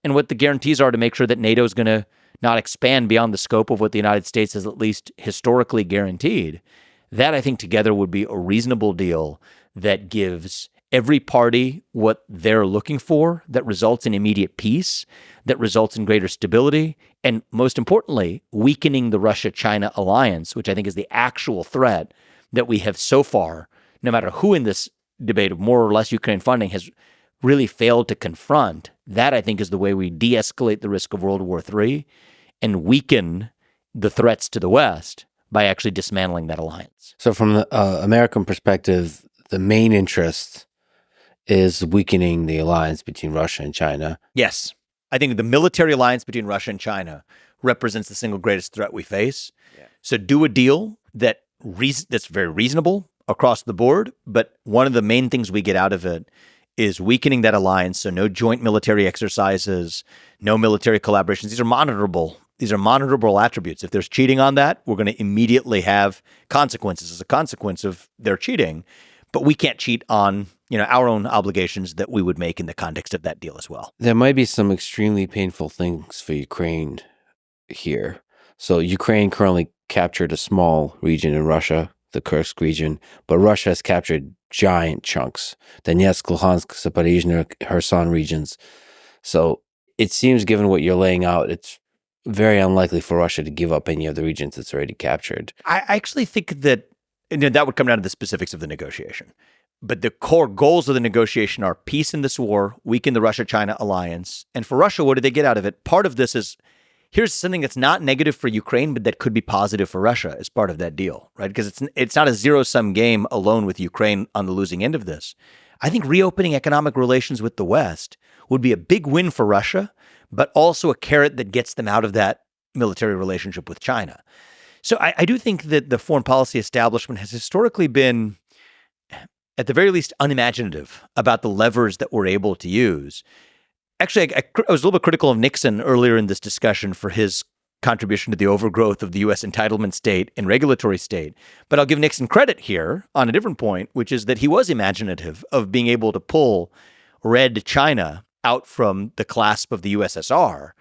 and what the guarantees are to make sure that NATO is going to not expand beyond the scope of what the United States has at least historically guaranteed. That, I think, together would be a reasonable deal that gives every party what they're looking for, that results in immediate peace, that results in greater stability, and most importantly, weakening the Russia-China alliance, which I think is the actual threat that we have so far, no matter who in this debate of more or less Ukraine funding has really failed to confront. That, I think, is the way we de-escalate the risk of World War III and weaken the threats to the West by actually dismantling that alliance. So from the American perspective, the main interest is weakening the alliance between Russia and China. Yes. I think the military alliance between Russia and China represents the single greatest threat we face. Yeah. So do a deal that's very reasonable across the board, but one of the main things we get out of it is weakening that alliance. So no joint military exercises, no military collaborations. These are monitorable. These are monitorable attributes. If there's cheating on that, we're going to immediately have consequences as a consequence of their cheating. But we can't cheat on, our own obligations that we would make in the context of that deal as well. There might be some extremely painful things for Ukraine here. So Ukraine currently captured a small region in Russia, the Kursk region, but Russia has captured giant chunks, Donetsk, Luhansk, Zaporizhzhia, Kherson regions. So it seems, given what you're laying out, it's very unlikely for Russia to give up any of the regions it's already captured. I actually think that that would come down to the specifics of the negotiation. But the core goals of the negotiation are peace in this war, weaken the Russia-China alliance. And for Russia, what do they get out of it? Part of this is, here's something that's not negative for Ukraine, but that could be positive for Russia as part of that deal, right? Because it's not a zero-sum game alone with Ukraine on the losing end of this. I think reopening economic relations with the West would be a big win for Russia, but also a carrot that gets them out of that military relationship with China. So I do think that the foreign policy establishment has historically been, at the very least, unimaginative about the levers that we're able to use. Actually, I was a little bit critical of Nixon earlier in this discussion for his contribution to the overgrowth of the U.S. entitlement state and regulatory state. But I'll give Nixon credit here on a different point, which is that he was imaginative of being able to pull Red China out from the clasp of the USSR.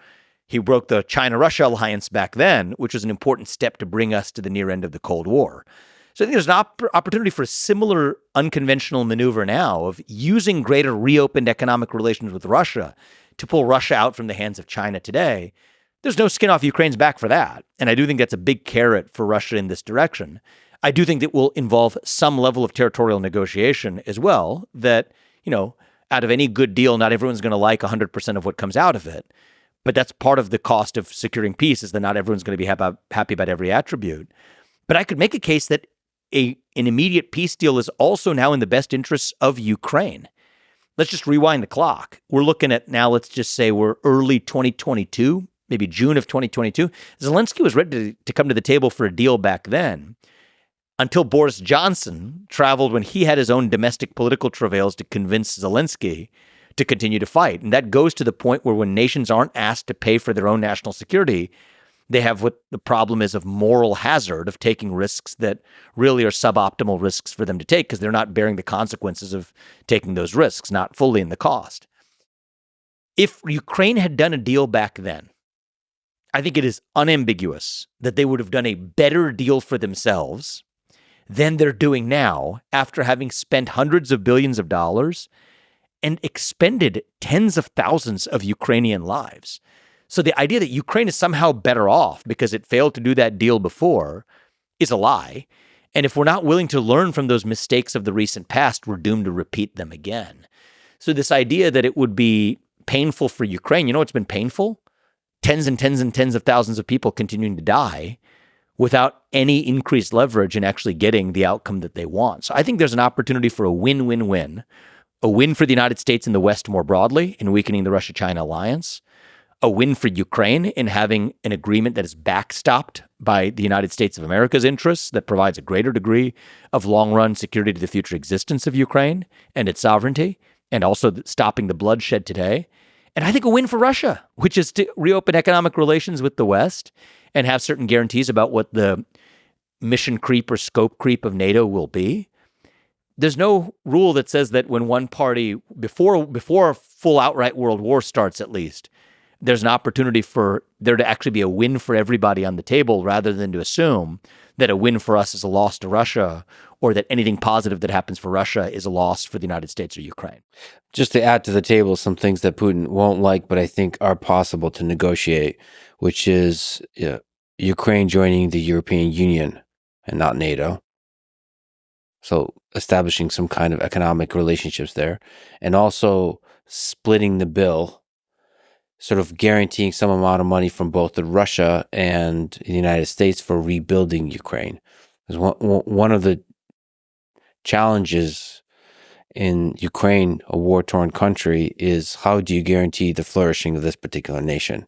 He broke the China-Russia alliance back then, which was an important step to bring us to the near end of the Cold War. So I think there's an opportunity for a similar unconventional maneuver now of using greater reopened economic relations with Russia to pull Russia out from the hands of China today. There's no skin off Ukraine's back for that. And I do think that's a big carrot for Russia in this direction. I do think that will involve some level of territorial negotiation as well, that, out of any good deal, not everyone's going to like 100% of what comes out of it. But that's part of the cost of securing peace, is that not everyone's going to be happy about every attribute. But I could make a case that an immediate peace deal is also now in the best interests of Ukraine. Let's just rewind the clock. We're looking at now, let's just say we're early 2022, maybe June of 2022. Zelensky was ready to come to the table for a deal back then, until Boris Johnson traveled when he had his own domestic political travails to convince Zelensky to continue to fight. And that goes to the point where when nations aren't asked to pay for their own national security, they have what the problem is of moral hazard, of taking risks that really are suboptimal risks for them to take because they're not bearing the consequences of taking those risks, not fully in the cost. If Ukraine had done a deal back then, I think it is unambiguous that they would have done a better deal for themselves than they're doing now, after having spent hundreds of billions of dollars and expended tens of thousands of Ukrainian lives. So the idea that Ukraine is somehow better off because it failed to do that deal before is a lie. And if we're not willing to learn from those mistakes of the recent past, we're doomed to repeat them again. So this idea that it would be painful for Ukraine, it's been painful? Tens and tens and tens of thousands of people continuing to die without any increased leverage in actually getting the outcome that they want. So I think there's an opportunity for a win-win-win, a win for the United States and the West more broadly in weakening the Russia-China alliance, a win for Ukraine in having an agreement that is backstopped by the United States of America's interests, that provides a greater degree of long-run security to the future existence of Ukraine and its sovereignty, and also stopping the bloodshed today. And I think a win for Russia, which is to reopen economic relations with the West and have certain guarantees about what the mission creep or scope creep of NATO will be. There's no rule that says that when one party, before a full outright world war starts at least, there's an opportunity for there to actually be a win for everybody on the table, rather than to assume that a win for us is a loss to Russia, or that anything positive that happens for Russia is a loss for the United States or Ukraine. Just to add to the table some things that Putin won't like, but I think are possible to negotiate, which is Ukraine joining the European Union and not NATO. So establishing some kind of economic relationships there, and also splitting the bill, sort of guaranteeing some amount of money from both Russia and the United States for rebuilding Ukraine. Because one of the challenges in Ukraine, a war-torn country, is how do you guarantee the flourishing of this particular nation,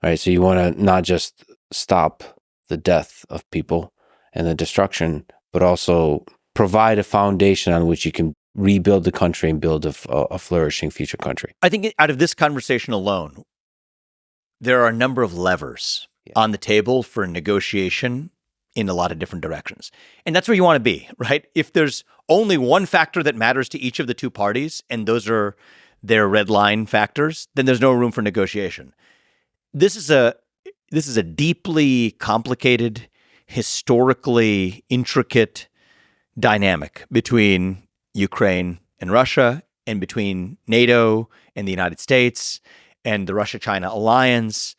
right? So you want to not just stop the death of people and the destruction, but also provide a foundation on which you can rebuild the country and build a flourishing future country. I think out of this conversation alone, there are a number of levers on the table for negotiation in a lot of different directions. And that's where you want to be, right? If there's only one factor that matters to each of the two parties, and those are their red line factors, then there's no room for negotiation. This is a deeply complicated, historically intricate dynamic between Ukraine and Russia, and between NATO and the United States and the Russia-China alliance,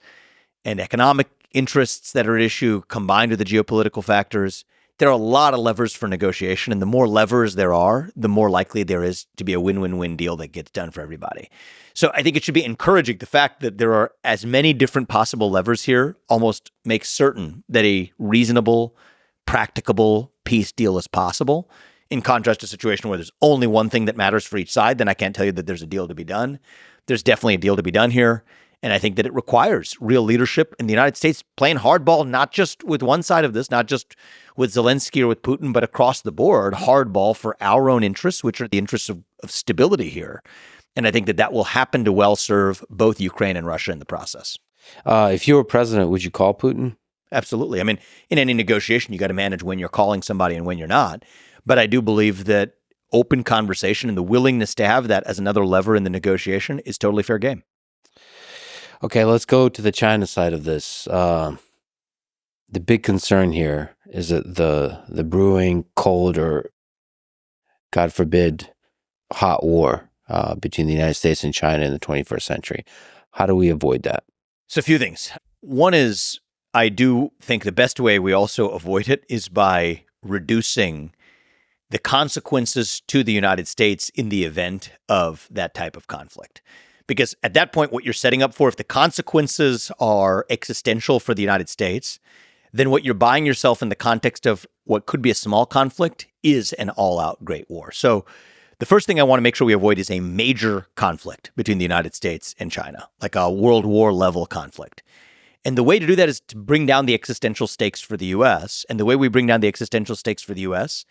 and economic interests that are at issue combined with the geopolitical factors. There are a lot of levers for negotiation, and the more levers there are, the more likely there is to be a win-win-win deal that gets done for everybody. So I think it should be encouraging. The fact that there are as many different possible levers here almost makes certain that a reasonable, practicable peace deal is possible. In contrast to a situation where there's only one thing that matters for each side, then I can't tell you that there's a deal to be done. There's definitely a deal to be done here. And I think that it requires real leadership in the United States playing hardball, not just with one side of this, not just with Zelensky or with Putin, but across the board, hardball for our own interests, which are the interests of stability here. And I think that will happen to well serve both Ukraine and Russia in the process. If you were president, would you call Putin? Absolutely. I mean, in any negotiation, you got to manage when you're calling somebody and when you're not. But I do believe that open conversation and the willingness to have that as another lever in the negotiation is totally fair game. Okay, let's go to the China side of this. The big concern here is that the brewing cold, or God forbid, hot war between the United States and China in the 21st century. How do we avoid that? So a few things. One is, I do think the best way we also avoid it is by reducing the consequences to the United States in the event of that type of conflict. Because at that point, what you're setting up for, if the consequences are existential for the United States, then what you're buying yourself in the context of what could be a small conflict is an all-out great war. So the first thing I want to make sure we avoid is a major conflict between the United States and China, like a World War level conflict. And the way to do that is to bring down the existential stakes for the U.S. And the way we bring down the existential stakes for the U.S.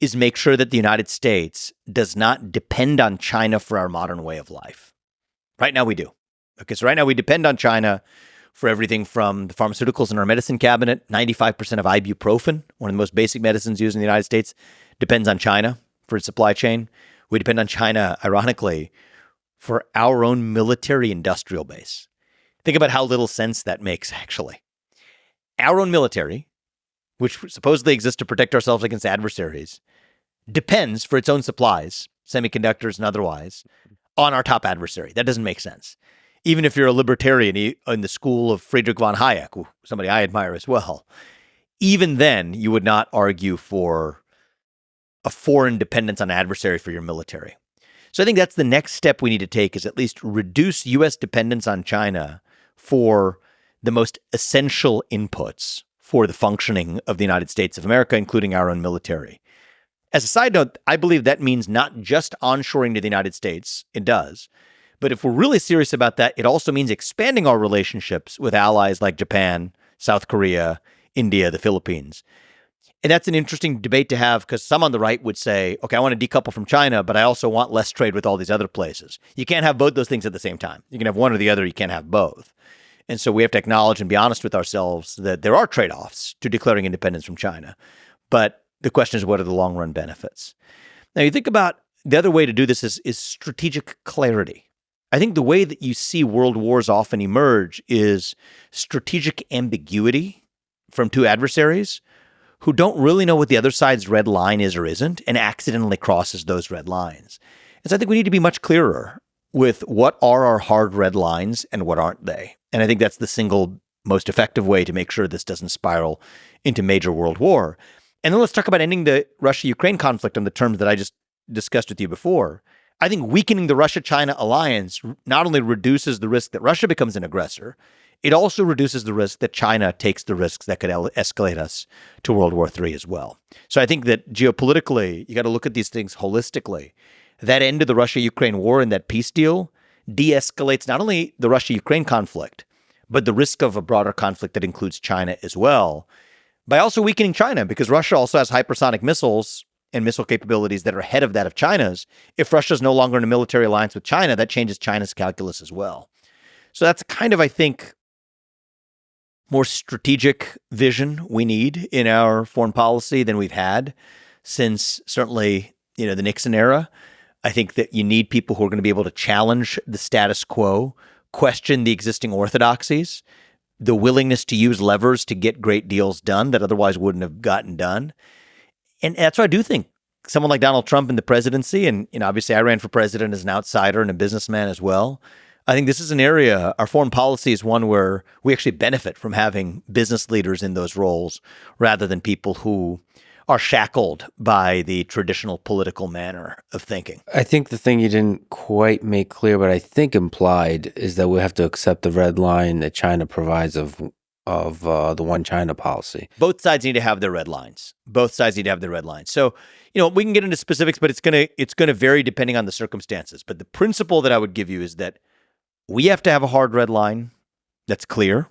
is make sure that the United States does not depend on China for our modern way of life. Right now we do. Okay, so right now we depend on China for everything from the pharmaceuticals in our medicine cabinet. 95% of ibuprofen, one of the most basic medicines used in the United States, depends on China for its supply chain. We depend on China, ironically, for our own military industrial base. Think about how little sense that makes, actually. Our own military, which supposedly exists to protect ourselves against adversaries, depends for its own supplies, semiconductors and otherwise, on our top adversary. That doesn't make sense. Even if you're a libertarian in the school of Friedrich von Hayek, somebody I admire as well, even then you would not argue for a foreign dependence on adversary for your military. So I think that's the next step we need to take, is at least reduce U.S. dependence on China for the most essential inputs for the functioning of the United States of America, including our own military. As a side note, I believe that means not just onshoring to the United States. It does. But if we're really serious about that, it also means expanding our relationships with allies like Japan, South Korea, India, the Philippines. And that's an interesting debate to have, because some on the right would say, okay, I want to decouple from China, but I also want less trade with all these other places. You can't have both those things at the same time. You can have one or the other. You can't have both. And so we have to acknowledge and be honest with ourselves that there are trade-offs to declaring independence from China. But the question is, what are the long-run benefits? Now, you think about the other way to do this is strategic clarity. I think the way that you see world wars often emerge is strategic ambiguity from two adversaries who don't really know what the other side's red line is or isn't, and accidentally crosses those red lines. And so I think we need to be much clearer with what are our hard red lines and what aren't they. And I think that's the single most effective way to make sure this doesn't spiral into major world war. And then let's talk about ending the Russia-Ukraine conflict on the terms that I just discussed with you before. I think weakening the Russia-China alliance not only reduces the risk that Russia becomes an aggressor, it also reduces the risk that China takes the risks that could escalate us to World War III as well. So I think that geopolitically, you got to look at these things holistically. That end of the Russia-Ukraine war and that peace deal de-escalates not only the Russia-Ukraine conflict, but the risk of a broader conflict that includes China as well, by also weakening China, because Russia also has hypersonic missiles and missile capabilities that are ahead of that of China's. If Russia is no longer in a military alliance with China, that changes China's calculus as well. So that's kind of, I think, more strategic vision we need in our foreign policy than we've had since certainly, the Nixon era. I think that you need people who are going to be able to challenge the status quo, question the existing orthodoxies, the willingness to use levers to get great deals done that otherwise wouldn't have gotten done. And that's why I do think someone like Donald Trump in the presidency, and obviously I ran for president as an outsider and a businessman as well. I think this is an area, our foreign policy is one where we actually benefit from having business leaders in those roles rather than people who are shackled by the traditional political manner of thinking. I think the thing you didn't quite make clear, but I think implied, is that we have to accept the red line that China provides of the one China policy. Both sides need to have their red lines. So, we can get into specifics, but it's gonna vary depending on the circumstances. But the principle that I would give you is that we have to have a hard red line that's clear.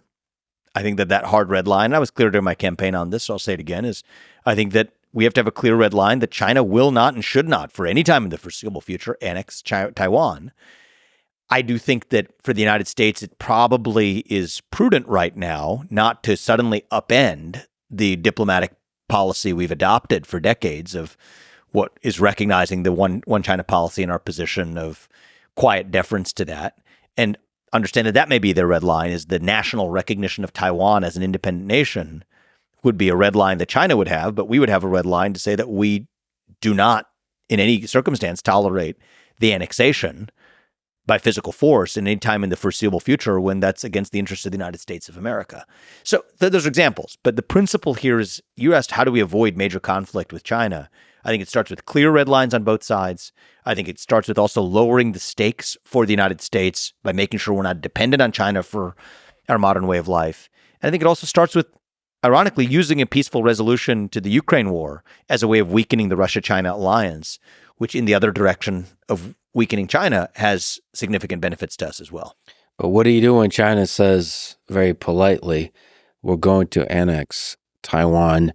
I think that hard red line, and I was clear during my campaign on this, so I'll say it again, is I think that we have to have a clear red line that China will not and should not, for any time in the foreseeable future, annex Taiwan. I do think that for the United States, it probably is prudent right now not to suddenly upend the diplomatic policy we've adopted for decades of what is recognizing the one China policy and our position of quiet deference to that. And understand that may be their red line, is the national recognition of Taiwan as an independent nation would be a red line that China would have, but we would have a red line to say that we do not, in any circumstance, tolerate the annexation. by physical force in any time in the foreseeable future when that's against the interests of the United States of America. So those are examples. But the principle here is, you asked, how do we avoid major conflict with China? I think it starts with clear red lines on both sides. I think it starts with also lowering the stakes for the United States by making sure we're not dependent on China for our modern way of life. And I think it also starts with, ironically, using a peaceful resolution to the Ukraine war as a way of weakening the Russia-China alliance, which in the other direction of weakening China has significant benefits to us as well. But what do you do when China says very politely, we're going to annex Taiwan,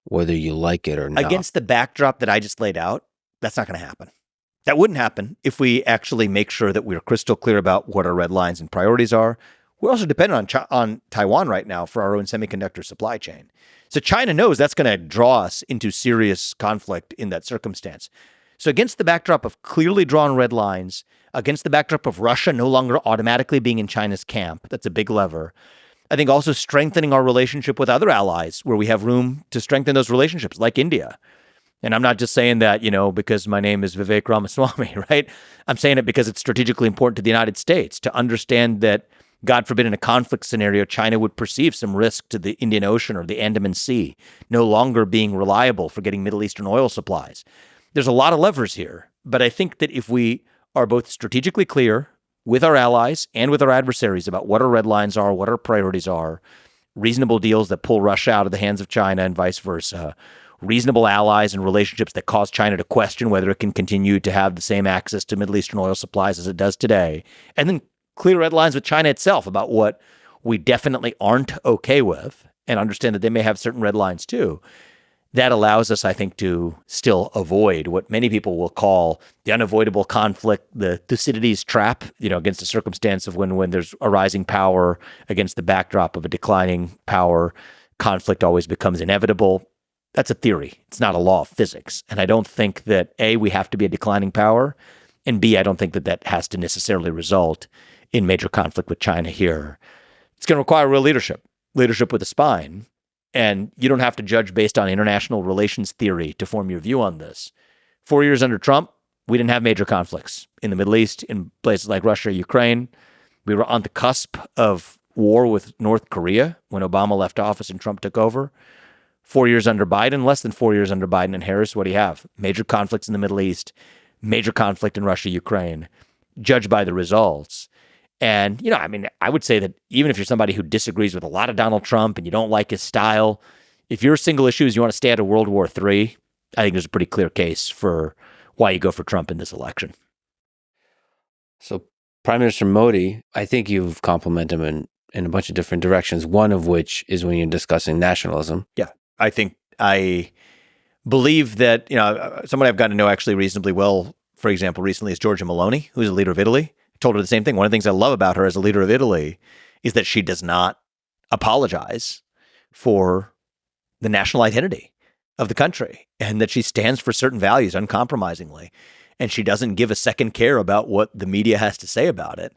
whether you like it or not? Against the backdrop that I just laid out, that's not going to happen. That wouldn't happen if we actually make sure that we're crystal clear about what our red lines and priorities are. We're also dependent on Taiwan right now for our own semiconductor supply chain. So China knows that's going to draw us into serious conflict in that circumstance. So against the backdrop of clearly drawn red lines, against the backdrop of Russia no longer automatically being in China's camp, that's a big lever. I think also strengthening our relationship with other allies where we have room to strengthen those relationships, like India. And I'm not just saying that, because my name is Vivek Ramaswamy, right? I'm saying it because it's strategically important to the United States to understand that, God forbid, in a conflict scenario, China would perceive some risk to the Indian Ocean or the Andaman Sea, no longer being reliable for getting Middle Eastern oil supplies. There's a lot of levers here, but I think that if we are both strategically clear with our allies and with our adversaries about what our red lines are, what our priorities are, reasonable deals that pull Russia out of the hands of China and vice versa, reasonable allies and relationships that cause China to question whether it can continue to have the same access to Middle Eastern oil supplies as it does today, and then clear red lines with China itself about what we definitely aren't okay with, and understand that they may have certain red lines too. That allows us, I think, to still avoid what many people will call the unavoidable conflict, the Thucydides trap, against a circumstance of when there's a rising power against the backdrop of a declining power, conflict always becomes inevitable. That's a theory. It's not a law of physics. And I don't think that, A, we have to be a declining power, and B, I don't think that has to necessarily result in major conflict with China here. It's going to require real leadership with a spine. And you don't have to judge based on international relations theory to form your view on this. 4 years under Trump, we didn't have major conflicts in the Middle East, in places like Russia, Ukraine. We were on the cusp of war with North Korea when Obama left office and Trump took over. 4 years under Biden, less than 4 years under Biden and Harris, what do you have? Major conflicts in the Middle East, major conflict in Russia, Ukraine. Judge by the results. And, I would say that even if you're somebody who disagrees with a lot of Donald Trump and you don't like his style, if your single issue is you want to stay out of World War III, I think there's a pretty clear case for why you go for Trump in this election. So Prime Minister Modi, I think you've complimented him in a bunch of different directions, one of which is when you're discussing nationalism. Yeah, I believe that, somebody I've gotten to know actually reasonably well, for example, recently is Giorgia Meloni, who's a leader of Italy. Told her the same thing. One of the things I love about her as a leader of Italy is that she does not apologize for the national identity of the country and that she stands for certain values uncompromisingly. And she doesn't give a second care about what the media has to say about it.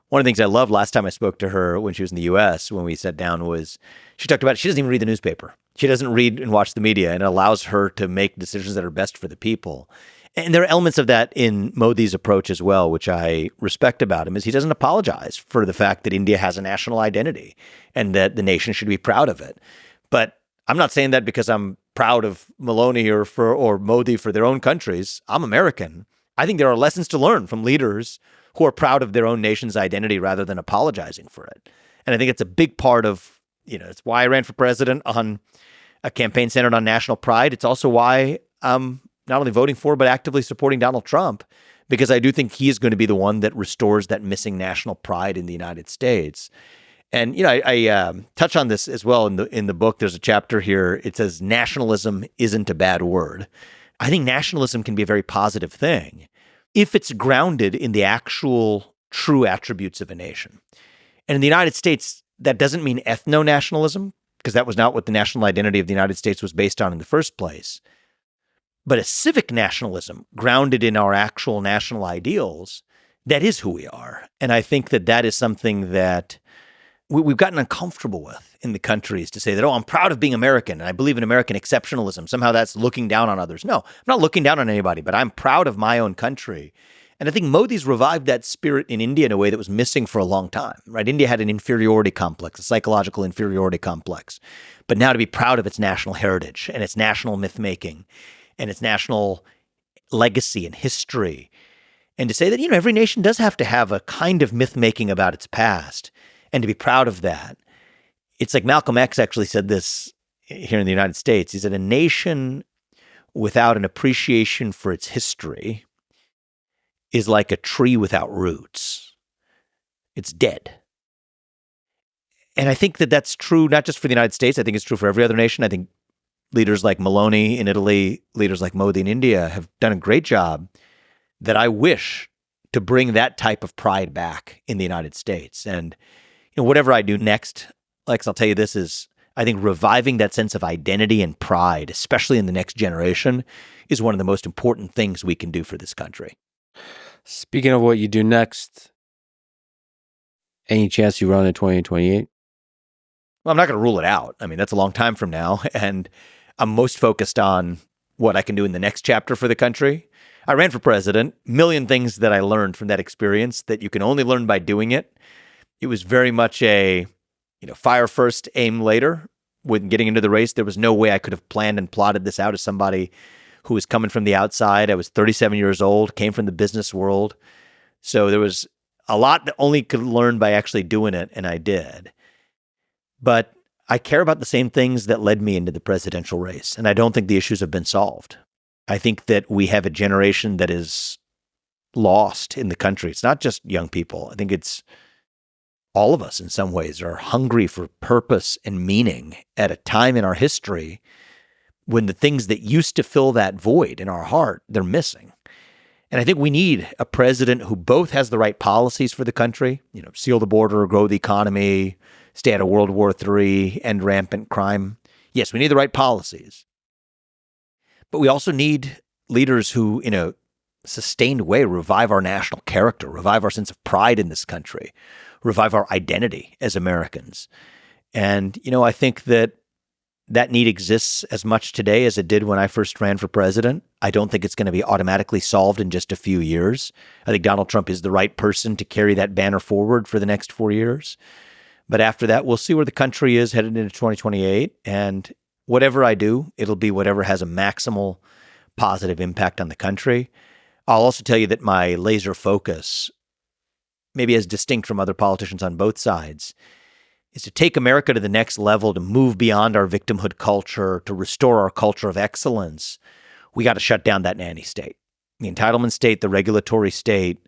One of the things I loved last time I spoke to her when she was in the U.S., when we sat down, was she talked about she doesn't even read the newspaper. She doesn't read and watch the media, and it allows her to make decisions that are best for the people. And there are elements of that in Modi's approach as well, which I respect about him, is he doesn't apologize for the fact that India has a national identity and that the nation should be proud of it. But I'm not saying that because I'm proud of Meloni or Modi for their own countries. I'm American. I think there are lessons to learn from leaders who are proud of their own nation's identity rather than apologizing for it. And I think it's a big part of, it's why I ran for president on a campaign centered on national pride. It's also why I'm not only voting for, but actively supporting Donald Trump, because I do think he is going to be the one that restores that missing national pride in the United States. And, I touch on this as well in the book. There's a chapter here. It says nationalism isn't a bad word. I think nationalism can be a very positive thing if it's grounded in the actual true attributes of a nation. And in the United States, that doesn't mean ethno-nationalism, because that was not what the national identity of the United States was based on in the first place. But a civic nationalism grounded in our actual national ideals, that is who we are. And I think that is something that we've gotten uncomfortable with in the country, is to say that, I'm proud of being American and I believe in American exceptionalism. Somehow that's looking down on others. No, I'm not looking down on anybody, but I'm proud of my own country. And I think Modi's revived that spirit in India in a way that was missing for a long time, right? India had an inferiority complex, a psychological inferiority complex. But now to be proud of its national heritage and its national myth-making and its national legacy and history, and to say that, every nation does have to have a kind of myth-making about its past, and to be proud of that. It's like Malcolm X actually said this here in the United States. He said, a nation without an appreciation for its history is like a tree without roots. It's dead. And I think that that's true not just for the United States. I think it's true for every other nation. I think leaders like Maloney in Italy, leaders like Modi in India have done a great job that I wish to bring that type of pride back in the United States. And whatever I do next, Lex, I'll tell you this is, I think reviving that sense of identity and pride, especially in the next generation, is one of the most important things we can do for this country. Speaking of what you do next, any chance you run in 2028? Well, I'm not going to rule it out. I mean, that's a long time from now. And I'm most focused on what I can do in the next chapter for the country. I ran for president, million things that I learned from that experience that you can only learn by doing it. It was very much a, fire first, aim later. When getting into the race, there was no way I could have planned and plotted this out as somebody who was coming from the outside. I was 37 years old, came from the business world. So there was a lot that only could learn by actually doing it, and I did. But I care about the same things that led me into the presidential race, and I don't think the issues have been solved. I think that we have a generation that is lost in the country. It's not just young people. I think it's all of us in some ways are hungry for purpose and meaning at a time in our history when the things that used to fill that void in our heart, they're missing. And I think we need a president who both has the right policies for the country, seal the border, grow the economy, stay out of World War III, end rampant crime. Yes, we need the right policies. But we also need leaders who, in a sustained way, revive our national character, revive our sense of pride in this country, revive our identity as Americans. And, I think that need exists as much today as it did when I first ran for president. I don't think it's going to be automatically solved in just a few years. I think Donald Trump is the right person to carry that banner forward for the next 4 years. But after that, we'll see where the country is headed into 2028. And whatever I do, it'll be whatever has a maximal positive impact on the country. I'll also tell you that my laser focus, maybe as distinct from other politicians on both sides, is to take America to the next level, to move beyond our victimhood culture, to restore our culture of excellence. We got to shut down that nanny state. The entitlement state, the regulatory state,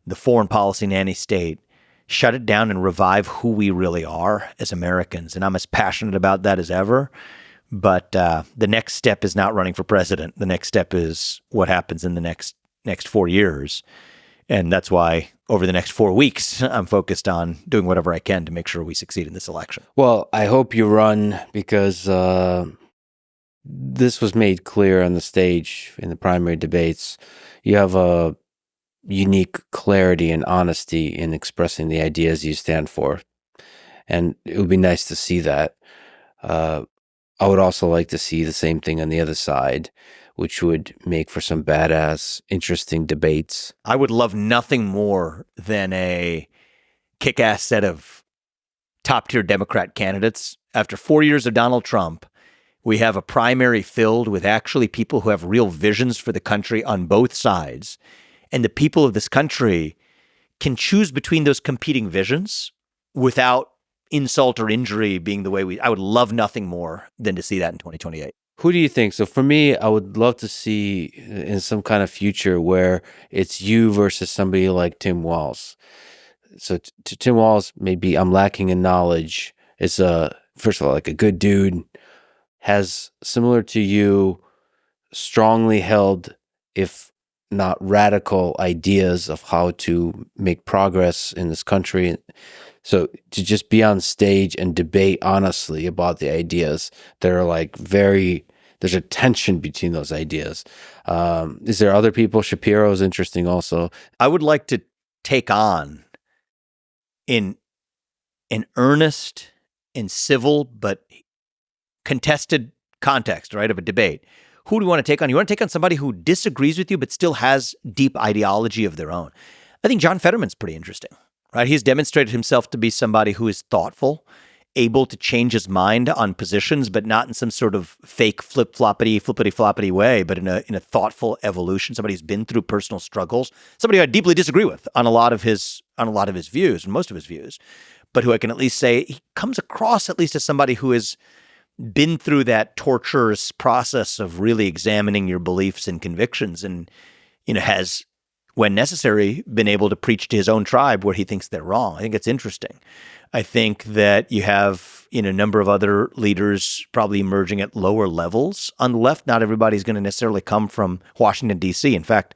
the foreign policy nanny state. Shut it down and revive who we really are as Americans. And I'm as passionate about that as ever. But the next step is not running for president. The next step is what happens in the next 4 years. And that's why over the next 4 weeks, I'm focused on doing whatever I can to make sure we succeed in this election. Well, I hope you run because this was made clear on the stage in the primary debates. You have a unique clarity and honesty in expressing the ideas you stand for. And it would be nice to see that. I would also like to see the same thing on the other side, which would make for some badass, interesting debates. I would love nothing more than a kick-ass set of top-tier Democrat candidates. After 4 years of Donald Trump, we have a primary filled with actually people who have real visions for the country on both sides. And the people of this country can choose between those competing visions without insult or injury being the way I would love nothing more than to see that in 2028. Who do you think? So for me, I would love to see in some kind of future where it's you versus somebody like Tim Walz. So to Tim Walz, maybe I'm lacking in knowledge. Is first of all, like a good dude, has similar to you, strongly held, if not radical ideas of how to make progress in this country. So to just be on stage and debate honestly about the ideas that are like there's a tension between those ideas. Is there other people? Shapiro is interesting also. I would like to take on in an earnest and civil but contested context, right, of a debate, who do you want to take on? You want to take on somebody who disagrees with you but still has deep ideology of their own. I think John Fetterman's pretty interesting, right? He's demonstrated himself to be somebody who is thoughtful, able to change his mind on positions, but not in some sort of fake flippity-floppity way, but in a thoughtful evolution. Somebody who's been through personal struggles, somebody who I deeply disagree with on a lot of his views and most of his views, but who I can at least say he comes across at least as somebody who has been through that torturous process of really examining your beliefs and convictions, and has, when necessary, been able to preach to his own tribe where he thinks they're wrong. I think it's interesting. I think that you have a number of other leaders probably emerging at lower levels on the left. Not everybody's going to necessarily come from Washington, D.C. In fact,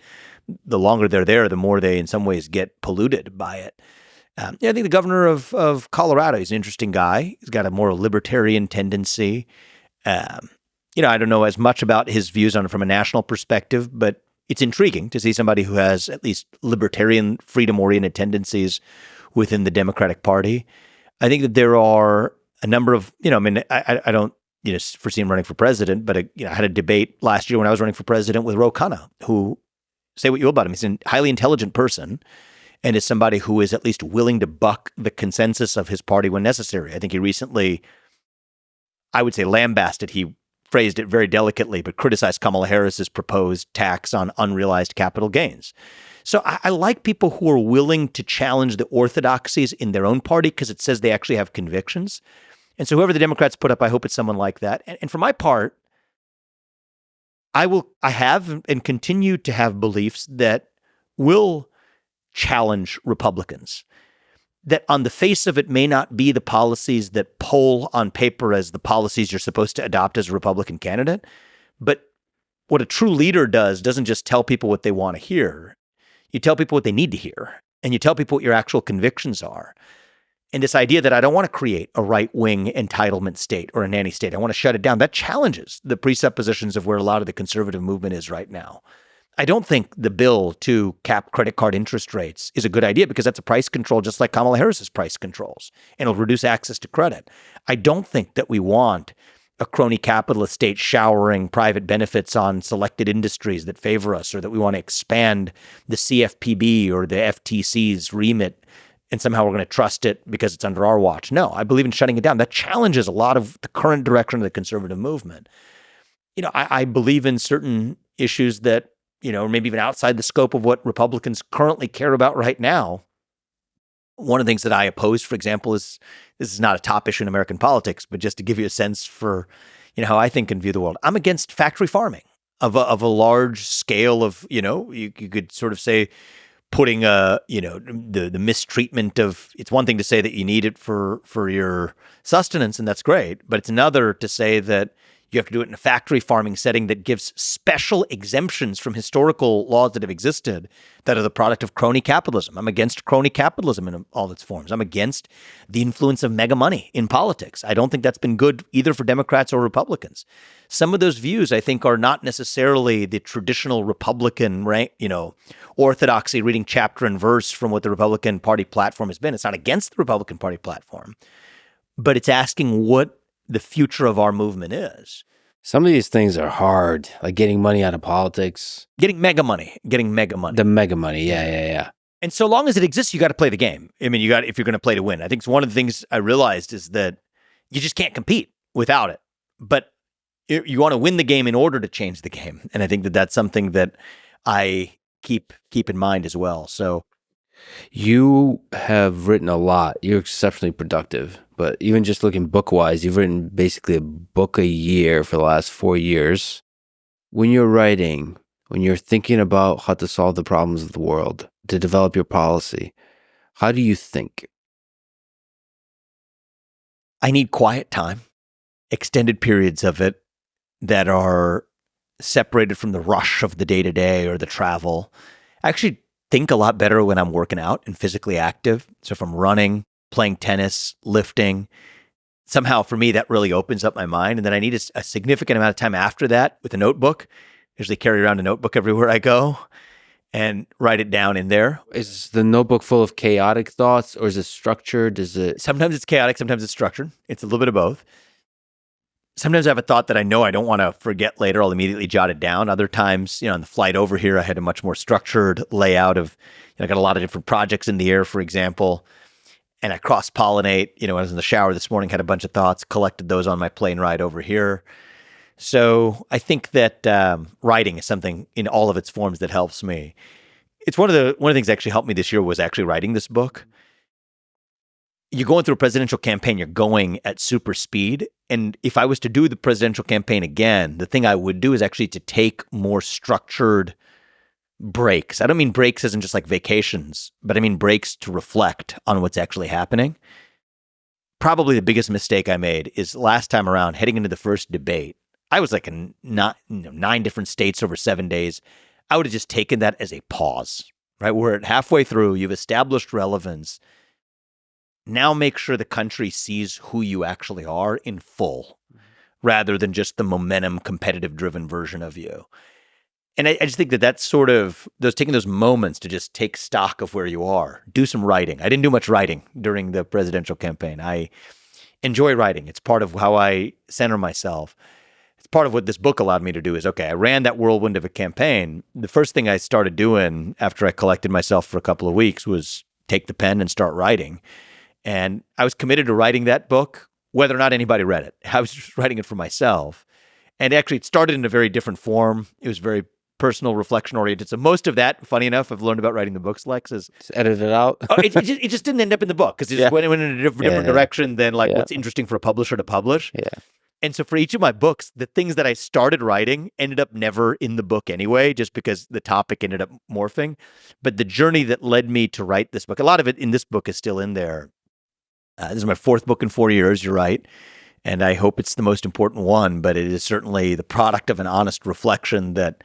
the longer they're there, the more they in some ways get polluted by it. I think the governor of Colorado, he's an interesting guy. He's got a more libertarian tendency. I don't know as much about his views on it from a national perspective, but it's intriguing to see somebody who has at least libertarian, freedom-oriented tendencies within the Democratic Party. I think that there are a number of, I don't, foresee him running for president, but I had a debate last year when I was running for president with Ro Khanna, who, say what you will about him, he's a highly intelligent person and is somebody who is at least willing to buck the consensus of his party when necessary. I think he recently, I would say lambasted, he phrased it very delicately, but criticized Kamala Harris's proposed tax on unrealized capital gains. So I like people who are willing to challenge the orthodoxies in their own party because it says they actually have convictions. And so whoever the Democrats put up, I hope it's someone like that. And for my part, I have and continue to have beliefs that will challenge Republicans, that on the face of it may not be the policies that poll on paper as the policies you're supposed to adopt as a Republican candidate. But what a true leader doesn't just tell people what they want to hear. You tell people what they need to hear, and you tell people what your actual convictions are. And this idea that I don't want to create a right-wing entitlement state or a nanny state, I want to shut it down, that challenges the presuppositions of where a lot of the conservative movement is right now. I don't think the bill to cap credit card interest rates is a good idea because that's a price control just like Kamala Harris's price controls, and it'll reduce access to credit. I don't think that we want a crony capitalist state showering private benefits on selected industries that favor us, or that we want to expand the CFPB or the FTC's remit and somehow we're going to trust it because it's under our watch. No, I believe in shutting it down. That challenges a lot of the current direction of the conservative movement. I believe in certain issues that, maybe even outside the scope of what Republicans currently care about right now. One of the things that I oppose, for example, is, this is not a top issue in American politics, but just to give you a sense for, how I think and view the world. I'm against factory farming of a large scale of, you could sort of say putting the mistreatment of, it's one thing to say that you need it for your sustenance, and that's great, but it's another to say that you have to do it in a factory farming setting that gives special exemptions from historical laws that have existed that are the product of crony capitalism. I'm against crony capitalism in all its forms. I'm against the influence of mega money in politics. I don't think that's been good either for Democrats or Republicans. Some of those views, I think, are not necessarily the traditional Republican, orthodoxy, reading chapter and verse from what the Republican Party platform has been. It's not against the Republican Party platform, but it's asking what the future of our movement is. Some of these things are hard, like getting money out of politics. Getting mega money. The mega money, yeah. And so long as it exists, you got to play the game. I mean, if you're going to play to win. I think one of the things I realized is that you just can't compete without it. But you want to win the game in order to change the game. And I think that that's something that I keep in mind as well. So you have written a lot. You're exceptionally productive. But even just looking book-wise, you've written basically a book a year for the last 4 years. When you're writing, when you're thinking about how to solve the problems of the world, to develop your policy, how do you think? I need quiet time, extended periods of it that are separated from the rush of the day-to-day or the travel. I actually think a lot better when I'm working out and physically active. So if I'm running, playing tennis, lifting, somehow for me, that really opens up my mind. And then I need a significant amount of time after that with a notebook. I usually carry around a notebook everywhere I go and write it down in there. Is the notebook full of chaotic thoughts, or is it structured? Sometimes it's chaotic, sometimes it's structured. It's a little bit of both. sometimes I have a thought that I know I don't want to forget later. I'll immediately jot it down. Other times, on the flight over here, I had a much more structured layout of, I got a lot of different projects in the air, for example, and I cross-pollinate. When I was in the shower this morning, had a bunch of thoughts, collected those on my plane ride over here. So I think that writing is something in all of its forms that helps me. It's one of the things that actually helped me this year was actually writing this book. You're going through a presidential campaign, you're going at super speed. And if I was to do the presidential campaign again, the thing I would do is actually to take more structured breaks. I don't mean breaks as in just like vacations, but I mean breaks to reflect on what's actually happening. Probably the biggest mistake I made is last time around, heading into the first debate. I was like in 9 different states over 7 days. I would have just taken that as a pause, right? We're at halfway through, you've established relevance. Now make sure the country sees who you actually are in full, rather than just the momentum, competitive-driven version of you. And I just think that that's sort of taking those moments to just take stock of where you are. Do some writing. I didn't do much writing during the presidential campaign. I enjoy writing. It's part of how I center myself. It's part of what this book allowed me to do is, okay, I ran that whirlwind of a campaign. The first thing I started doing after I collected myself for a couple of weeks was take the pen and start writing. And I was committed to writing that book, whether or not anybody read it. I was just writing it for myself. And actually, it started in a very different form. It was very personal, reflection-oriented. So most of that, funny enough, I've learned about writing the books, Lex, is... Just edit it out? it just didn't end up in the book, because it just went in a different direction than what's interesting for a publisher to publish. Yeah. And so for each of my books, the things that I started writing ended up never in the book anyway, just because the topic ended up morphing. But the journey that led me to write this book, a lot of it in this book is still in there. This is my 4th book in 4 years, you're right. And I hope it's the most important one, but it is certainly the product of an honest reflection that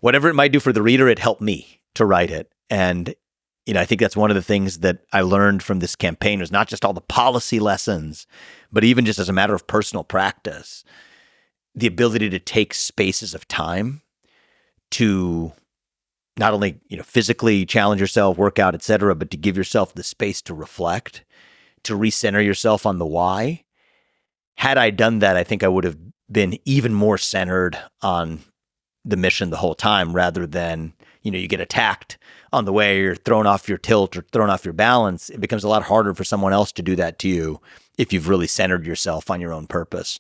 whatever it might do for the reader, it helped me to write it. And, I think that's one of the things that I learned from this campaign was not just all the policy lessons, but even just as a matter of personal practice, the ability to take spaces of time to not only, physically challenge yourself, work out, et cetera, but to give yourself the space to reflect, to recenter yourself on the why. Had I done that, I think I would have been even more centered on the mission the whole time, rather than, you get attacked on the way, you're thrown off your tilt or thrown off your balance. It becomes a lot harder for someone else to do that to you if you've really centered yourself on your own purpose.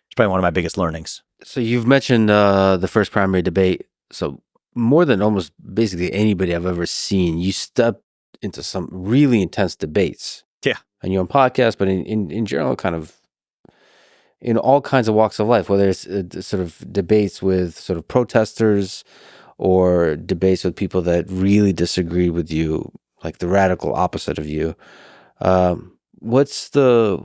It's probably one of my biggest learnings. So you've mentioned the first primary debate. So more than almost basically anybody I've ever seen, you stepped into some really intense debates. Yeah. On your own podcast, but in general, kind of in all kinds of walks of life, whether it's sort of debates with sort of protesters or debates with people that really disagree with you, like the radical opposite of you. What's the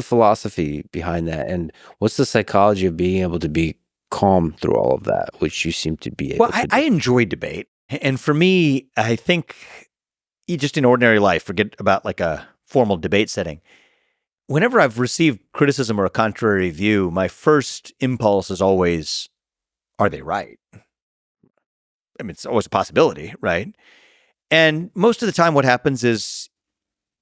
philosophy behind that, and what's the psychology of being able to be calm through all of that, which you seem to be able to do? I enjoy debate, and for me, I think just in ordinary life, forget about like a formal debate setting. Whenever I've received criticism or a contrary view, my first impulse is always, are they right? I mean, it's always a possibility, right? And most of the time what happens is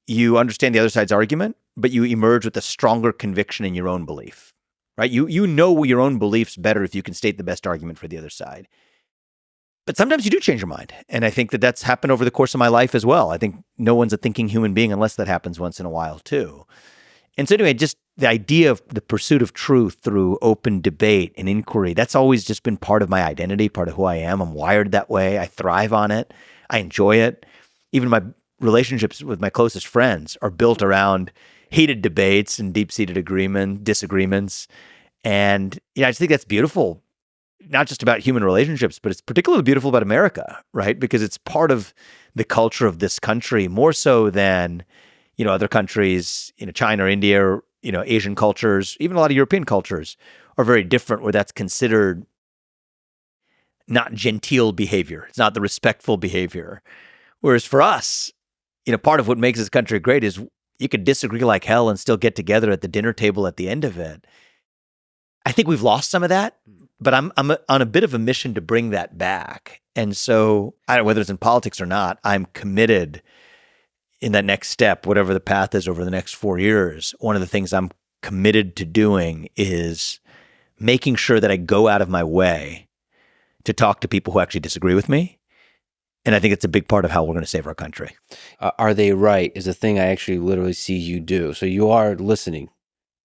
you understand the other side's argument, but you emerge with a stronger conviction in your own belief, right? You know your own beliefs better if you can state the best argument for the other side. But sometimes you do change your mind. And I think that that's happened over the course of my life as well. I think no one's a thinking human being unless that happens once in a while too. And so anyway, just the idea of the pursuit of truth through open debate and inquiry, that's always just been part of my identity, part of who I am. I'm wired that way. I thrive on it. I enjoy it. Even my relationships with my closest friends are built around heated debates and deep-seated disagreements. And I just think that's beautiful, not just about human relationships, but it's particularly beautiful about America, right? Because it's part of the culture of this country, more so than other countries, China or India, or, Asian cultures, even a lot of European cultures are very different, where that's considered not genteel behavior. It's not the respectful behavior. Whereas for us, part of what makes this country great is you could disagree like hell and still get together at the dinner table at the end of it. I think we've lost some of that, but I'm on a bit of a mission to bring that back. And so, I don't know whether it's in politics or not, I'm committed in that next step, whatever the path is over the next 4 years. One of the things I'm committed to doing is making sure that I go out of my way to talk to people who actually disagree with me. And I think it's a big part of how we're going to save our country. Are they right is a thing I actually literally see you do. So you are listening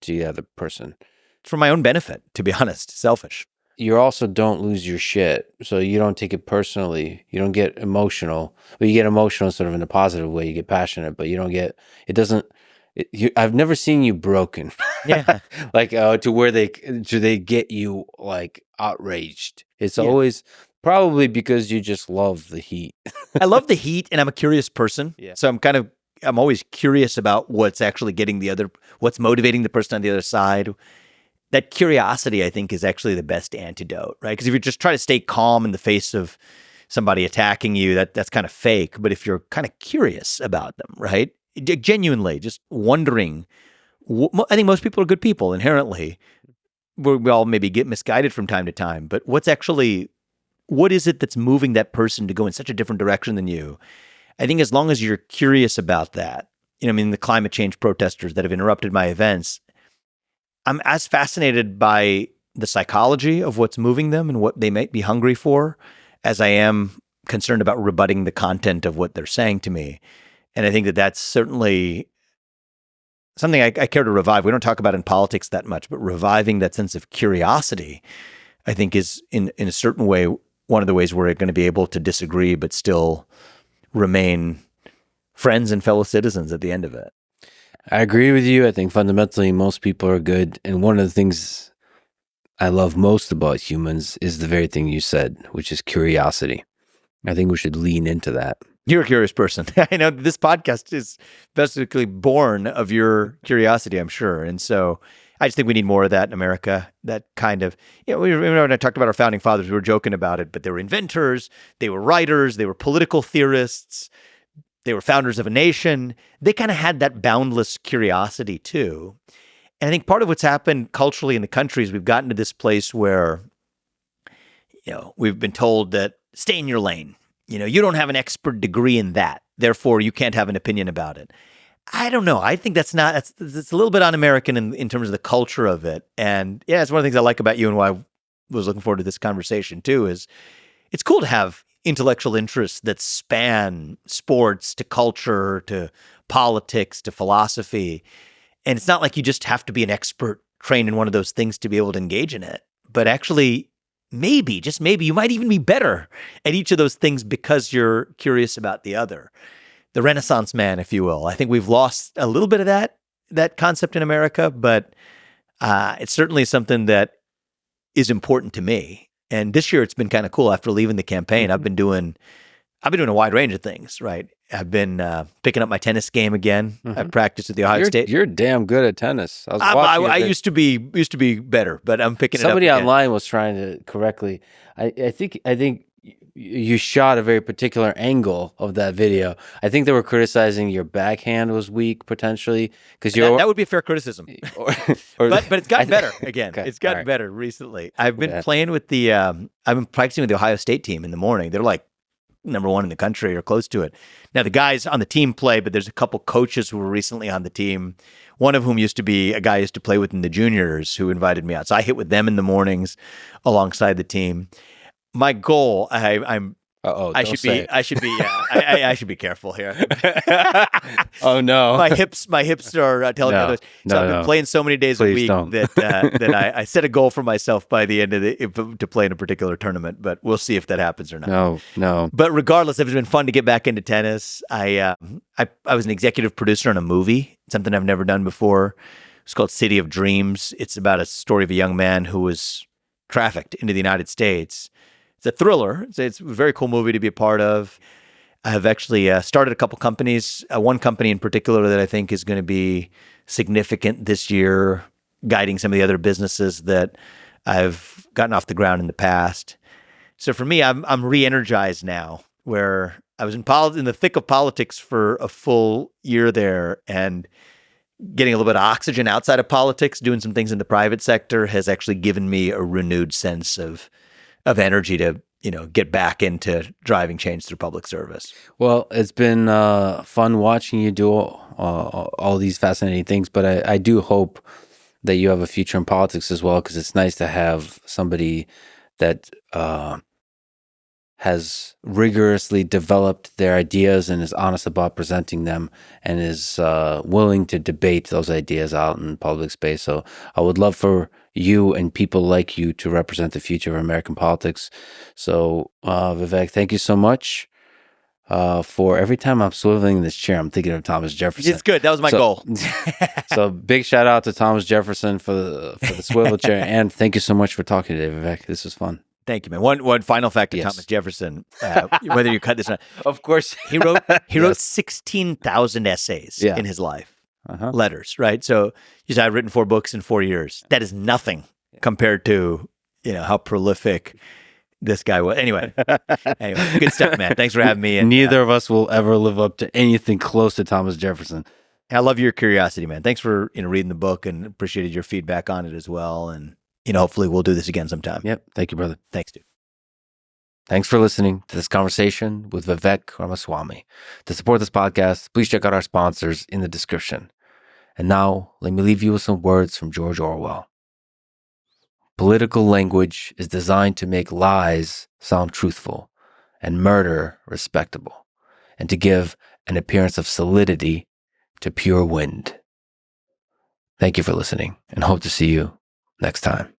to the other person. It's for my own benefit, to be honest, selfish. You also don't lose your shit. So you don't take it personally. You don't get emotional. Well, you get emotional sort of in a positive way. You get passionate, but you don't get, it doesn't, I've never seen you broken. Yeah. Like to where they get you like outraged. It's always probably because you just love the heat. I love the heat, and I'm a curious person. Yeah. So I'm always curious about what's actually what's motivating the person on the other side. That curiosity, I think, is actually the best antidote, right? Because if you just try to stay calm in the face of somebody attacking you, that's kind of fake. But if you're kind of curious about them, right? Genuinely, just wondering. I think most people are good people inherently. We all maybe get misguided from time to time, but what is it that's moving that person to go in such a different direction than you? I think as long as you're curious about that, the climate change protesters that have interrupted my events, I'm as fascinated by the psychology of what's moving them and what they might be hungry for as I am concerned about rebutting the content of what they're saying to me. And I think that that's certainly something I care to revive. We don't talk about in politics that much, but reviving that sense of curiosity, I think, is in a certain way one of the ways we're going to be able to disagree but still remain friends and fellow citizens at the end of it. I agree with you. I think fundamentally most people are good. And one of the things I love most about humans is the very thing you said, which is curiosity. I think we should lean into that. You're a curious person. I know this podcast is basically born of your curiosity, I'm sure. And so I just think we need more of that in America. That kind of, when I talked about our founding fathers, we were joking about it, but they were inventors, they were writers, they were political theorists, they were founders of a nation. They kind of had that boundless curiosity too. And I think part of what's happened culturally in the country is we've gotten to this place where, we've been told that stay in your lane. You don't have an expert degree in that. Therefore, you can't have an opinion about it. I don't know. I think that's a little bit un-American in terms of the culture of it. And yeah, it's one of the things I like about you and why I was looking forward to this conversation too, is it's cool to have intellectual interests that span sports to culture to politics to philosophy. And it's not like you just have to be an expert trained in one of those things to be able to engage in it. But actually, maybe, just maybe, you might even be better at each of those things because you're curious about the other. The Renaissance man, if you will. I think we've lost a little bit of that concept in America, but it's certainly something that is important to me. And this year, it's been kind of cool. After leaving the campaign, I've been doing a wide range of things. Right, I've been picking up my tennis game again. I've practiced at the Ohio State. You're damn good at tennis. I used to be better, but I'm picking it up. Somebody online was trying to correctly. I think you shot a very particular angle of that video. I think they were criticizing your backhand was weak potentially because that would be a fair criticism. But it's gotten better again. Okay, it's gotten better recently. I've been playing with I've been practicing with the Ohio State team in the morning. They're like number one in the country or close to it. Now the guys on the team play, but there's a couple coaches who were recently on the team. One of whom used to be a guy I used to play with in the juniors who invited me out. So I hit with them in the mornings alongside the team. My goal, I should be careful here. Oh no, my hips are telling me others. So I've been playing so many days a week that I set a goal for myself by the end of to play in a particular tournament. But we'll see if that happens or not. No. But regardless, it's been fun to get back into tennis. I was an executive producer on a movie, something I've never done before. It's called City of Dreams. It's about a story of a young man who was trafficked into the United States. It's a thriller. It's a very cool movie to be a part of. I have actually started a couple companies, one company in particular that I think is going to be significant this year, guiding some of the other businesses that I've gotten off the ground in the past. So for me, I'm re-energized now, where I was in the thick of politics for a full year there, and getting a little bit of oxygen outside of politics, doing some things in the private sector has actually given me a renewed sense of energy to, get back into driving change through public service. Well, it's been fun watching you do all these fascinating things, but I do hope that you have a future in politics as well, because it's nice to have somebody that has rigorously developed their ideas and is honest about presenting them and is willing to debate those ideas out in public space. So I would love for you and people like you to represent the future of American politics. So Vivek, thank you so much. For every time I'm swiveling in this chair, I'm thinking of Thomas Jefferson. It's good. That was my goal. So big shout out to Thomas Jefferson for the swivel chair, and thank you so much for talking today, Vivek. This was fun. Thank you, man. One final fact of Thomas Jefferson, whether you cut this or not. Of course. He wrote 16,000 essays in his life, letters, right? So you said, I've written 4 books in 4 years. That is nothing compared to, how prolific this guy was. Anyway, good stuff, man. Thanks for having me. And, neither of us will ever live up to anything close to Thomas Jefferson. I love your curiosity, man. Thanks for reading the book, and appreciated your feedback on it as well. And hopefully we'll do this again sometime. Yep. Thank you, brother. Thanks, dude. Thanks for listening to this conversation with Vivek Ramaswamy. To support this podcast, please check out our sponsors in the description. And now, let me leave you with some words from George Orwell. Political language is designed to make lies sound truthful and murder respectable, and to give an appearance of solidity to pure wind. Thank you for listening, and hope to see you next time.